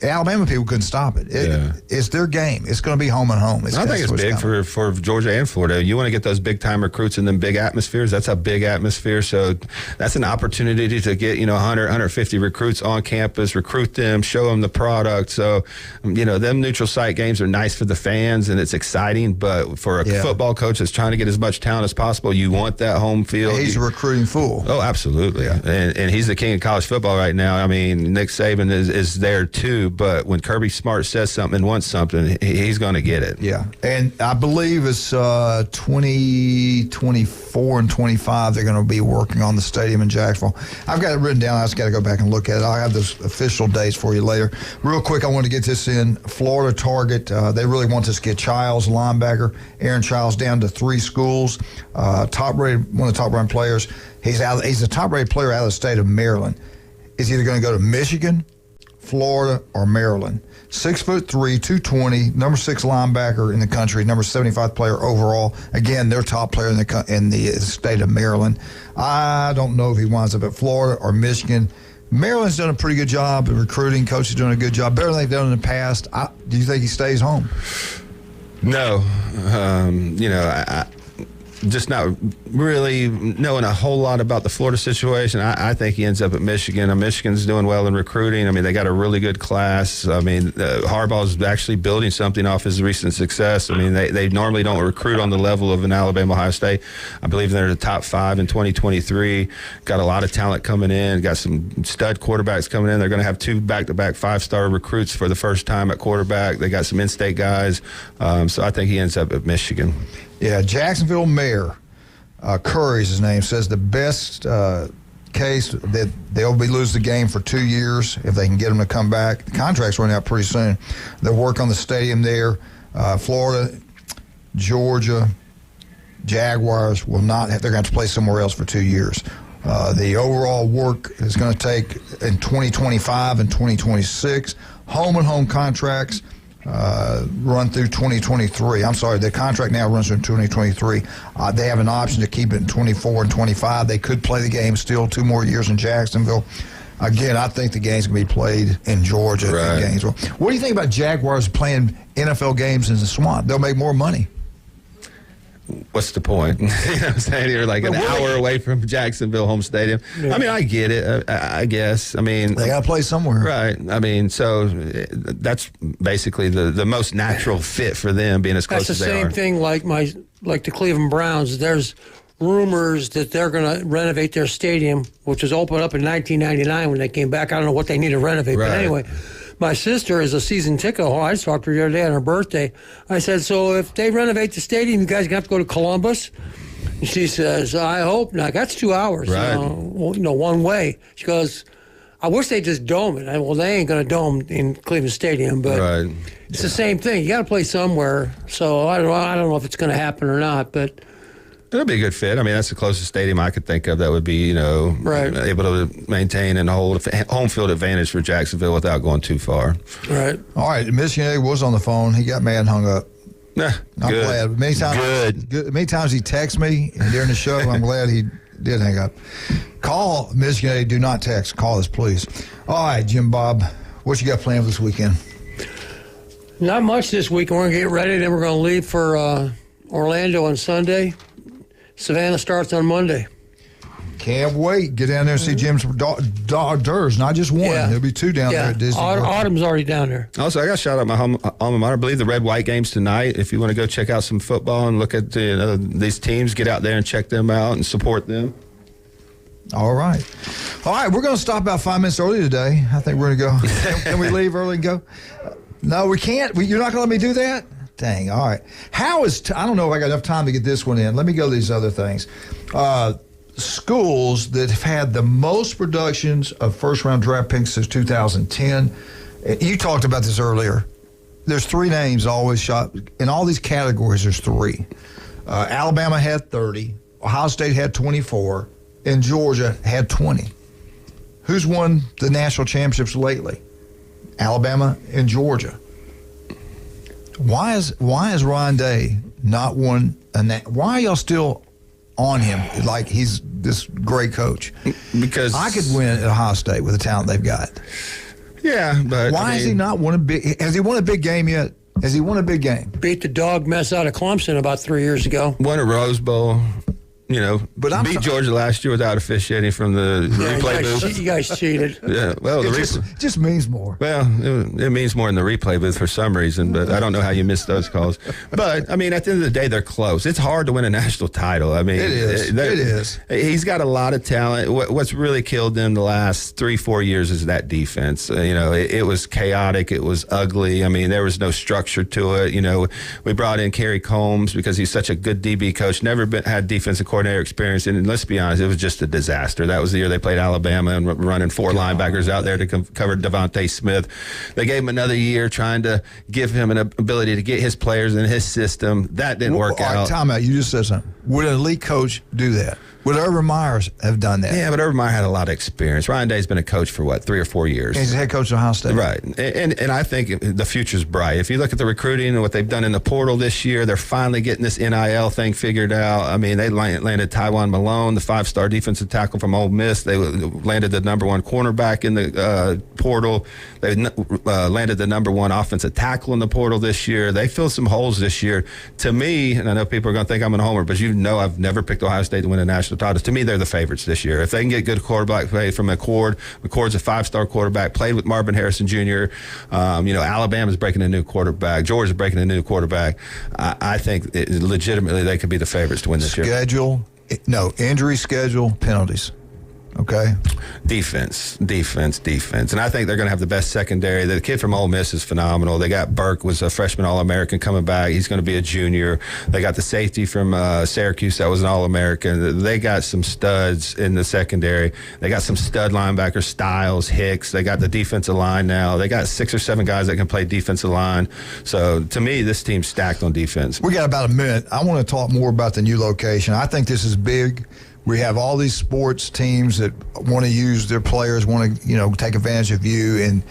Alabama people couldn't stop it. It's their game. It's going to be home and home. I think it's big for Georgia and Florida. You want to get those big-time recruits in them big atmospheres. That's a big atmosphere. So that's an opportunity to get, 100, 150 recruits on campus, recruit them, show them the product. So, them neutral site games are nice for the fans, and it's exciting. But for a football coach that's trying to get as much talent as possible, you want that home field. He's a recruiting fool. Oh, absolutely. Yeah. And he's the king of college football right now. I mean, Nick Saban is there too, but when Kirby Smart says something and wants something, he's going to get it. Yeah, and I believe it's 2024 and 25 they're going to be working on the stadium in Jacksonville. I've got it written down. I just got to go back and look at it. I'll have those official dates for you later. Real quick, I want to get this in. Florida Target, they really want to get Childs, linebacker, Aaron Childs, down to 3 schools. One of the top-rated players. He's a top-rated player out of the state of Maryland. Is either going to go to Michigan, Florida, or Maryland. 6'3", 220, number 6 linebacker in the country, number 75 player overall. Again, their top player in the state of Maryland. I don't know if he winds up at Florida or Michigan. Maryland's done a pretty good job of recruiting. Coach is doing a good job, better than they've done in the past. Do you think he stays home? No. Just not really knowing a whole lot about the Florida situation. I think he ends up at Michigan. Michigan's doing well in recruiting. I mean, they got a really good class. I mean, Harbaugh's actually building something off his recent success. I mean, they normally don't recruit on the level of an Alabama, Ohio State. I believe they're the top 5 in 2023. Got a lot of talent coming in. Got some stud quarterbacks coming in. They're going to have 2 back-to-back 5-star recruits for the first time at quarterback. They got some in-state guys. So I think he ends up at Michigan. Yeah, Jacksonville Mayor Curry's his name, says the best case that they'll be losing the game for 2 years if they can get them to come back. The contract's running out pretty soon. They'll work on the stadium there. Florida, Georgia, Jaguars will not have, they're going to have to play somewhere else for 2 years. The overall work is going to take in 2025 and 2026. Home and home contracts. run through 2023. I'm sorry, the contract now runs through 2023. They have an option to keep it in 24 and 25. They could play the game still 2 more years in Jacksonville. Again, I think the game's going to be played in Georgia and Gainesville. What do you think about Jaguars playing NFL games in the Swamp? They'll make more money. What's the point? You know what I'm saying? You're like an hour away from Jacksonville home stadium. Yeah. I mean, I get it, I guess. I mean, they got to play somewhere. Right. I mean, so that's basically the most natural fit for them, being as close as they are. That's the same thing like the Cleveland Browns. There's rumors that they're going to renovate their stadium, which was opened up in 1999 when they came back. I don't know what they need to renovate. Right. But anyway, my sister is a season ticket holder. I talked to her the other day on her birthday. I said, so if they renovate the stadium, you guys going to have to go to Columbus? And she says, I hope not. That's 2 hours, right. One way. She goes, I wish they just dome it. Well, they ain't going to dome in Cleveland Stadium, but it's the same thing. You got to play somewhere. So I don't know if it's going to happen or not, but it'll be a good fit. I mean, that's the closest stadium I could think of that would be, able to maintain and hold a home field advantage for Jacksonville without going too far. Right. All right. Michigan was on the phone. He got mad and hung up. Nah, I'm glad. Many times he texts me during the show. I'm glad he did hang up. Call Michigan A. Do not text. Call us, please. All right, Jim Bob, what you got planned for this weekend? Not much this week. We're going to get ready. Then we're going to leave for Orlando on Sunday. Savannah starts on Monday. Can't wait. Get down there and see Jim's daughters. Not just one. Yeah. There'll be 2 down there at Disney. Autumn's already down there. Also, I got to shout out my alma mater. I believe the Red-White game's tonight. If you want to go check out some football and look at these teams, get out there and check them out and support them. All right. We're going to stop about 5 minutes early today. I think we're going to go. Can we leave early and go? No, we can't. You're not going to let me do that? Dang, all right. I don't know if I got enough time to get this one in. Let me go to these other things. Schools that have had the most productions of first-round draft picks since 2010. You talked about this earlier. There's 3 names always shot. In all these categories, there's 3. Alabama had 30. Ohio State had 24. And Georgia had 20. Who's won the national championships lately? Alabama and Georgia. Why is Ryan Day not won? Why are y'all still on him like he's this great coach? Because I could win at Ohio State with the talent they've got. Yeah, but why has he not won a big? Has he won a big game yet? Has he won a big game? Beat the dog mess out of Clemson about 3 years ago. Won a Rose Bowl. But beat Georgia last year without officiating from the replay booth. You guys cheated. Yeah, well, it just means more. Well, it means more in the replay booth for some reason, but I don't know how you missed those calls. But, I mean, at the end of the day, they're close. It's hard to win a national title. I mean, it is. He's got a lot of talent. What's really killed them the last 3-4 years is that defense. It was chaotic. It was ugly. I mean, there was no structure to it. We brought in Kerry Combs because he's such a good DB coach. Never had defensive coordinator experience, and let's be honest, it was just a disaster. That was the year they played Alabama and running 4 linebackers out there to cover Devontae Smith. They gave him another year trying to give him an ability to get his players in his system. That didn't work out. Time out. You just said something. Would an elite coach do that? Would Urban Myers have done that? Yeah, but Urban Meyer had a lot of experience. Ryan Day's been a coach for 3 or 4 years. He's head coach of Ohio State. Right. And I think the future's bright. If you look at the recruiting and what they've done in the portal this year, they're finally getting this NIL thing figured out. I mean, they landed Tywan Malone, the 5-star defensive tackle from Ole Miss. They landed the number 1 cornerback in the portal. They landed the number 1 offensive tackle in the portal this year. They filled some holes this year. To me, and I know people are going to think I'm a homer, but I've never picked Ohio State to win a national title. To me, they're the favorites this year. If they can get good quarterback play from McCord, McCord's a 5-star quarterback, played with Marvin Harrison Jr. Alabama's breaking a new quarterback. Georgia's breaking a new quarterback. I think legitimately they could be the favorites to win this year. Injury schedule, penalties. Okay. Defense. And I think they're going to have the best secondary. The kid from Ole Miss is phenomenal. They got Burke, was a freshman All-American coming back. He's going to be a junior. They got the safety from Syracuse that was an All-American. They got some studs in the secondary. They got some stud linebackers, Styles, Hicks. They got the defensive line now. They got 6 or 7 guys that can play defensive line. So, to me, this team's stacked on defense. We got about a minute. I want to talk more about the new location. I think this is big. We have all these sports teams that want to use their players, want to, take advantage of you. And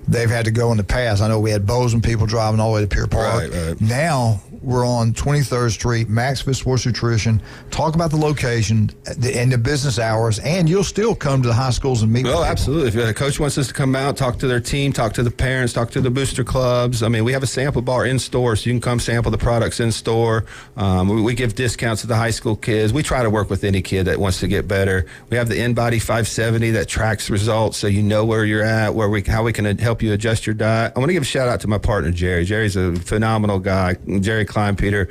they've had to go in the past. I know we had Bozeman people driving all the way to Pier Park. Right. Now we're on 23rd Street, Max Fit Sports Nutrition. Talk about the location and the business hours, and you'll still come to the high schools and meet with people. Absolutely. If a coach wants us to come out, talk to their team, talk to the parents, talk to the booster clubs. I mean, we have a sample bar in store, so you can come sample the products in store. We give discounts to the high school kids. We try to work with any kid that wants to get better. We have the InBody 570 that tracks results, so you know where you're at, how we can help you adjust your diet. I want to give a shout out to my partner, Jerry. Jerry's a phenomenal guy. Jerry Kleinpeter.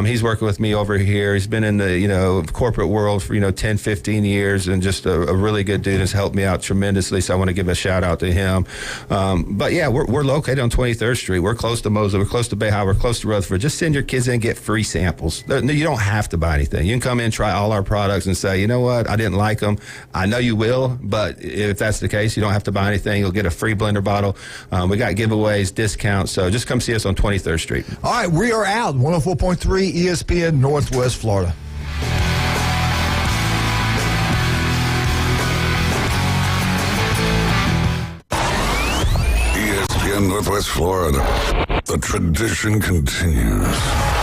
He's working with me over here. He's been in the corporate world for 10, 15 years, and just a really good dude. Has helped me out tremendously. So I want to give a shout out to him. But yeah, we're located on 23rd Street. We're close to Mosley. We're close to Bay High. We're close to Rutherford. Just send your kids in and get free samples. You don't have to buy anything. You can come in, try all our products, and say, you know what, I didn't like them. I know you will, but if that's the case, you don't have to buy anything. You'll get a free blender bottle. We got giveaways, discounts. So just come see us on 23rd Street. All right, we are out. 104.3 ESPN Northwest Florida. ESPN Northwest Florida. The tradition continues.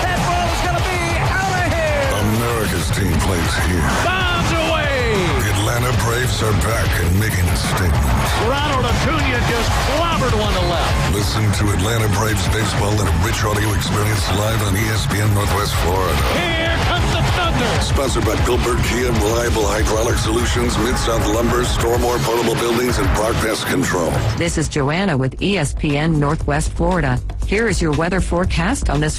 That ball's going to be out of here. America's team plays here. Bombs away. The Atlanta Braves are back and making a statement. Ronald Acuna just clobbered one to left. Listen to Atlanta Braves baseball in a rich audio experience live on ESPN Northwest Florida. Here comes the thunder. Sponsored by Goldberg Kia, Reliable Hydraulic Solutions, Mid-South Lumber, Stormore Portable Buildings, and Brock Pest Control. This is Joanna with ESPN Northwest Florida. Here is your weather forecast on this